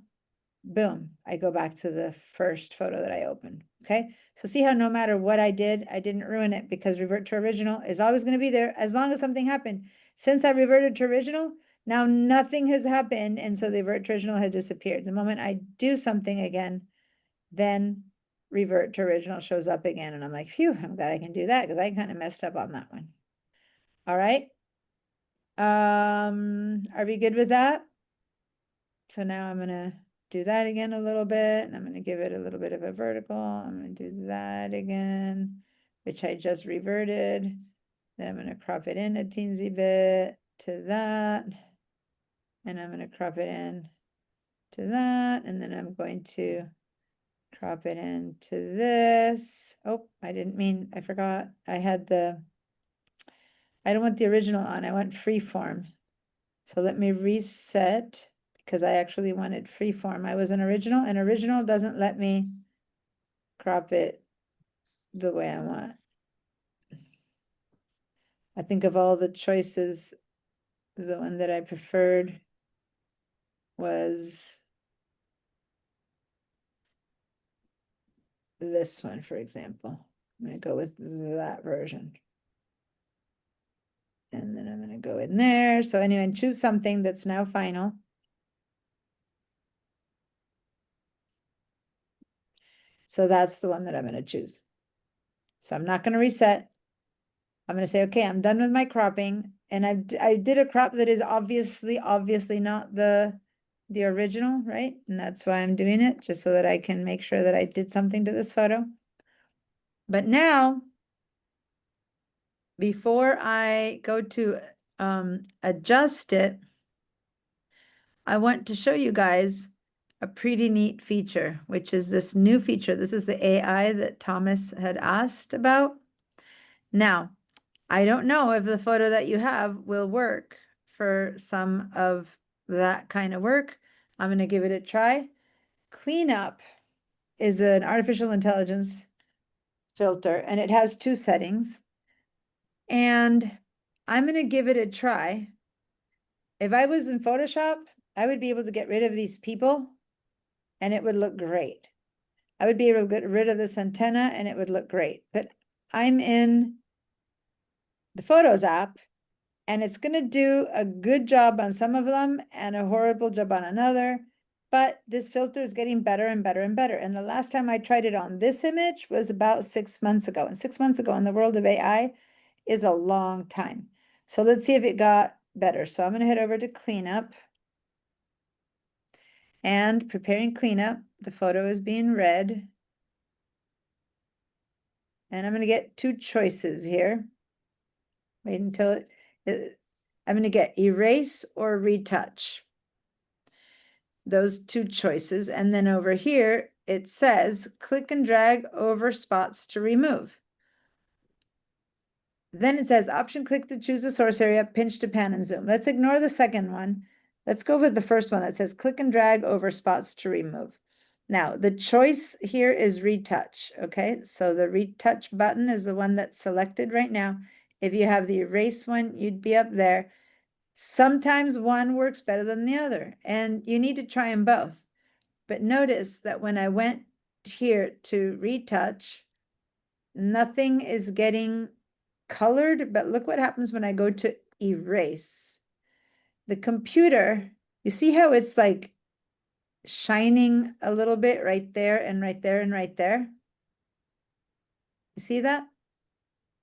boom, I go back to the first photo that I opened. Okay, so see how no matter what I did, I didn't ruin it because revert to original is always going to be there as long as something happened. Since I reverted to original, now nothing has happened, and so the revert to original has disappeared. The moment I do something again, then revert to original shows up again, and I'm like, phew, I'm glad I can do that because I kind of messed up on that one. All right. Are we good with that? So now I'm gonna do that again a little bit, and I'm gonna give it a little bit of a vertical. I'm gonna do that again, which I just reverted. Then I'm gonna crop it in a teensy bit to that. And I'm gonna crop it in to that, and then I'm going to crop it into this. Oh, I didn't mean, I forgot. I don't want the original on, I want freeform. So let me reset because I actually wanted freeform. I was an original, and original doesn't let me crop it the way I want. I think of all the choices, the one that I preferred was this one, for example. I'm gonna go with that version. And then I'm gonna go in there. So anyway, choose something that's now final. So that's the one that I'm gonna choose. So I'm not gonna reset. I'm gonna say, okay, I'm done with my cropping. And I did a crop that is obviously not the original, right? And that's why I'm doing it, just so that I can make sure that I did something to this photo. But now, before I go to adjust it, I want to show you guys a pretty neat feature, which is this new feature. This is the AI that Thomas had asked about. Now, I don't know if the photo that you have will work for some of that kind of work. I'm going to give it a try. Cleanup is an artificial intelligence filter, and it has 2 settings. And I'm going to give it a try. If I was in Photoshop, I would be able to get rid of these people and it would look great. I would be able to get rid of this antenna and it would look great. But I'm in the Photos app, and it's gonna do a good job on some of them and a horrible job on another. But this filter is getting better and better and better. And the last time I tried it on this image was about 6 months ago. And 6 months ago in the world of AI is a long time. So let's see if it got better. So I'm gonna head over to cleanup. And preparing cleanup, the photo is being read. And I'm gonna get two choices here. Wait until I'm gonna get erase or retouch. Those two choices. And then over here, it says click and drag over spots to remove. Then it says option click to choose a source area, pinch to pan and zoom. Let's ignore the second one. Let's go with the first one that says click and drag over spots to remove. Now, the choice here is retouch, okay? So the retouch button is the one that's selected right now. If you have the erase one, you'd be up there. Sometimes one works better than the other, and you need to try them both. But notice that when I went here to retouch, nothing is getting colored, but look what happens when I go to erase. The computer, you see how it's like shining a little bit right there and right there and right there? You see that?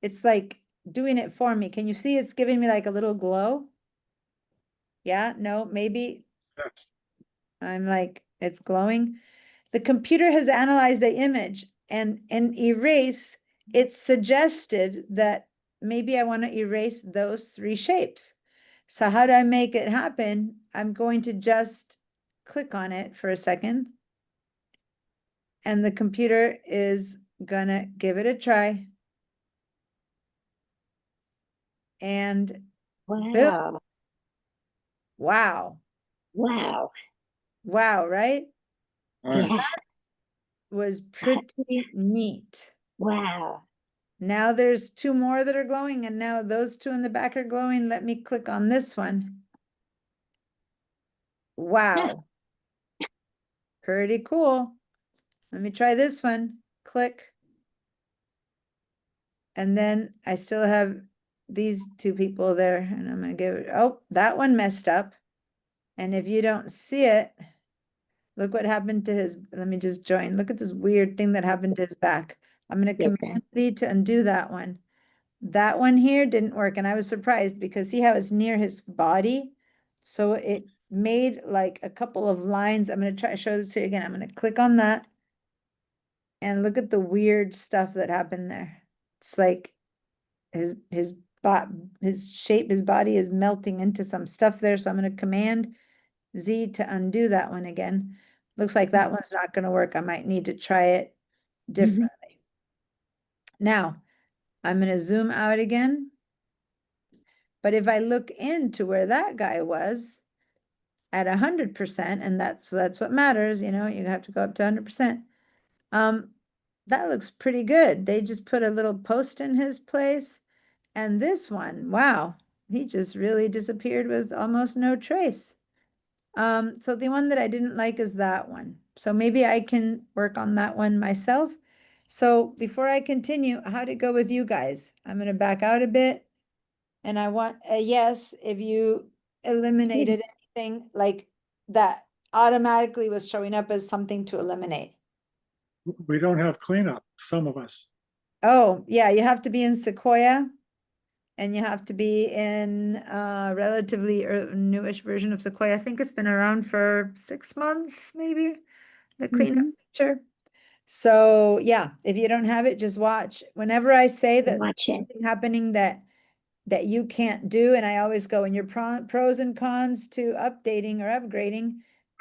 It's like doing it for me. Can you see it's giving me like a little glow? Yeah, no, maybe Yes. I'm like, it's glowing. The computer has analyzed the image and in erase, it suggested that maybe I want to erase those three shapes. So how do I make it happen? I'm going to just click on it for a second. And the computer is gonna give it a try. And boom, Wow. wow, Wow. wow, right? All right. Yeah. Was pretty neat. Wow. Now there's two more that are glowing, and now those two in the back are glowing. Let me click on this one. Wow. Pretty cool. Let me try this one. Click. And then I still have these two people there, and I'm gonna give it, oh, that one messed up. And if you don't see it, look what happened to his, let me just join. Look at this weird thing that happened to his back. I'm gonna Yes, command Z to undo that one. That one here didn't work, and I was surprised because see how it's near his body? So it made like a couple of lines. I'm gonna try to show this to you again. I'm gonna click on that. And look at the weird stuff that happened there. It's like his shape, his body is melting into some stuff there. So I'm gonna command Z to undo that one again. Looks like that one's not gonna work. I might need to try it differently. Now, I'm gonna zoom out again. But if I look into where that guy was at 100%, and that's what matters, you know, you have to go up to 100%. That looks pretty good. They just put a little post in his place. And this one, wow, he just really disappeared with almost no trace. So the one that I didn't like is that one. So maybe I can work on that one myself. So before I continue, how'd it go with you guys? I'm gonna back out a bit. And I want a yes if you eliminated anything like that automatically was showing up as something to eliminate. We don't have cleanup, some of us. Oh, yeah, you have to be in Sequoia. And you have to be in a relatively newish version of Sequoia. I think it's been around for 6 months, maybe, the cleanup feature. So yeah, if you don't have it, just watch. Whenever I say that Watch it. something happening that you can't do, and I always go, and your pros and cons to updating or upgrading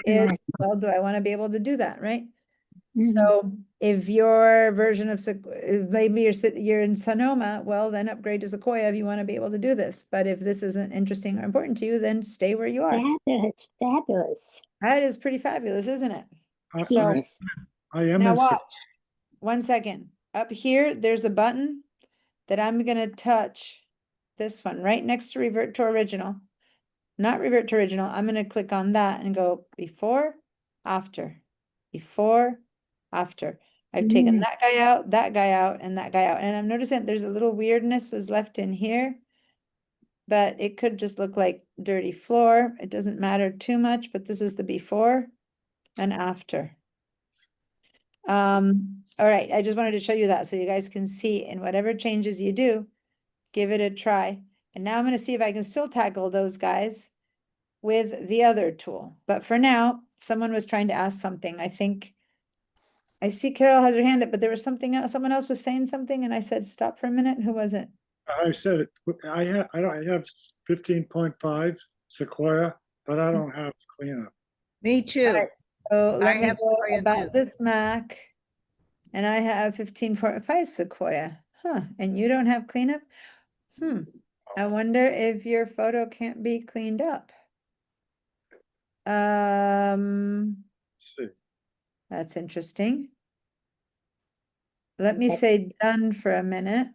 is, well, do I want to be able to do that, right? Mhm. So if your version of maybe you're in Sonoma, well, then upgrade to Sequoia if you want to be able to do this. But if this isn't interesting or important to you, then stay where you are. Fabulous. Fabulous. That is pretty fabulous, isn't it? I- So Yes. I am now in, watch. 1 second. Up here, there's a button that I'm gonna touch. This one right next to revert to original. Not revert to original. I'm gonna click on that and go before, after, before, after. I've taken Mm. that guy out, and that guy out. And I'm noticing there's a little weirdness was left in here. But it could just look like dirty floor. It doesn't matter too much, but this is the before and after. All right, I just wanted to show you that so you guys can see, and whatever changes you do, give it a try. And now I'm gonna see if I can still tackle those guys with the other tool. But for now, someone was trying to ask something. I think I see Carol has her hand up, but there was something else. Someone else was saying something, and I said, stop for a minute. Who was it? I said it, I have 15.5 Sequoia, but I don't have cleanup. Me too. All right, so let I me have go Sequoia about too. this Mac. And I have 15.5 Sequoia. Huh, and you don't have cleanup? I wonder if your photo can't be cleaned up. Let's see. That's interesting. Let me That- say done for a minute.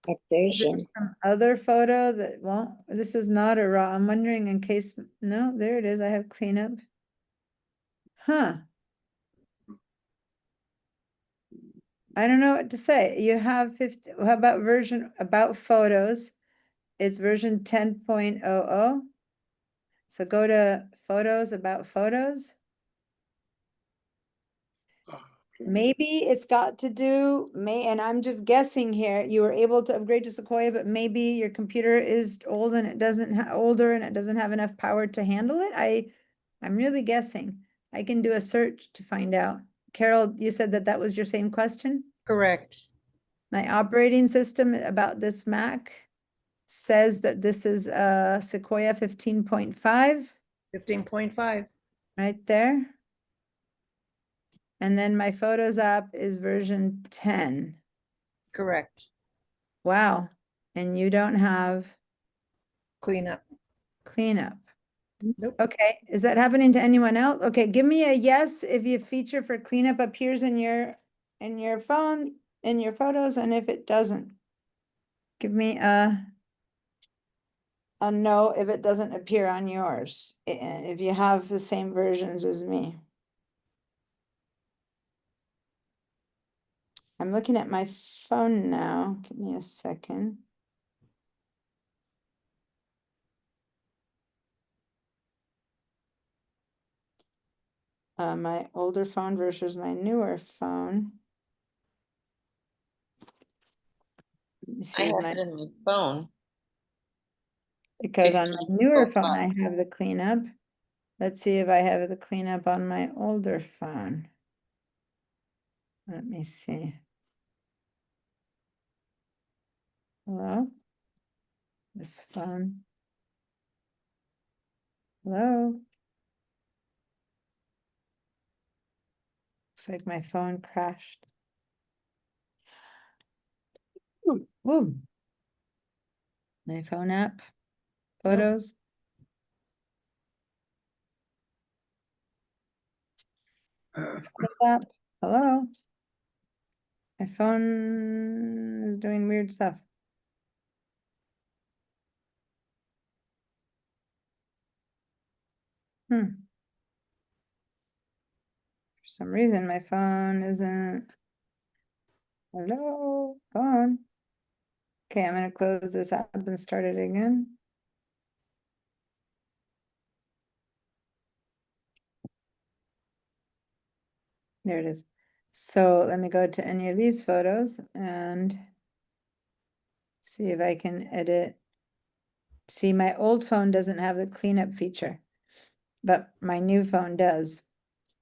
That Is there version. some other photo that, well, this is not a raw. I'm wondering in case, no, there it is. I have cleanup. Huh. I don't know what to say. You have 50, how about version about photos? It's version 10.00. So go to photos, about photos. Maybe it's got to do, and I'm just guessing here, you were able to upgrade to Sequoia, but maybe your computer is old and it doesn't older and it doesn't have enough power to handle it. I'm really guessing. I can do a search to find out. Carol, you said that that was your same question? Correct. My operating system about this Mac says that this is Sequoia 15.5 15.5. right there. And then my Photos app is version 10. Correct. Wow. And you don't have Cleanup. cleanup. Nope. Okay, is that happening to anyone else? Okay, give me a yes if your feature for cleanup appears in your phone, in your photos, and if it doesn't. Give me a no if it doesn't appear on yours, if you have the same versions as me. I'm looking at my phone now. Give me a second. My older phone versus my newer phone. Let me I see if have my, it in my phone. because on my newer phone, 15.05. I have the cleanup. Let's see if I have the cleanup on my older phone. Let me see. Hello? This phone. Hello? Looks like my phone crashed. Ooh, ooh. My phone app, photos. Photos app. Hello? My phone is doing weird stuff. For some reason, my phone isn't. Hello, phone. Okay, I'm gonna close this app and start it again. There it is. So let me go to any of these photos and see if I can edit. See, my old phone doesn't have the cleanup feature, but my new phone does.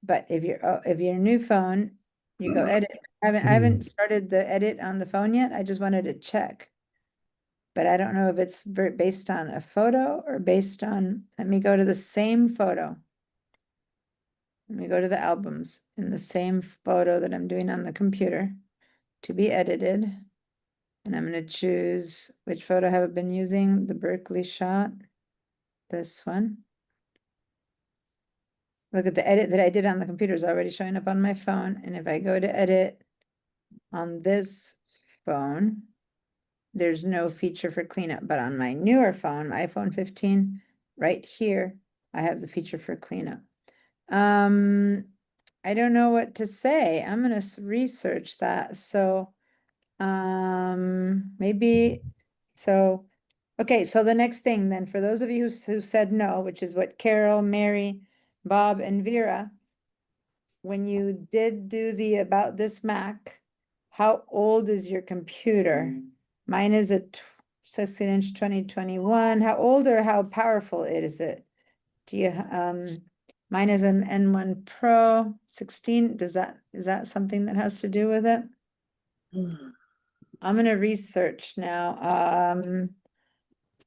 But if your new phone, you go edit. I haven't started the edit on the phone yet. I just wanted to check. But I don't know if it's based on a photo or based on, let me go to the same photo. Let me go to the albums in the same photo that I'm doing on the computer to be edited. And I'm going to choose which photo have I been using, the Berkeley shot, this one. Look at the edit that I did on the computer is already showing up on my phone. And if I go to edit on this phone, there's no feature for cleanup, but on my newer phone, my iPhone 15, right here, I have the feature for cleanup. I don't know what to say. I'm gonna research that, so, maybe, so, okay, so the next thing then, for those of you who said no, which is what Carol, Mary, Bob, and Vera, when you did do the About This Mac, how old is your computer? Mine is a 16-inch 2021. How old or how powerful is it? Do you, mine is an N1 Pro 16. Is that something that has to do with it? I'm gonna research now.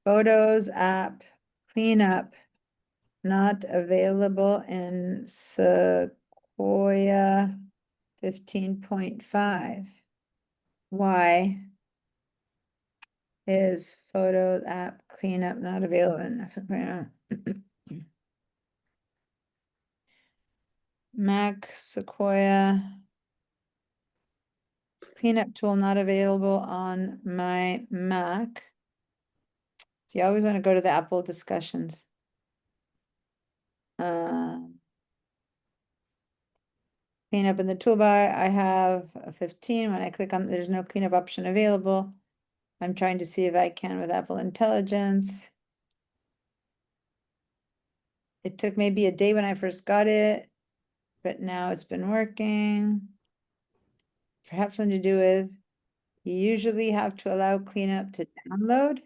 Photos app, cleanup, not available in Sequoia 15.5. Why is Photos app cleanup not available in Mac Sequoia cleanup tool not available on my Mac? So you always want to go to the Apple discussions. Cleanup in the toolbar, I have a 15. When I click on, there's no cleanup option available. I'm trying to see if I can with Apple Intelligence. It took maybe a day when I first got it, but now it's been working. Perhaps something to do with, you usually have to allow cleanup to download.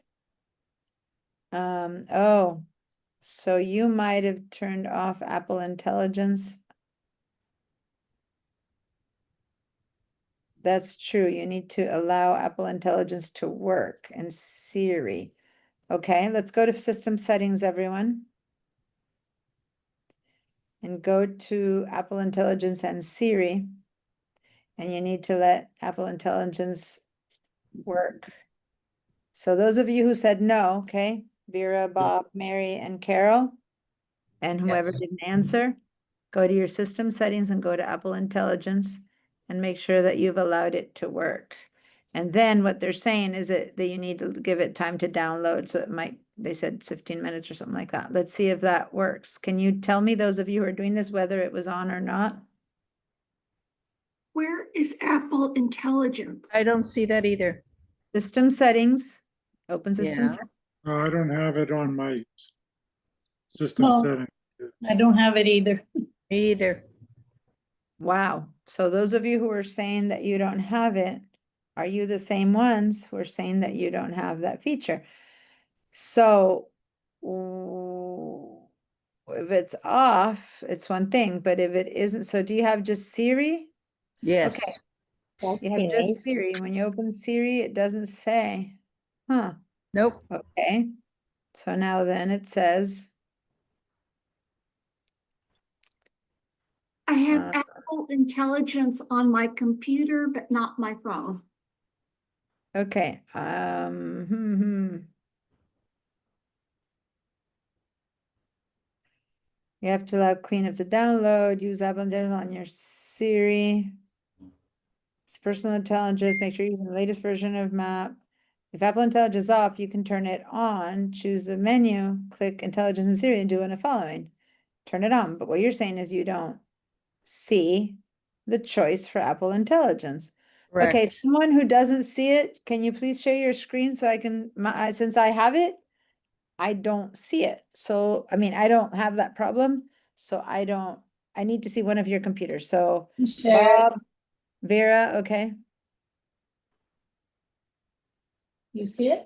Oh, so you might have turned off Apple Intelligence. That's true. You need to allow Apple Intelligence to work and Siri. Okay, let's go to system settings, everyone. And go to Apple Intelligence and Siri. And you need to let Apple Intelligence work. So those of you who said no, okay, Vera, Bob, Mary, and Carol, and whoever Yes. didn't answer, go to your system settings and go to Apple Intelligence and make sure that you've allowed it to work. And then what they're saying is that you need to give it time to download. So it might, they said 15 minutes or something like that. Let's see if that works. Can you tell me, those of you who are doing this, whether it was on or not? Where is Apple Intelligence? I don't see that either. System settings, open system. Yeah. settings. I don't have it on my system No. setting. I don't have it either. Me either. Wow. So those of you who are saying that you don't have it, are you the same ones who are saying that you don't have that feature? So if it's off, it's one thing, but if it isn't, so do you have just Siri? Yes. Okay. That's You have just serious. Siri. When you open Siri, it doesn't say. Huh. Nope. Okay. So now then it says, I have Uh, Apple Intelligence on my computer, but not my phone. okay, You have to allow cleanup to download, use Apple Intelligence on your Siri. It's personal intelligence, make sure you're using the latest version of Map. If Apple Intelligence is off, you can turn it on, choose the menu, click Intelligence and Siri and do the following. Turn it on, but what you're saying is you don't see the choice for Apple Intelligence. Okay, Correct. someone who doesn't see it, can you please share your screen so I can, since I have it, I don't see it. So, I mean, I don't have that problem. So I need to see one of your computers. So Share it. Bob, Vera, okay. You see it?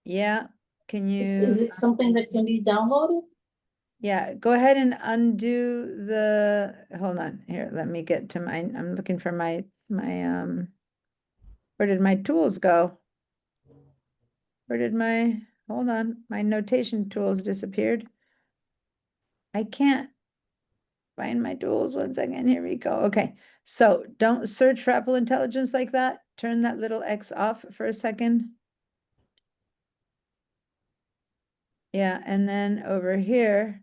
Yeah, can Is you, it something that can be downloaded? yeah, go ahead and undo the, hold on here, let me get to my, I'm looking for my, where did my tools go? Where did my, hold on, my notation tools disappeared. I can't find my tools. 1 second. Here we go. Okay. So don't search for Apple Intelligence like that. Turn that little X off for a second. Yeah. And then over here,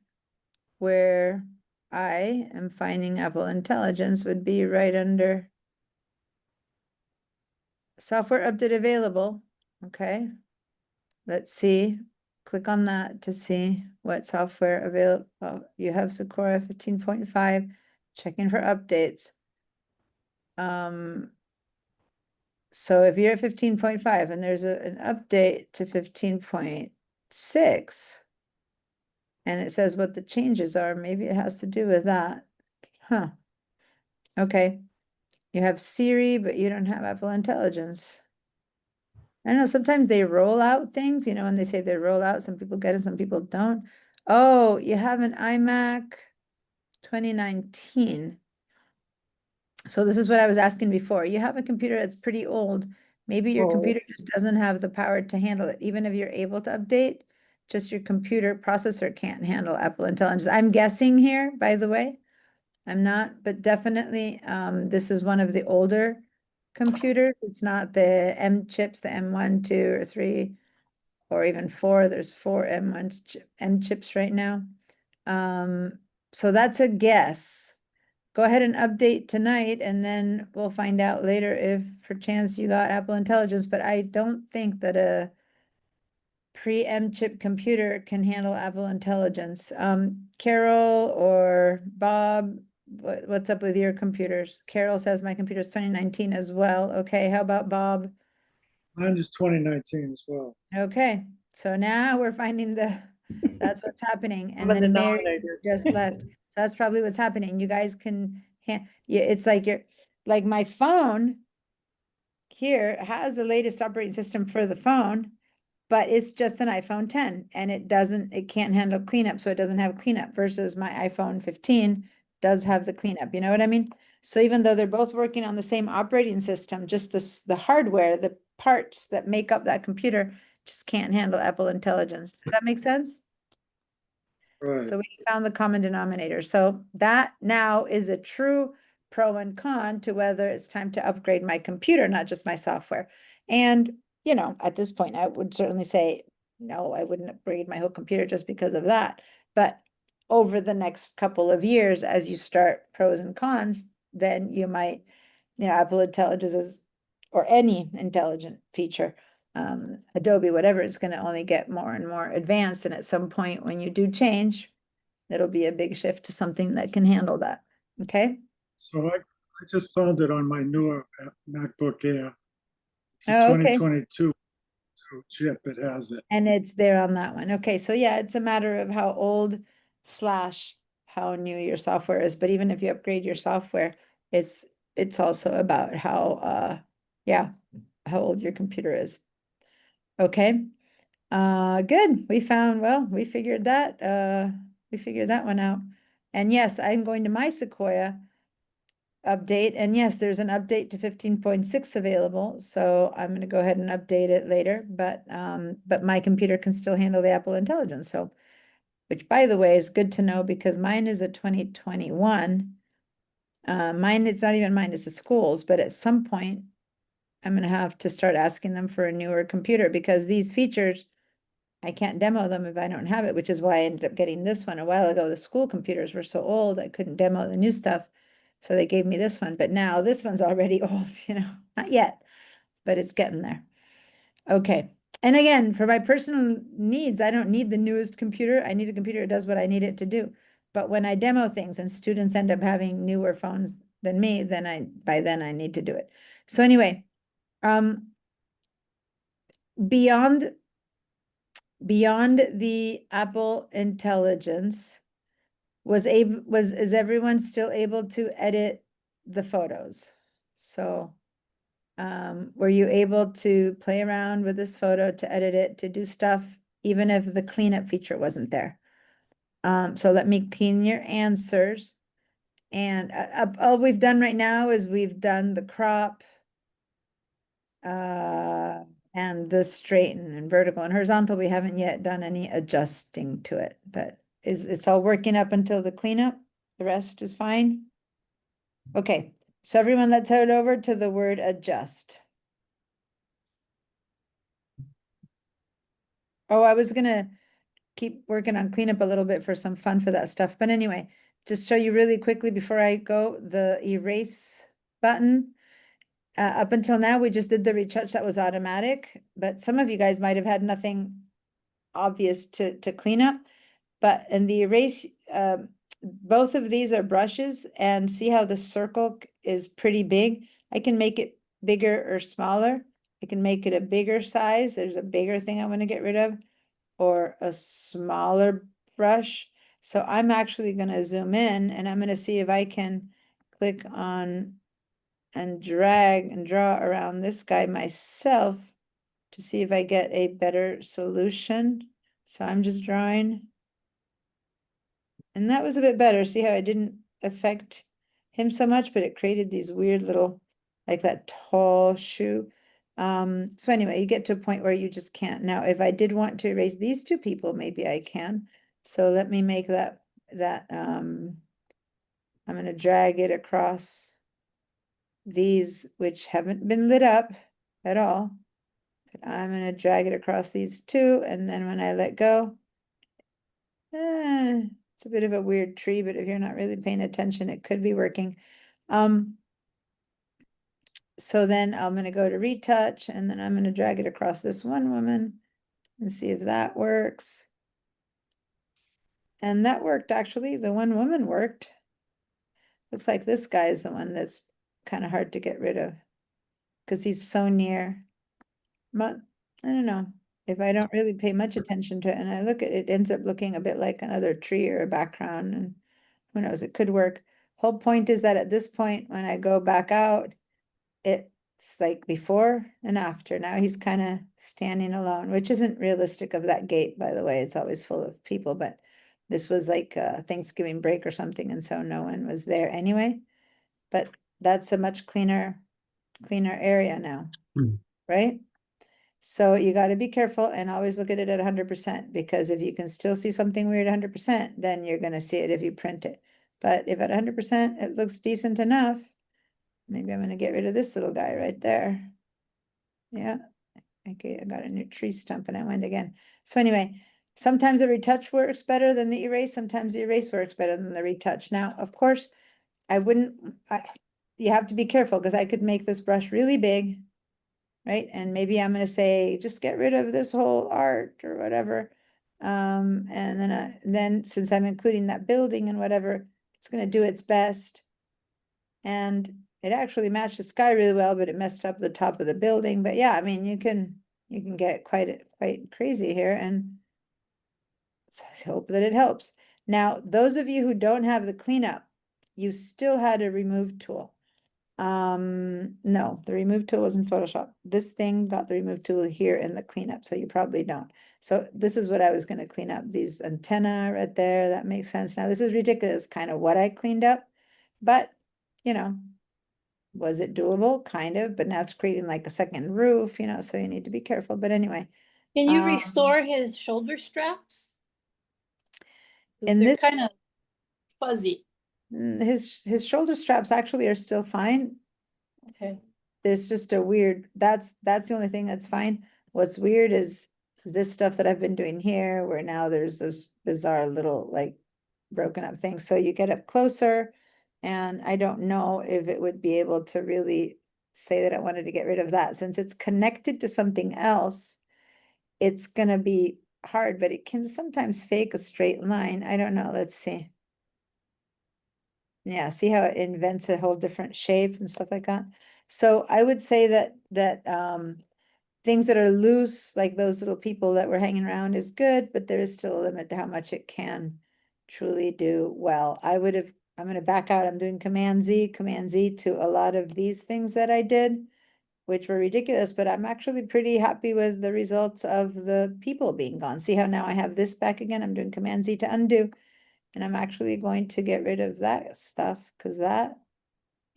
where I am finding Apple Intelligence would be right under software update available. Okay. Let's see. click on that to see what software available. You have Sakura 15.5, checking for updates. So if you're at 15.5 and there's an update to 15.6, and it says what the changes are, maybe it has to do with that. Huh. Okay. You have Siri, but you don't have Apple Intelligence. I know sometimes they roll out things, when they say they roll out, some people get it, some people don't. Oh, you have an iMac 2019. So this is what I was asking before. You have a computer that's pretty old. Maybe your Oh. computer just doesn't have the power to handle it. Even if you're able to update, just your computer processor can't handle Apple Intelligence. I'm guessing here, by the way. I'm not, but definitely, this is one of the older computers. It's not the M chips, the M1, 2, or 3, or even 4. There's 4 M chips right now. So that's a guess. Go ahead and update tonight, and then we'll find out later if for chance you got Apple Intelligence, but I don't think that a pre-M chip computer can handle Apple Intelligence. Carol or Bob, what's up with your computers? Carol says my computer's 2019 as well. Okay, how about Bob? Mine is 2019 as well. Okay, so now we're finding that's what's happening. And I'm a then Mary denominator. just left. So that's probably what's happening. You guys can, yeah, it's like like my phone here has the latest operating system for the phone, but it's just an iPhone 10 and it can't handle cleanup. So it doesn't have cleanup versus my iPhone 15 does have the cleanup. You know what I mean? So even though they're both working on the same operating system, just the hardware, the parts that make up that computer just can't handle Apple Intelligence. Does that make sense? Right. So we found the common denominator. So that now is a true pro and con to whether it's time to upgrade my computer, not just my software. And, at this point, I would certainly say, no, I wouldn't upgrade my whole computer just because of that. But over the next couple of years, as you start pros and cons, then you might, Apple Intelligence is, or any intelligent feature, Adobe, whatever, is going to only get more and more advanced. And at some point, when you do change, it'll be a big shift to something that can handle that. Okay. So I just found it on my newer MacBook Air. It's a Oh, okay. 2022 chip. It has it. And it's there on that one. Okay. So yeah, it's a matter of how old slash how new your software is. But even if you upgrade your software, it's also about how how old your computer is. Okay. Good. We figured that one out. And yes, I'm going to my Sequoia update. And yes, there's an update to 15.6 available. So I'm going to go ahead and update it later. But my computer can still handle the Apple Intelligence. So, which by the way is good to know because mine is a 2021. Mine, it's not even mine, it's the school's, but at some point I'm going to have to start asking them for a newer computer because these features, I can't demo them if I don't have it, which is why I ended up getting this one a while ago. The school computers were so old, I couldn't demo the new stuff. So they gave me this one, but now this one's already old, not yet, but it's getting there. Okay. And again, for my personal needs, I don't need the newest computer. I need a computer that does what I need it to do. But when I demo things and students end up having newer phones than me, then by then I need to do it. So anyway, beyond the Apple Intelligence, is everyone still able to edit the photos? So were you able to play around with this photo to edit it, to do stuff, even if the cleanup feature wasn't there? So let me clean your answers. And all we've done right now is we've done the crop, and the straighten and vertical and horizontal. We haven't yet done any adjusting to it, but it's all working up until the cleanup. The rest is fine. Okay, so everyone, let's head over to the word adjust. Oh, I was gonna keep working on cleanup a little bit for some fun for that stuff. But anyway, just show you really quickly before I go, the erase button. Up until now, we just did the retouch that was automatic, but some of you guys might have had nothing obvious to clean up. But in the erase, both of these are brushes, and see how the circle is pretty big? I can make it bigger or smaller. I can make it a bigger size. There's a bigger thing I want to get rid of, or a smaller brush. So I'm actually going to zoom in, and I'm going to see if I can click on and drag and draw around this guy myself to see if I get a better solution. So I'm just drawing. And that was a bit better. See how it didn't affect him so much, but it created these weird little, like that tall shoe. So anyway, you get to a point where you just can't. Now, if I did want to erase these two people, maybe I can. So let me make that, I'm gonna drag it across these, which haven't been lit up at all. But I'm gonna drag it across these two, and then when I let go, it's a bit of a weird tree, but if you're not really paying attention, it could be working. So then I'm gonna go to retouch, and then I'm gonna drag it across this one woman and see if that works. And that worked, actually. The one woman worked. Looks like this guy is the one that's kind of hard to get rid of because he's so near. But I don't know. If I don't really pay much attention to it and I look at it, it ends up looking a bit like another tree or a background, and who knows, it could work. Whole point is that at this point, when I go back out, it's like before and after. Now he's kind of standing alone, which isn't realistic of that gate, by the way. It's always full of people, but this was like a Thanksgiving break or something, and so no one was there anyway. But that's a much cleaner area now, right? So you got to be careful and always look at it at 100%, because if you can still see something weird 100%, then you're going to see it if you print it. But if at 100% it looks decent enough, maybe I'm going to get rid of this little guy right there. Yeah. Okay, I got a new tree stump and I went again. So anyway, sometimes the retouch works better than the erase. Sometimes the erase works better than the retouch. Now, of course, you have to be careful, because I could make this brush really big, right? And maybe I'm gonna say, just get rid of this whole art or whatever. And then since I'm including that building and whatever, it's gonna do its best. And it actually matched the sky really well, but it messed up the top of the building. But yeah, I mean, you can get quite crazy here, and so I hope that it helps. Now, those of you who don't have the cleanup, you still had a remove tool. No, the remove tool was in Photoshop. This thing got the remove tool here in the cleanup, so you probably don't. So this is what I was gonna clean up, these antenna right there, that makes sense. Now, this is ridiculous, kind of what I cleaned up, but, you know, was it doable? Kind of, but now it's creating like a second roof, so you need to be careful. But anyway, Can you restore his shoulder straps? 'Cause in they're this, kind of fuzzy. his shoulder straps actually are still fine. Okay. There's just a weird, that's the only thing that's fine. What's weird is this stuff that I've been doing here, where now there's those bizarre little like broken up things. So you get up closer, and I don't know if it would be able to really say that I wanted to get rid of that. Since it's connected to something else, it's gonna be hard, but it can sometimes fake a straight line. I don't know, let's see. Yeah, see how it invents a whole different shape and stuff like that. So I would say that things that are loose, like those little people that were hanging around, is good, but there is still a limit to how much it can truly do well. I'm gonna back out. I'm doing Command Z to a lot of these things that I did, which were ridiculous, but I'm actually pretty happy with the results of the people being gone. See how now I have this back again? I'm doing Command Z to undo. And I'm actually going to get rid of that stuff, because that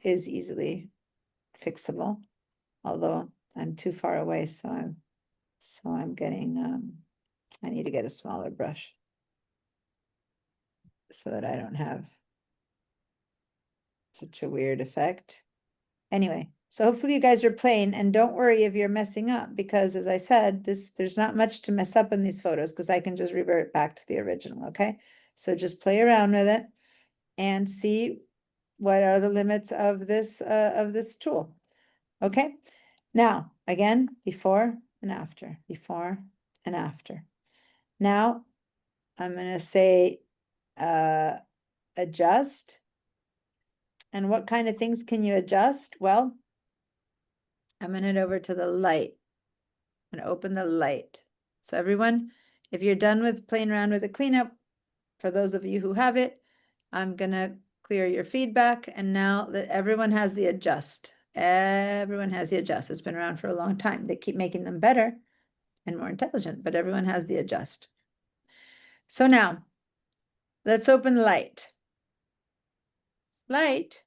is easily fixable. Although I'm too far away, so I'm getting, I need to get a smaller brush so that I don't have such a weird effect. Anyway, so hopefully you guys are playing, and don't worry if you're messing up, because as I said, there's not much to mess up in these photos, because I can just revert back to the original, okay? So just play around with it and see what are the limits of this tool. Okay, now again, before and after, before and after. Now, I'm gonna say, adjust. And what kind of things can you adjust? Well, I'm gonna head over to the light and open the light. So everyone, if you're done with playing around with the cleanup, for those of you who have it, I'm gonna clear your feedback. And now that everyone has the adjust, everyone has the adjust. It's been around for a long time. They keep making them better and more intelligent, but everyone has the adjust. So now let's open light. Light,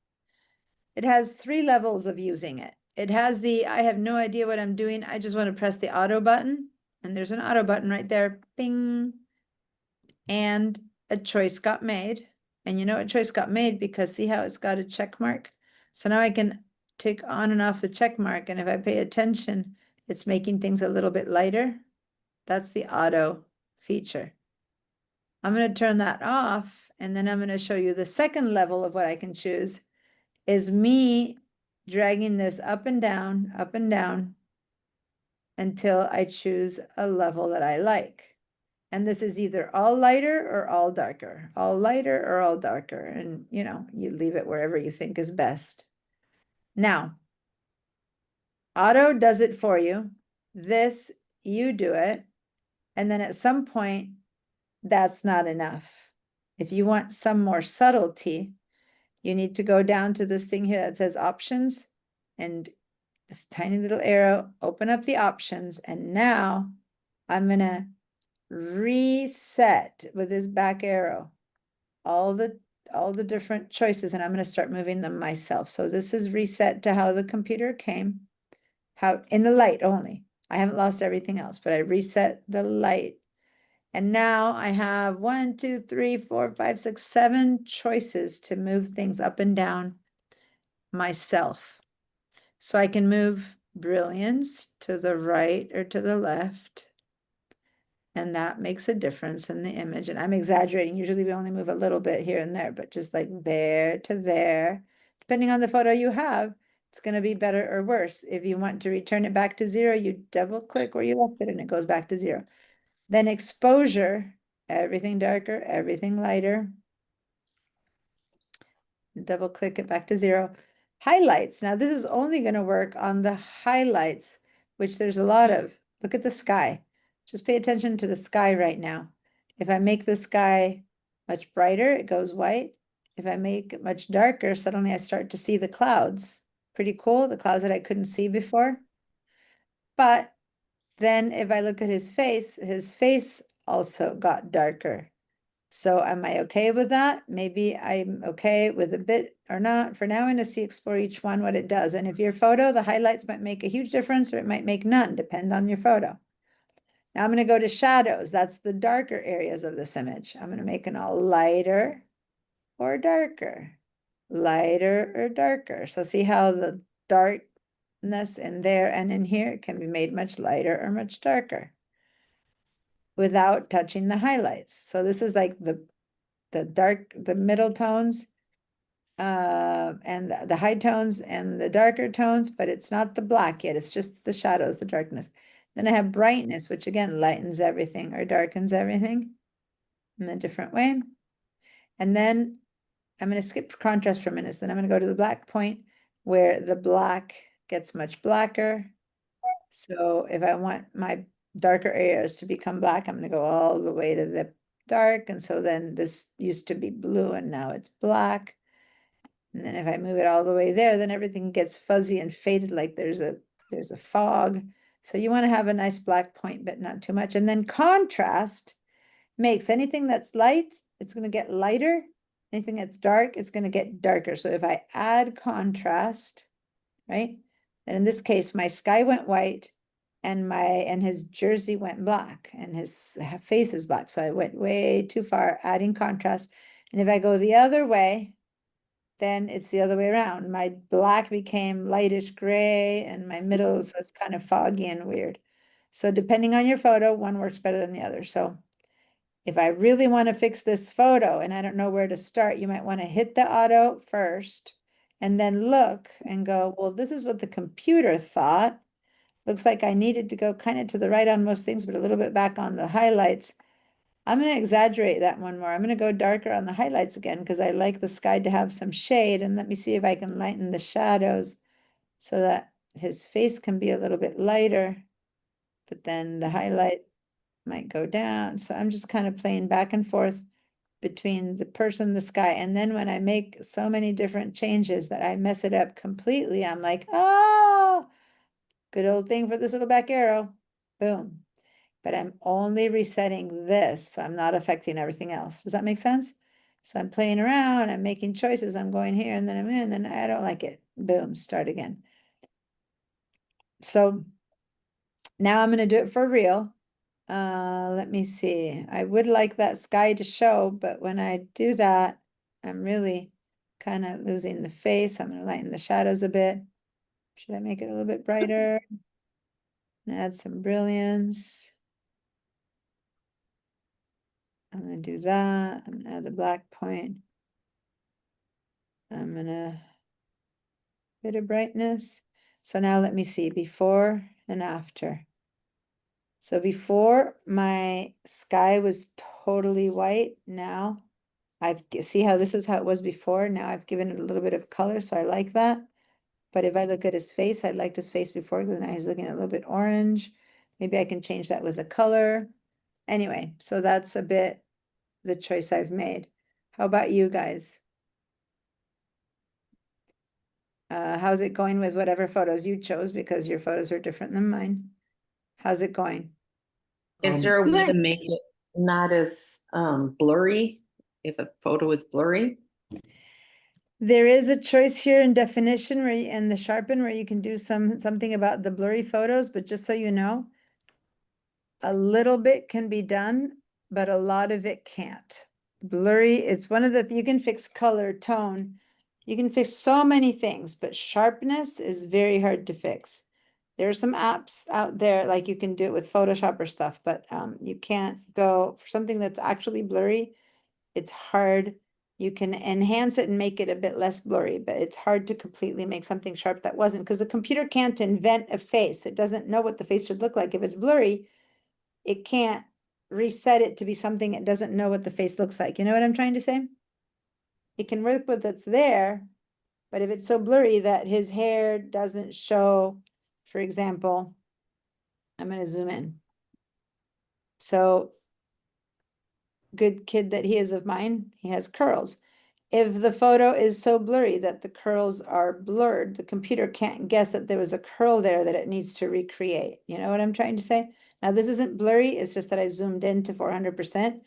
it has 3 levels of using it. It has the, I have no idea what I'm doing. I just want to press the auto button, and there's an auto button right there. Bing. And a choice got made. And you know a choice got made because see how it's got a check mark? So now I can take on and off the check mark. And if I pay attention, it's making things a little bit lighter. That's the auto feature. I'm going to turn that off, and then I'm going to show you the second level of what I can choose is me dragging this up and down until I choose a level that I like. And this is either all lighter or all darker, all lighter or all darker. And you know, you leave it wherever you think is best. Now, auto does it for you. This, you do it. And then at some point, that's not enough. If you want some more subtlety, you need to go down to this thing here that says options and this tiny little arrow, open up the options. And now I'm gonna reset with this back arrow all the different choices, and I'm going to start moving them myself. So this is reset to how the computer came, how in the light only. I haven't lost everything else, but I reset the light. And now I have 1, 2, 3, 4, 5, 6, 7 choices to move things up and down myself. So I can move brilliance to the right or to the left. And that makes a difference in the image. And I'm exaggerating. Usually we only move a little bit here and there, but just like there to there, depending on the photo you have, it's going to be better or worse. If you want to return it back to 0, you double click where you left it and it goes back to 0. Then exposure, everything darker, everything lighter. Double click it back to 0. Highlights. Now this is only going to work on the highlights, which there's a lot of. Look at the sky. Just pay attention to the sky right now. If I make the sky much brighter, it goes white. If I make it much darker, suddenly I start to see the clouds. Pretty cool, the clouds that I couldn't see before. But then if I look at his face also got darker. So am I okay with that? Maybe I'm okay with a bit or not. For now, I'm going to explore each one, what it does. And if your photo, the highlights might make a huge difference or it might make none, depend on your photo. Now I'm going to go to shadows. That's the darker areas of this image. I'm going to make it all lighter or darker, lighter or darker. So see how the darkness in there and in here can be made much lighter or much darker without touching the highlights. So this is like the middle tones, and the high tones and the darker tones, but it's not the black yet. It's just the shadows, the darkness. Then I have brightness, which again lightens everything or darkens everything in a different way. And then I'm going to skip contrast for a minute. So then I'm going to go to the black point where the black gets much blacker. So if I want my darker areas to become black, I'm going to go all the way to the dark. And so then this used to be blue and now it's black. And then if I move it all the way there, then everything gets fuzzy and faded like there's a fog. So you want to have a nice black point, but not too much. And then contrast makes anything that's light, it's going to get lighter. Anything that's dark, it's going to get darker. So if I add contrast, right? And in this case, my sky went white and his jersey went black and his face is black. So I went way too far adding contrast. And if I go the other way, then it's the other way around. My black became lightish gray and my middle, so it's kind of foggy and weird. So depending on your photo, one works better than the other. So if I really want to fix this photo and I don't know where to start, you might want to hit the auto first and then look and go, well, this is what the computer thought. Looks like I needed to go kind of to the right on most things, but a little bit back on the highlights. I'm gonna exaggerate that one more. I'm gonna go darker on the highlights again because I like the sky to have some shade, and let me see if I can lighten the shadows so that his face can be a little bit lighter, but then the highlight might go down. So I'm just kind of playing back and forth between the person, the sky, and then when I make so many different changes that I mess it up completely, I'm like, oh, good old thing for this little back arrow. Boom. But I'm only resetting this, so I'm not affecting everything else. Does that make sense? So I'm playing around, I'm making choices, I'm going here, and then I'm in, and I don't like it. Boom, start again. So now I'm gonna do it for real. Let me see. I would like that sky to show, but when I do that, I'm really kind of losing the face. I'm gonna lighten the shadows a bit. Should I make it a little bit brighter? And add some brilliance. I'm gonna do that. I'm gonna add the black point. I'm gonna bit of brightness. So now let me see before and after. So before my sky was totally white. Now see how this is how it was before. Now I've given it a little bit of color, so I like that. But if I look at his face, I liked his face before because now he's looking a little bit orange. Maybe I can change that with the color. Anyway, so that's a bit the choice I've made. How about you guys? How's it going with whatever photos you chose because your photos are different than mine? How's it going? Is there a way to Good. make it not as blurry if a photo is blurry? There is a choice here in definition where in the sharpen where you can do something about the blurry photos, but just so you know, a little bit can be done, but a lot of it can't. Blurry, it's one of the, you can fix color, tone, you can fix so many things, but sharpness is very hard to fix. There are some apps out there, like you can do it with Photoshop or stuff, but you can't go for something that's actually blurry. It's hard. You can enhance it and make it a bit less blurry, but it's hard to completely make something sharp that wasn't, because the computer can't invent a face. It doesn't know what the face should look like. If it's blurry, it can't reset it to be something it doesn't know what the face looks like. You know what I'm trying to say? It can work with what's there, but if it's so blurry that his hair doesn't show, for example, I'm going to zoom in. So, good kid that he is of mine, he has curls. If the photo is so blurry that the curls are blurred, the computer can't guess that there was a curl there that it needs to recreate. You know what I'm trying to say? Now, this isn't blurry, it's just that I zoomed in to 400%,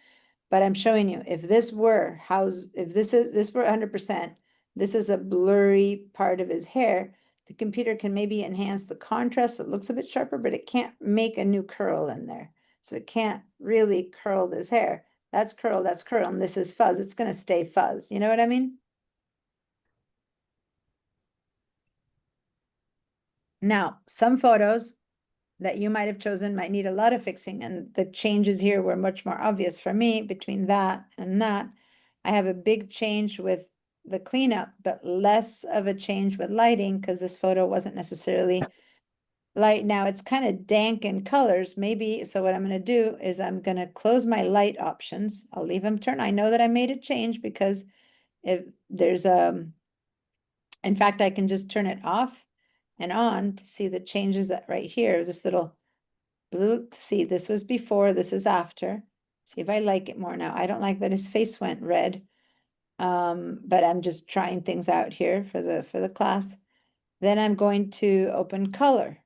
but I'm showing you, if this were if this were 100%, this is a blurry part of his hair, the computer can maybe enhance the contrast so it looks a bit sharper, but it can't make a new curl in there. So it can't really curl this hair. That's curl, and this is fuzz. It's gonna stay fuzz. You know what I mean? Now, some photos that you might have chosen might need a lot of fixing, and the changes here were much more obvious for me between that and that. I have a big change with the cleanup, but less of a change with lighting because this photo wasn't necessarily light. Now it's kind of dank in colors, maybe. So what I'm going to do is I'm going to close my light options. I'll leave them turned. I know that I made a change because if there's in fact, I can just turn it off and on to see the changes that right here, this little blue, see, this was before, this is after. See if I like it more now. I don't like that his face went red. But I'm just trying things out here for the class. Then I'm going to open color.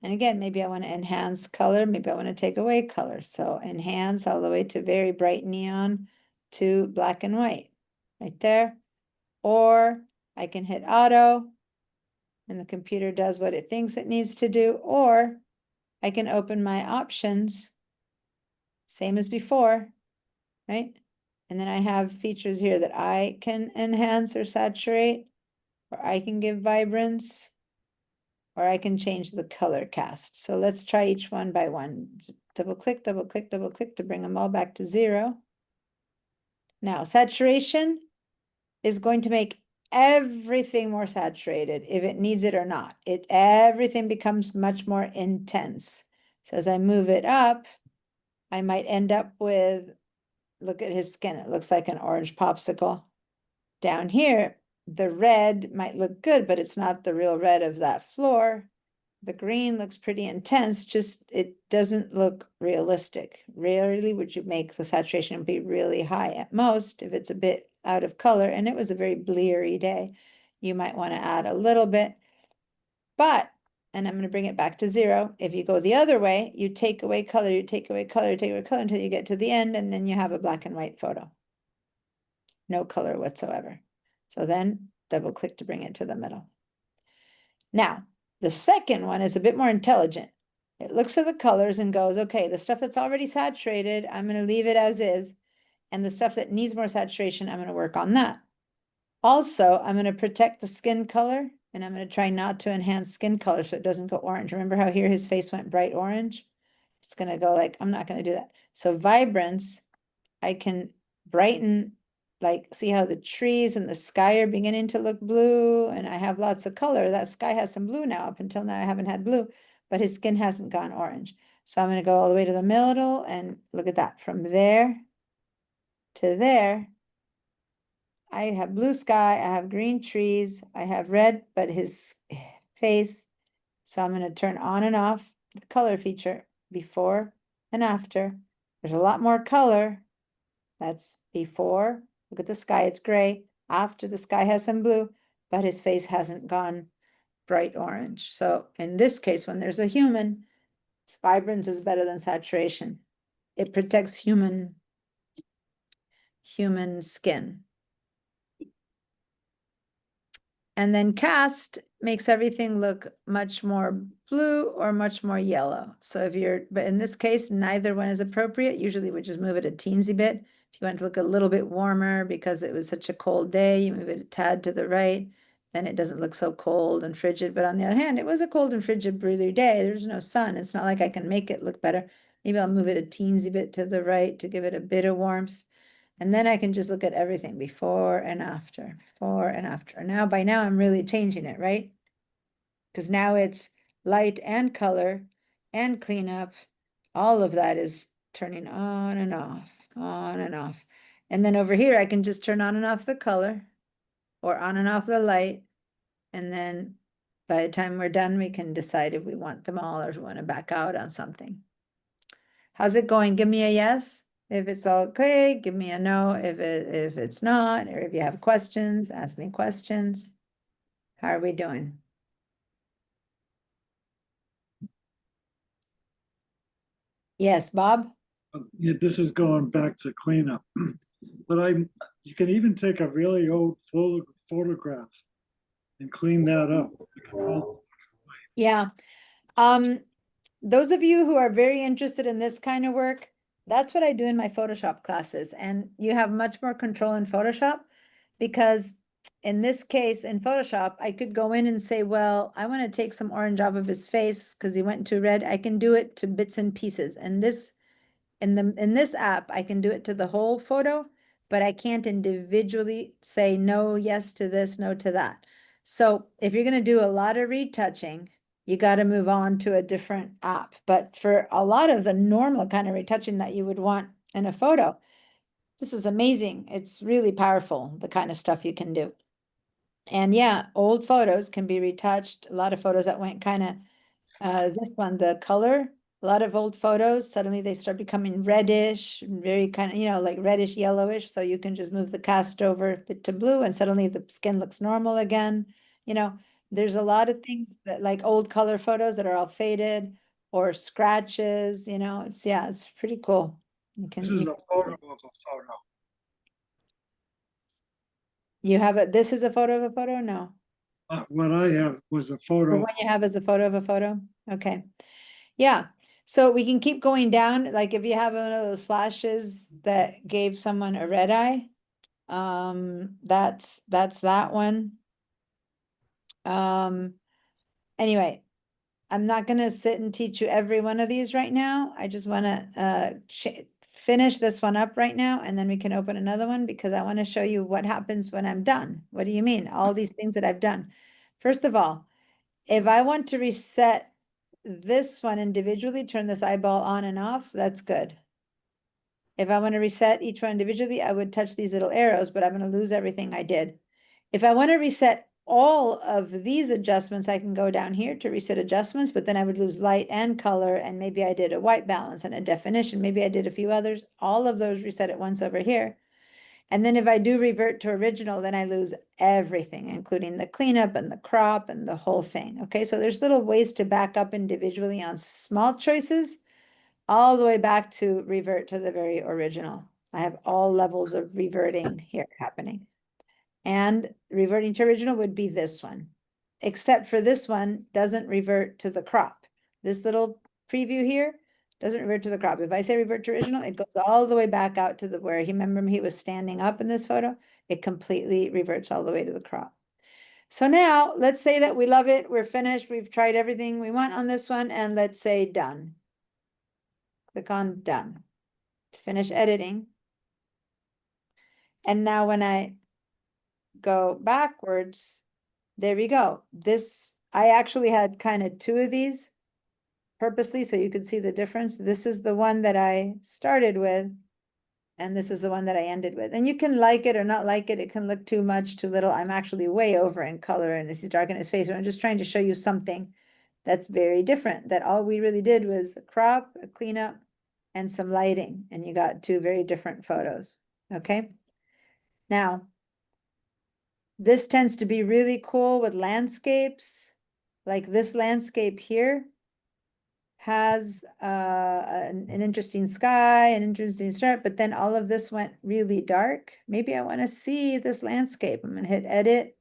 And again, maybe I want to enhance color, maybe I want to take away color. So enhance all the way to very bright neon to black and white, right there. Or I can hit auto and the computer does what it thinks it needs to do, or I can open my options, same as before, right? And then I have features here that I can enhance or saturate, or I can give vibrance, or I can change the color cast. So let's try each one by one. Double click, double click, double click to bring them all back to 0. Now, saturation is going to make everything more saturated if it needs it or not. Everything becomes much more intense. So as I move it up, I might end up with, look at his skin, it looks like an orange popsicle. Down here, the red might look good, but it's not the real red of that floor. The green looks pretty intense, just it doesn't look realistic. Rarely would you make the saturation be really high. At most, if it's a bit out of color, and it was a very bleary day, you might want to add a little bit. But, and I'm going to bring it back to 0. If you go the other way, you take away color, you take away color, you take away color until you get to the end, and then you have a black and white photo. No color whatsoever. So then double click to bring it to the middle. Now, the second one is a bit more intelligent. It looks at the colors and goes, okay, the stuff that's already saturated, I'm going to leave it as is. And the stuff that needs more saturation, I'm going to work on that. Also, I'm going to protect the skin color, and I'm going to try not to enhance skin color so it doesn't go orange. Remember how here his face went bright orange? It's going to go like, I'm not going to do that. So vibrance, I can brighten, like, see how the trees and the sky are beginning to look blue, and I have lots of color. That sky has some blue now. Up until now, I haven't had blue, but his skin hasn't gone orange. So I'm going to go all the way to the middle, and look at that. From there to there, I have blue sky, I have green trees, I have red, but his face. So I'm going to turn on and off the color feature before and after. There's a lot more color. That's before. Look at the sky, it's gray. After, the sky has some blue, but his face hasn't gone bright orange. So in this case, when there's a human, vibrance is better than saturation. It protects human skin. And then cast makes everything look much more blue or much more yellow. So if you're, but in this case, neither one is appropriate. Usually we just move it a teensy bit. If you want to look a little bit warmer because it was such a cold day, you move it a tad to the right, then it doesn't look so cold and frigid. But on the other hand, it was a cold and frigid, breezy day. There's no sun. It's not like I can make it look better. Maybe I'll move it a teensy bit to the right to give it a bit of warmth. And then I can just look at everything before and after, before and after. Now, by now, I'm really changing it, right? Because now it's light and color and cleanup. All of that is turning on and off, on and off. And then over here, I can just turn on and off the color or on and off the light. And then by the time we're done, we can decide if we want them all or if we want to back out on something. How's it going? Give me a yes. If it's okay, give me a no. If it's not, or if you have questions, ask me questions. How are we doing? Yes, Bob? Yeah, this is going back to cleanup. But you can even take a really old photograph and clean that up. Yeah. Those of you who are very interested in this kind of work, that's what I do in my Photoshop classes. And you have much more control in Photoshop because in this case, in Photoshop, I could go in and say, well, I want to take some orange off of his face because he went too red. I can do it to bits and pieces. And in this app, I can do it to the whole photo, but I can't individually say no, yes to this, no to that. So if you're going to do a lot of retouching, you got to move on to a different app. But for a lot of the normal kind of retouching that you would want in a photo, this is amazing. It's really powerful, the kind of stuff you can do. And yeah, old photos can be retouched. A lot of photos that went kind of, this one, the color, a lot of old photos, suddenly they start becoming reddish, very kind of, like reddish yellowish. So you can just move the cast over to blue and suddenly the skin looks normal again. There's a lot of things that like old color photos that are all faded or scratches, it's pretty cool. This is a photo of a photo. You have it. This is a photo of a photo? No. What I have was a The photo. one you have is a photo of a photo? Okay. Yeah. So we can keep going down. Like if you have one of those flashes that gave someone a red eye, that's that one. Anyway, I'm not going to sit and teach you every one of these right now. I just want to finish this one up right now, and then we can open another one because I want to show you what happens when I'm done. What do you mean? All these things that I've done. First of all, if I want to reset this one individually, turn this eyeball on and off, that's good. If I want to reset each one individually, I would touch these little arrows, but I'm going to lose everything I did. If I want to reset all of these adjustments, I can go down here to reset adjustments, but then I would lose light and color, and maybe I did a white balance and a definition. Maybe I did a few others. All of those reset at once over here. And then if I do revert to original, then I lose everything, including the cleanup and the crop and the whole thing. Okay, so there's little ways to back up individually on small choices, all the way back to revert to the very original. I have all levels of reverting here happening. And reverting to original would be this one, except for this one doesn't revert to the crop. This little preview here doesn't revert to the crop. If I say revert to original, it goes all the way back out to the where he, remember he was standing up in this photo, it completely reverts all the way to the crop. So now let's say that we love it, we're finished, we've tried everything we want on this one, and let's say done. Click on done to finish editing. And now when I go backwards, there we go. This, I actually had kind of two of these purposely so you could see the difference. This is the one that I started with, and this is the one that I ended with. And you can like it or not like it. It can look too much, too little. I'm actually way over in color and it's dark in his face. But I'm just trying to show you something that's very different, that all we really did was a crop, a cleanup, and some lighting. And you got two very different photos. Okay. Now, this tends to be really cool with landscapes. Like this landscape here has an interesting sky, an interesting start, but then all of this went really dark. Maybe I want to see this landscape. I'm going to hit edit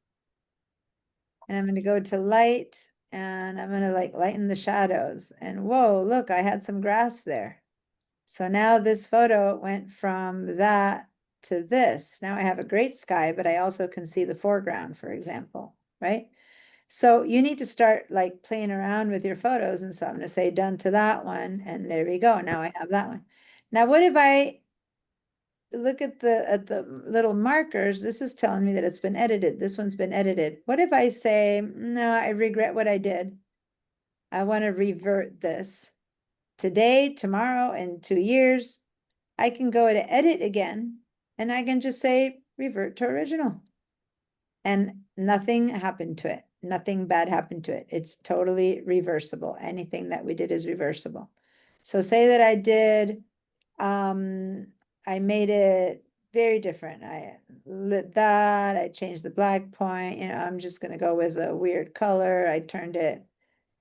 and I'm going to go to light and I'm going to like lighten the shadows. And whoa, look, I had some grass there. So now this photo went from that to this. Now I have a great sky, but I also can see the foreground, for example, right? So you need to start like playing around with your photos. And so I'm going to say done to that one. And there we go. Now I have that one. Now, what if I look at the little markers? This is telling me that it's been edited. This one's been edited. What if I say, no, I regret what I did. I want to revert this today, tomorrow, in 2 years. I can go to edit again and I can just say revert to original. And nothing happened to it. Nothing bad happened to it. It's totally reversible. Anything that we did is reversible. So say that I did, I made it very different. I lit that, I changed the black point, you know, I'm just gonna go with a weird color. I turned it,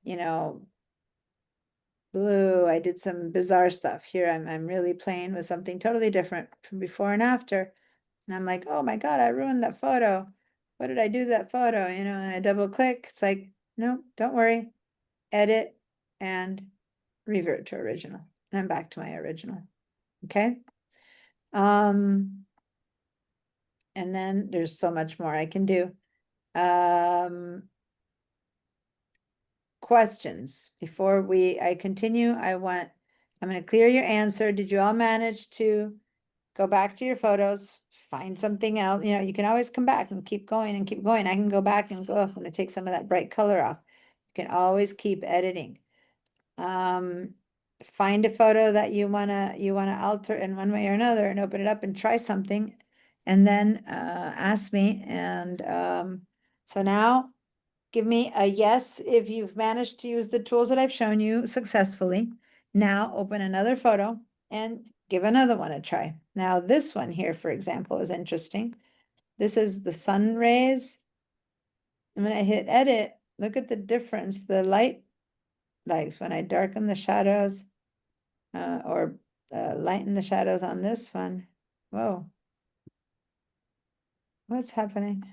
you know, blue. I did some bizarre stuff here. I'm really playing with something totally different from before and after. And I'm like, oh my God, I ruined that photo. What did I do to that photo? You know, and I double click. It's like, no, don't worry. Edit and revert to original. And I'm back to my original. Okay. And then there's so much more I can do. Questions before I continue. I'm going to clear your answer. Did you all manage to go back to your photos, find something else? You know, you can always come back and keep going and keep going. I can go back and go, I'm going to take some of that bright color off. You can always keep editing. Find a photo that you wanna alter in one way or another and open it up and try something, and then ask me. And so now give me a yes if you've managed to use the tools that I've shown you successfully. Now open another photo and give another one a try. Now this one here, for example, is interesting. This is the sun rays. And when I hit edit, look at the difference. The light, like when I darken the shadows or lighten the shadows on this one. Whoa. What's happening?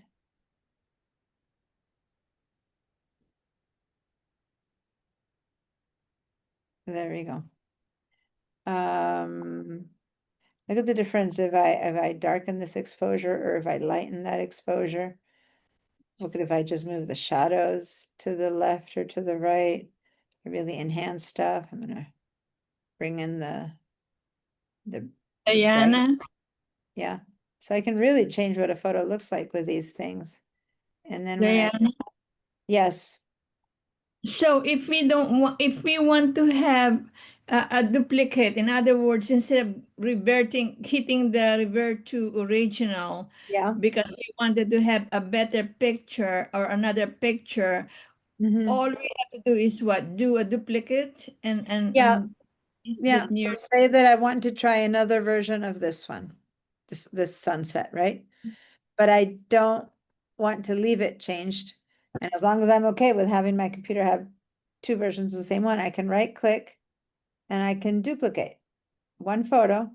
There we go. Look at the difference if I darken this exposure or if I lighten that exposure. Look at if I just move the shadows to the left or to the right. I really enhance stuff. I'm gonna bring in the Diana, bright. Yeah. So I can really change what a photo looks like with these things. And then when Diana. yes. So if we don't want, if we want to have a duplicate. In other words, instead of hitting the revert to original, Yeah. because we wanted to have a better picture or another picture, Mhm. all we have to do is what? Do a duplicate Yeah. and Yeah, insert near. so say that I want to try another version of this one, this sunset, right? But I don't want to leave it changed. And as long as I'm okay with having my computer have two versions of the same one, I can right click and I can duplicate one photo.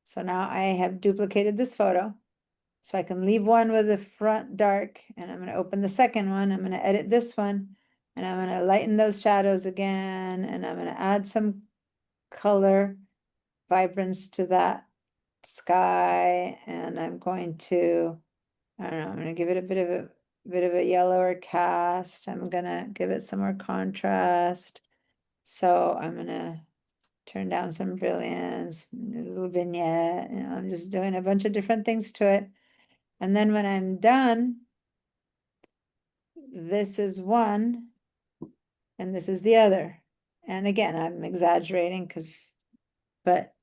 So now I have duplicated this photo. So I can leave one with the front dark and I'm going to open the second one. I'm going to edit this one and I'm going to lighten those shadows again. And I'm going to add some color vibrance to that sky. And I'm going to, I don't know, I'm going to give it a bit of a yellower cast. I'm going to give it some more contrast. So I'm going to turn down some brilliance, a little vignette. I'm just doing a bunch of different things to it. And then when I'm done, this is one and this is the other. And again, I'm exaggerating but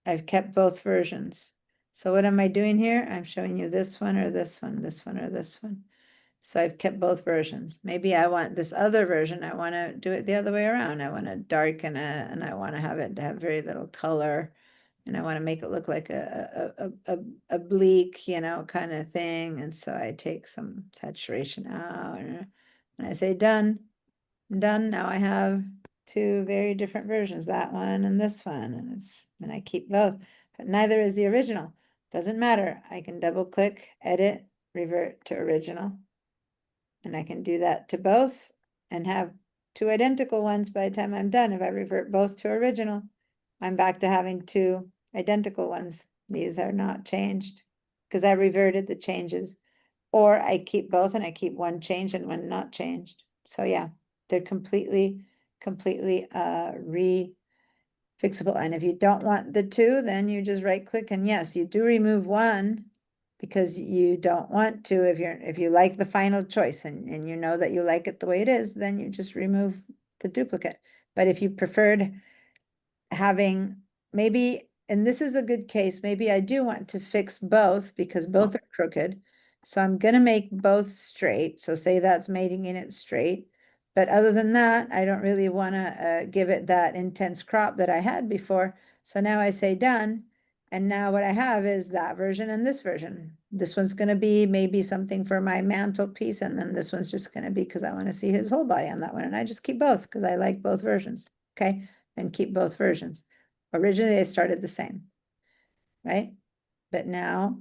I've kept both versions. So what am I doing here? I'm showing you this one or this one, this one or this one. So I've kept both versions. Maybe I want this other version. I want to do it the other way around. I want to darken it and I want to have it to have very little color. And I want to make it look like a bleak, kind of thing. And so I take some saturation out and I say done, done. Now I have two very different versions, that one and this one, and I keep both, but neither is the original. Doesn't matter. I can double click, edit, revert to original. And I can do that to both and have two identical ones by the time I'm done. If I revert both to original, I'm back to having two identical ones. These are not changed because I reverted the changes. Or I keep both and I keep one changed and one not changed. So yeah, they're completely fixable. And if you don't want the two, then you just right click and yes, you do remove one because you don't want to, if you like the final choice and you know that you like it the way it is, then you just remove the duplicate. But if you preferred having maybe, and this is a good case, maybe I do want to fix both because both are crooked. So I'm gonna make both straight. So say that's mating it straight. But other than that, I don't really wanna give it that intense crop that I had before. So now I say done. And now what I have is that version and this version. This one's gonna be maybe something for my mantelpiece, and then this one's just gonna be because I want to see his whole body on that one. And I just keep both because I like both versions. Okay, and keep both versions. Originally, they started the same, right? But now,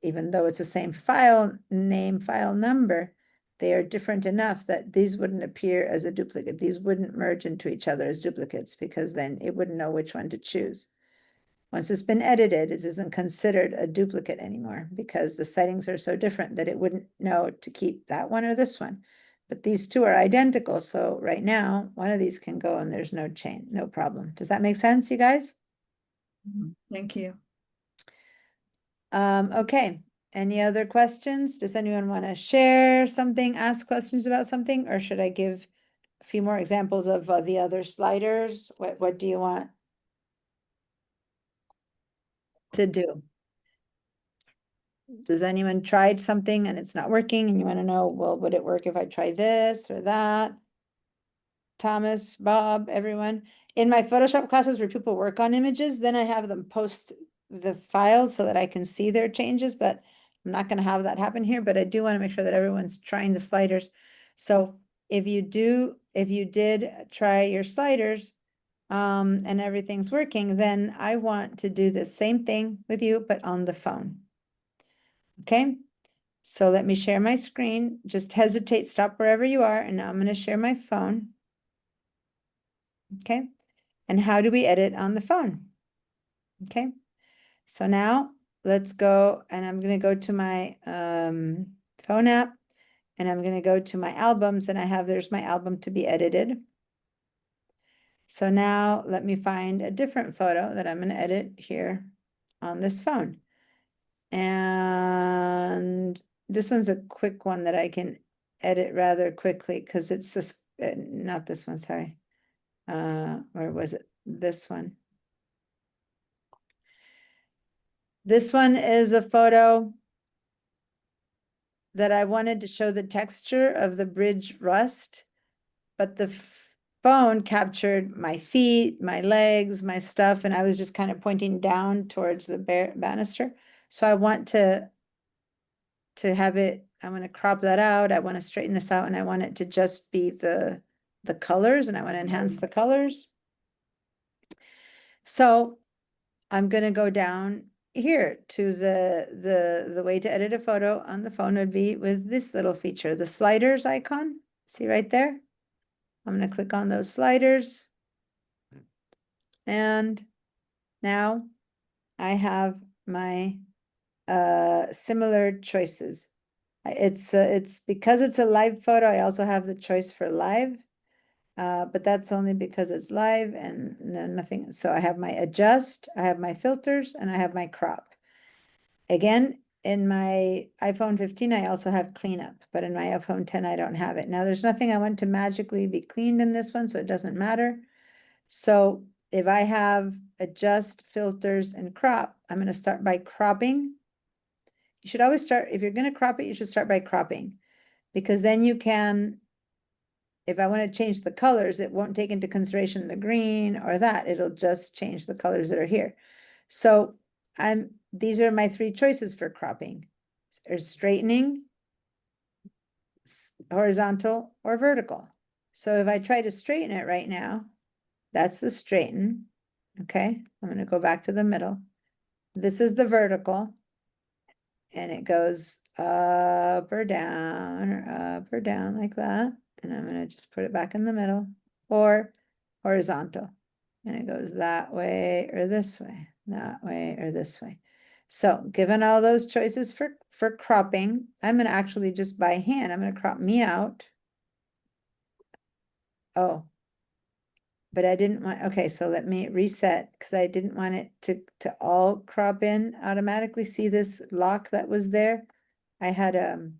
even though it's the same file name, file number, they are different enough that these wouldn't appear as a duplicate. These wouldn't merge into each other as duplicates because then it wouldn't know which one to choose. Once it's been edited, it isn't considered a duplicate anymore because the settings are so different that it wouldn't know to keep that one or this one. But these two are identical, so right now, one of these can go and there's no change, no problem. Does that make sense, you guys? Thank you. Okay, any other questions? Does anyone want to share something, ask questions about something, or should I give a few more examples of the other sliders? What do you want to do? Does anyone tried something and it's not working and you want to know, well, would it work if I try this or that? Thomas, Bob, everyone. In my Photoshop classes where people work on images, then I have them post the files so that I can see their changes, but I'm not going to have that happen here, but I do want to make sure that everyone's trying the sliders. So if you did try your sliders, and everything's working, then I want to do the same thing with you, but on the phone. Okay, so let me share my screen. Just hesitate, stop wherever you are, and now I'm going to share my phone. Okay, and how do we edit on the phone? Okay, so now let's go, and I'm going to go to my phone app, and I'm going to go to my albums, and there's my album to be edited. So now let me find a different photo that I'm going to edit here on this phone. And this one's a quick one that I can edit rather quickly because it's just not this one, sorry. Where was it? This one. This one is a photo that I wanted to show the texture of the bridge rust, but the phone captured my feet, my legs, my stuff, and I was just kind of pointing down towards the banister. So I want to have it, I want to crop that out. I want to straighten this out, and I want it to just be the colors, and I want to enhance the colors. So I'm going to go down here to the way to edit a photo on the phone would be with this little feature, the sliders icon. See right there? I'm going to click on those sliders. And now I have my similar choices. It's because it's a live photo, I also have the choice for live. But that's only because it's live and nothing. So I have my adjust, I have my filters, and I have my crop. Again, in my iPhone 15, I also have cleanup, but in my iPhone 10, I don't have it. Now, there's nothing I want to magically be cleaned in this one, so it doesn't matter. So if I have adjust, filters, and crop, I'm going to start by cropping. You should always start, if you're going to crop it, you should start by cropping, because then you can, if I want to change the colors, it won't take into consideration the green or that. It'll just change the colors that are here. So these are my three choices for cropping, or straightening, horizontal, or vertical. So if I try to straighten it right now, that's the straighten. Okay, I'm going to go back to the middle. This is the vertical, and it goes up or down like that. And I'm going to just put it back in the middle, or horizontal. And it goes that way or this way, that way or this way. So given all those choices for cropping, I'm going to actually just by hand, I'm going to crop me out. Oh, but I didn't want, okay, so let me reset, because I didn't want it to all crop in automatically. See this lock that was there? I had a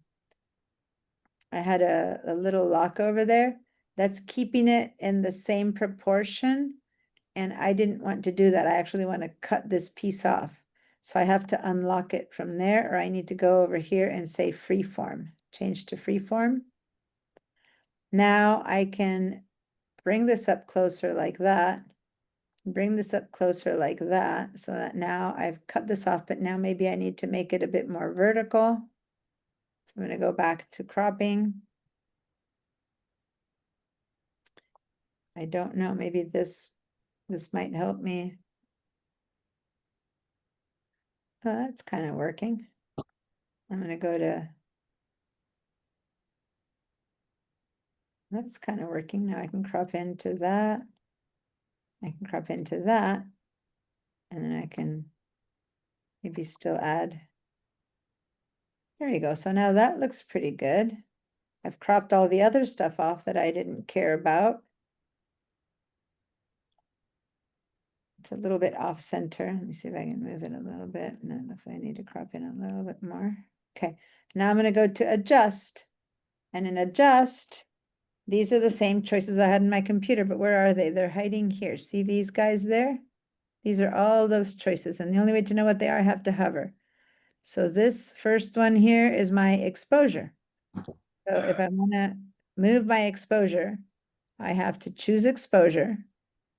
little lock over there that's keeping it in the same proportion. And I didn't want to do that. I actually want to cut this piece off. So I have to unlock it from there, or I need to go over here and say freeform, change to freeform. Now I can bring this up closer like that, bring this up closer like that, so that now I've cut this off, but now maybe I need to make it a bit more vertical. So I'm going to go back to cropping. I don't know, maybe this might help me. Oh, that's kind of working. I'm going to go to, that's kind of working. Now I can crop into that. I can crop into that. And then I can maybe still add. There you go. So now that looks pretty good. I've cropped all the other stuff off that I didn't care about. It's a little bit off center. Let me see if I can move it a little bit. No, it looks like I need to crop in a little bit more. Okay, now I'm going to go to adjust. And in adjust, these are the same choices I had in my computer, but where are they? They're hiding here. See these guys there? These are all those choices. And the only way to know what they are, I have to hover. So this first one here is my exposure. So if I want to move my exposure, I have to choose exposure.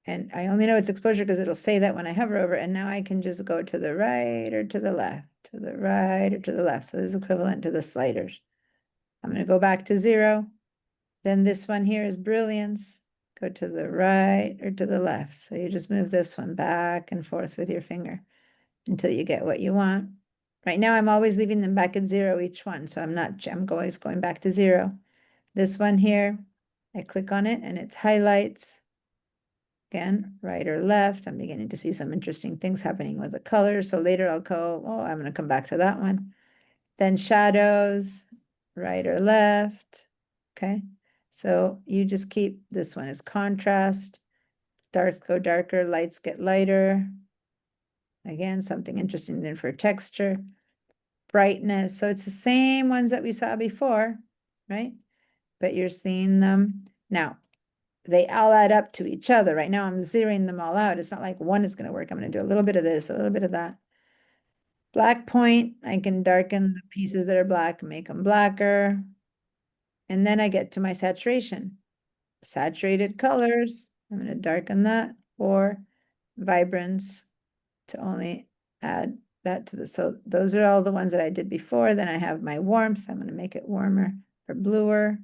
And I only know it's exposure because it'll say that when I hover over it. And now I can just go to the right or to the left, to the right or to the left. So this is equivalent to the sliders. I'm going to go back to 0. Then this one here is brilliance. Go to the right or to the left. So you just move this one back and forth with your finger until you get what you want. Right now, I'm always leaving them back at 0 each one. So I'm always going back to 0. This one here, I click on it and it's highlights. Again, right or left. I'm beginning to see some interesting things happening with the colors. So later I'll go, oh, I'm going to come back to that one. Then shadows, right or left. Okay. So you just keep, this one is contrast. Darks go darker, lights get lighter. Again, something interesting there for texture. Brightness. So it's the same ones that we saw before, right? But you're seeing them now. they all add up to each other. Right now I'm zeroing them all out. It's not like one is going to work. I'm going to do a little bit of this, a little bit of that. Black point, I can darken the pieces that are black, make them blacker. And then I get to my saturation. Saturated colors, I'm going to darken that, or vibrance to only add that to the, so those are all the ones that I did before. Then I have my warmth. I'm going to make it warmer or bluer.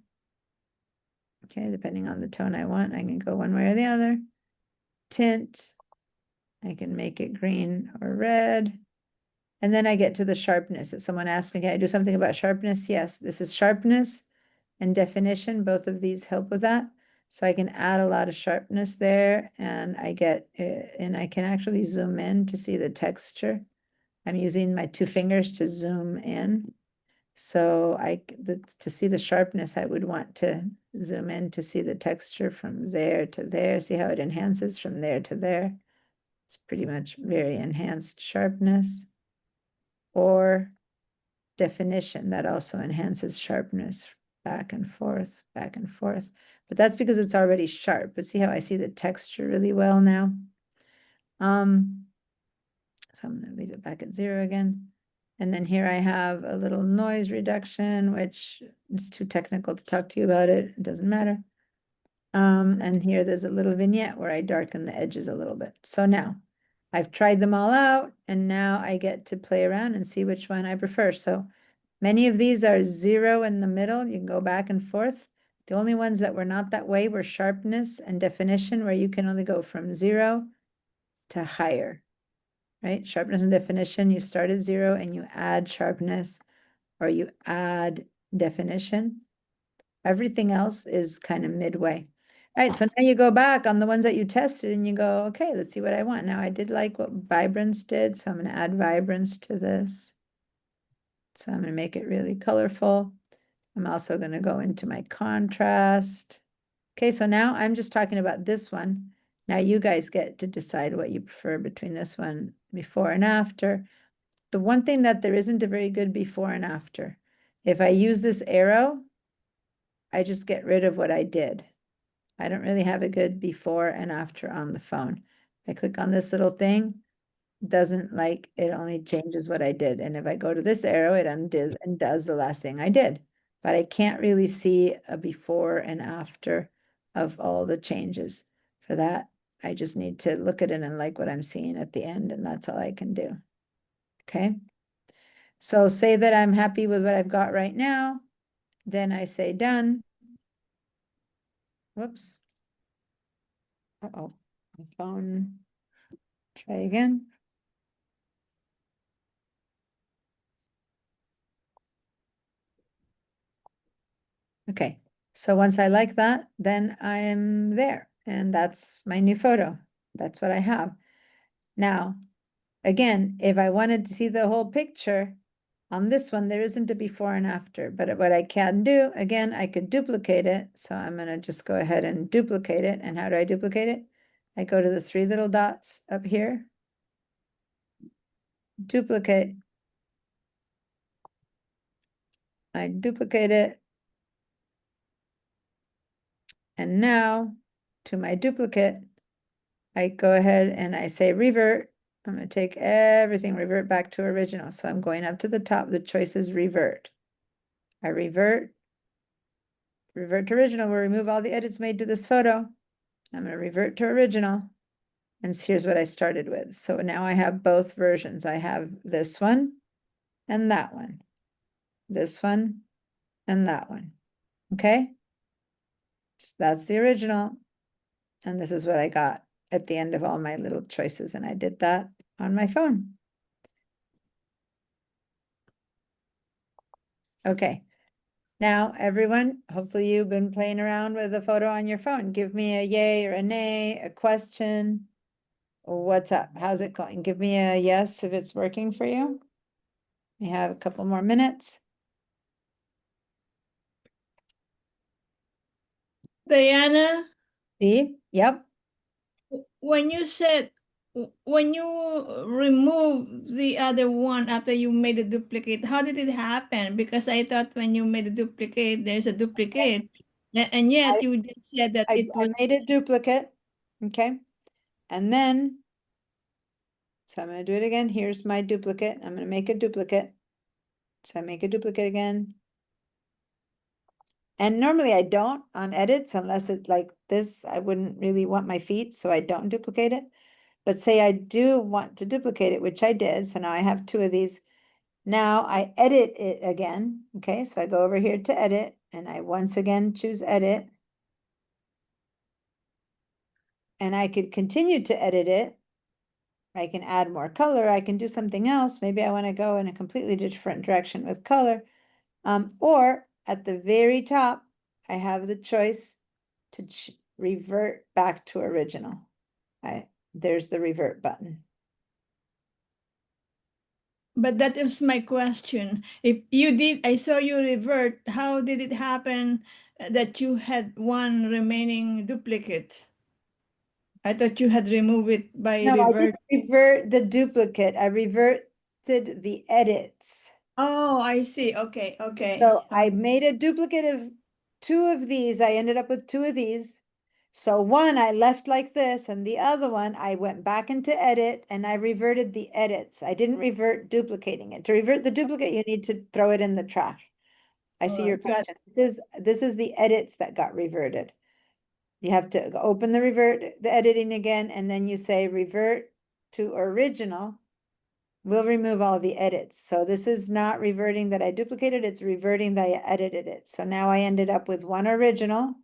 Okay, depending on the tone I want, I can go one way or the other. Tint, I can make it green or red. And then I get to the sharpness. If someone asked me, can I do something about sharpness? Yes, this is sharpness and definition. Both of these help with that. So I can add a lot of sharpness there, and I get, and I can actually zoom in to see the texture. I'm using my 2 fingers to zoom in. So to see the sharpness, I would want to zoom in to see the texture from there to there. See how it enhances from there to there. It's pretty much very enhanced sharpness. Or definition, that also enhances sharpness, back and forth, back and forth. But that's because it's already sharp. But see how I see the texture really well now? So I'm going to leave it back at 0 again. And then here I have a little noise reduction, which is too technical to talk to you about it. It doesn't matter. And here there's a little vignette where I darken the edges a little bit. So now I've tried them all out, and now I get to play around and see which one I prefer. So many of these are 0 in the middle. You can go back and forth. The only ones that were not that way were sharpness and definition, where you can only go from 0 to higher, right? Sharpness and definition, you start at 0 and you add sharpness, or you add definition. Everything else is kind of midway. All right, so now you go back on the ones that you tested and you go, okay, let's see what I want. Now I did like what vibrance did, so I'm going to add vibrance to this. So I'm going to make it really colorful. I'm also going to go into my contrast. Okay, so now I'm just talking about this one. Now you guys get to decide what you prefer between this one, before and after. The one thing that there isn't a very good before and after. If I use this arrow, I just get rid of what I did. I don't really have a good before and after on the phone. I click on this little thing, doesn't like, it only changes what I did. And if I go to this arrow, it undoes and does the last thing I did. But I can't really see a before and after of all the changes. For that, I just need to look at it and like what I'm seeing at the end, and that's all I can do. Okay. So say that I'm happy with what I've got right now. Then I say done. Whoops. Uh-oh, my phone. Try again. Okay, so once I like that, then I'm there, and that's my new photo. That's what I have. Now, again, if I wanted to see the whole picture, on this one, there isn't a before and after, but what I can do, again, I could duplicate it. So I'm gonna just go ahead and duplicate it. And how do I duplicate it? I go to the 3 little dots up here. Duplicate. I duplicate it. And now, to my duplicate, I go ahead and I say revert. I'm going to take everything, revert back to original. So I'm going up to the top. The choice is revert. I revert to original. We'll remove all the edits made to this photo. I'm going to revert to original. And here's what I started with. So now I have both versions. I have this one and that one. This one and that one. Okay? That's the original. And this is what I got at the end of all my little choices. And I did that on my phone. Okay. Now, everyone, hopefully you've been playing around with a photo on your phone. Give me a yay or a nay, a question. What's up? How's it going? Give me a yes if it's working for you. We have a couple more minutes. Diana, Steve? Yep. when you said, when you remove the other one after you made the duplicate, how did it happen? Because I thought when you made the duplicate, there's a duplicate. And yet you just said that I it was, made a duplicate, okay? And then, so I'm gonna do it again. Here's my duplicate. I'm gonna make a duplicate. So I make a duplicate again. And normally I don't on edits unless it's like this, I wouldn't really want my feet, so I don't duplicate it. But say I do want to duplicate it, which I did, so now I have two of these. Now I edit it again, okay? So I go over here to edit, and I once again choose edit. And I could continue to edit it. I can add more color, I can do something else. Maybe I want to go in a completely different direction with color. Or at the very top, I have the choice to revert back to original. There's the revert button. but that is my question. If you did, I saw you revert, how did it happen that you had one remaining duplicate? I thought you had removed it by No, I revert. didn't revert the duplicate. I reverted the edits. Oh, I see. Okay, okay. So I made a duplicate of two of these. I ended up with two of these. So one I left like this, and the other one I went back into edit and I reverted the edits. I didn't revert duplicating it. To revert the duplicate, you need to throw it in the trash. I see your got- question. This is the edits that got reverted. You have to open the editing again, and then you say revert to original. We'll remove all the edits. So this is not reverting that I duplicated, it's reverting that I edited it. So now I ended up with one original,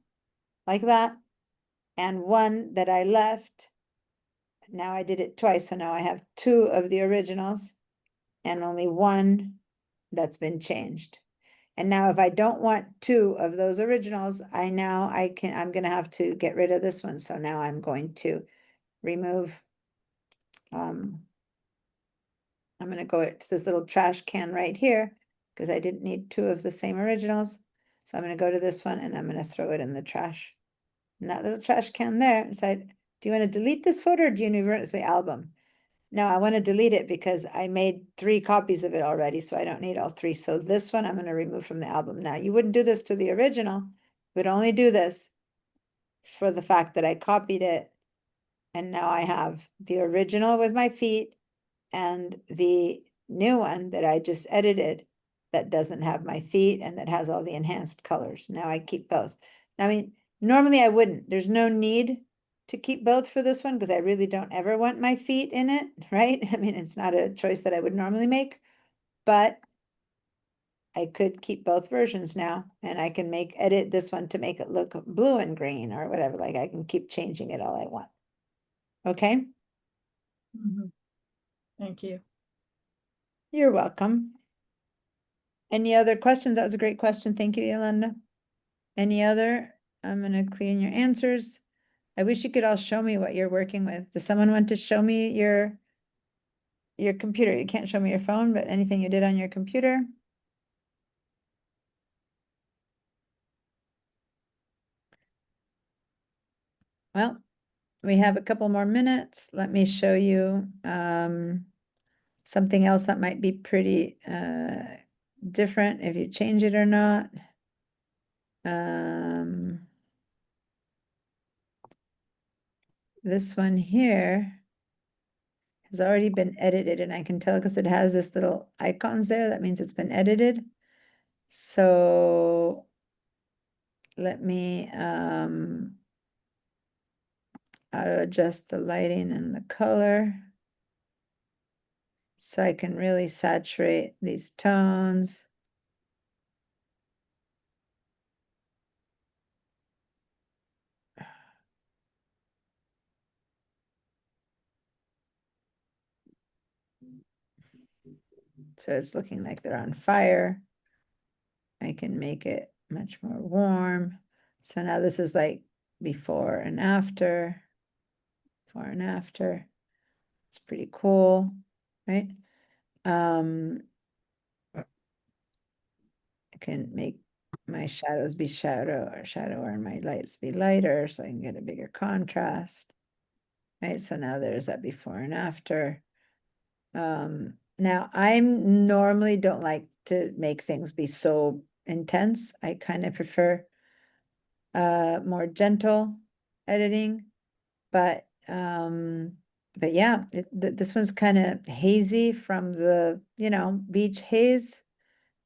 like that, and one that I left. Now I did it twice, so now I have two of the originals and only one that's been changed. And now if I don't want two of those originals, I'm gonna have to get rid of this one. So now I'm going to remove, I'm gonna go to this little trash can right here because I didn't need two of the same originals. So I'm gonna go to this one and I'm gonna throw it in the trash. And that little trash can there, do you want to delete this photo or do you want to run it to the album? No, I want to delete it because I made 3 copies of it already, so I don't need all 3. So this one I'm going to remove from the album. Now, you wouldn't do this to the original, would only do this for the fact that I copied it. And now I have the original with my feet and the new one that I just edited that doesn't have my feet and that has all the enhanced colors. Now I keep both. I mean, normally I wouldn't. There's no need to keep both for this one because I really don't ever want my feet in it, right? I mean, it's not a choice that I would normally make, but I could keep both versions now and I can edit this one to make it look blue and green or whatever. Like I can keep changing it all I want. Okay? Mhm. Thank you. You're welcome. Any other questions? That was a great question. Thank you, Yolanda. Any other? I'm gonna clean your answers. I wish you could all show me what you're working with. Does someone want to show me your computer? You can't show me your phone, but anything you did on your computer? Well, we have a couple more minutes. Let me show you something else that might be pretty different if you change it or not. This one here has already been edited and I can tell because it has this little icons there. That means it's been edited. So let me auto adjust the lighting and the color so I can really saturate these tones. So it's looking like they're on fire. I can make it much more warm. So now this is like before and after. Before and after. It's pretty cool, right? I can make my shadows be shadow and my lights be lighter so I can get a bigger contrast. Right, so now there's that before and after. Now I normally don't like to make things be so intense. I kind of prefer more gentle editing, but yeah, this one's kind of hazy from the, beach haze.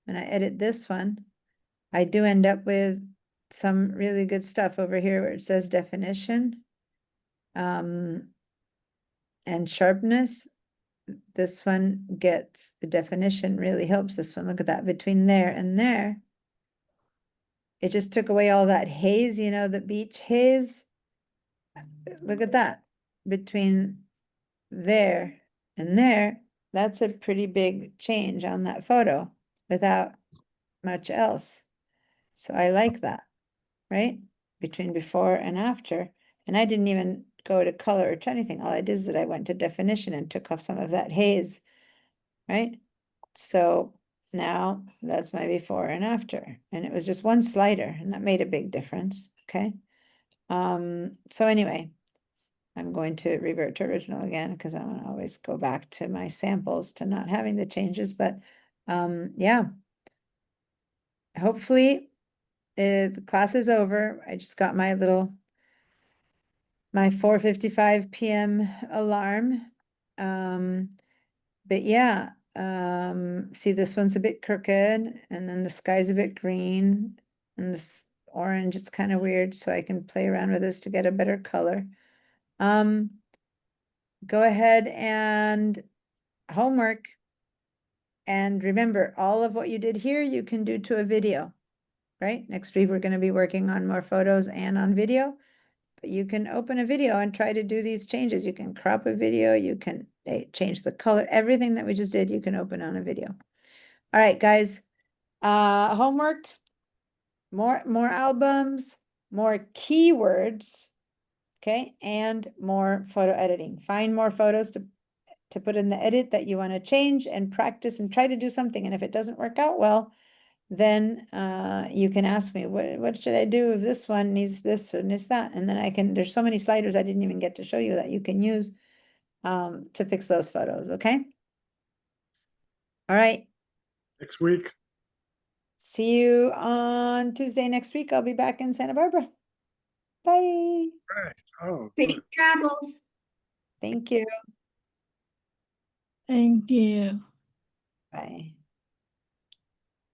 When I edit this one, I do end up with some really good stuff over here where it says definition. And sharpness. This one gets the definition, really helps this one. Look at that, between there and there. It just took away all that haze, the beach haze. Look at that, between there and there. That's a pretty big change on that photo without much else. So I like that, right? Between before and after. And I didn't even go to color or to anything. All I did is that I went to definition and took off some of that haze, right? So now that's my before and after. And it was just one slider and that made a big difference, okay? So anyway, I'm going to revert to original again because I want to always go back to my samples to not having the changes, but yeah. Hopefully the class is over. I just got my 4:55 p.m. alarm. But yeah, see this one's a bit crooked and then the sky's a bit green and this orange, it's kind of weird, so I can play around with this to get a better color. Go ahead and homework. And remember, all of what you did here, you can do to a video, right? Next week, we're going to be working on more photos and on video. But you can open a video and try to do these changes. You can crop a video, you can change the color, everything that we just did, you can open on a video. All right, guys, homework, more albums, more keywords, okay, and more photo editing. Find more photos to put in the edit that you want to change and practice and try to do something. And if it doesn't work out well, then you can ask me, what should I do if this one needs this or needs that? And then there's so many sliders I didn't even get to show you that you can use to fix those photos, okay? All right. Next week. See you on Tuesday next week. I'll be back in Santa Barbara. Bye. Oh, Safe good. travels. Thank you. Thank you. Bye.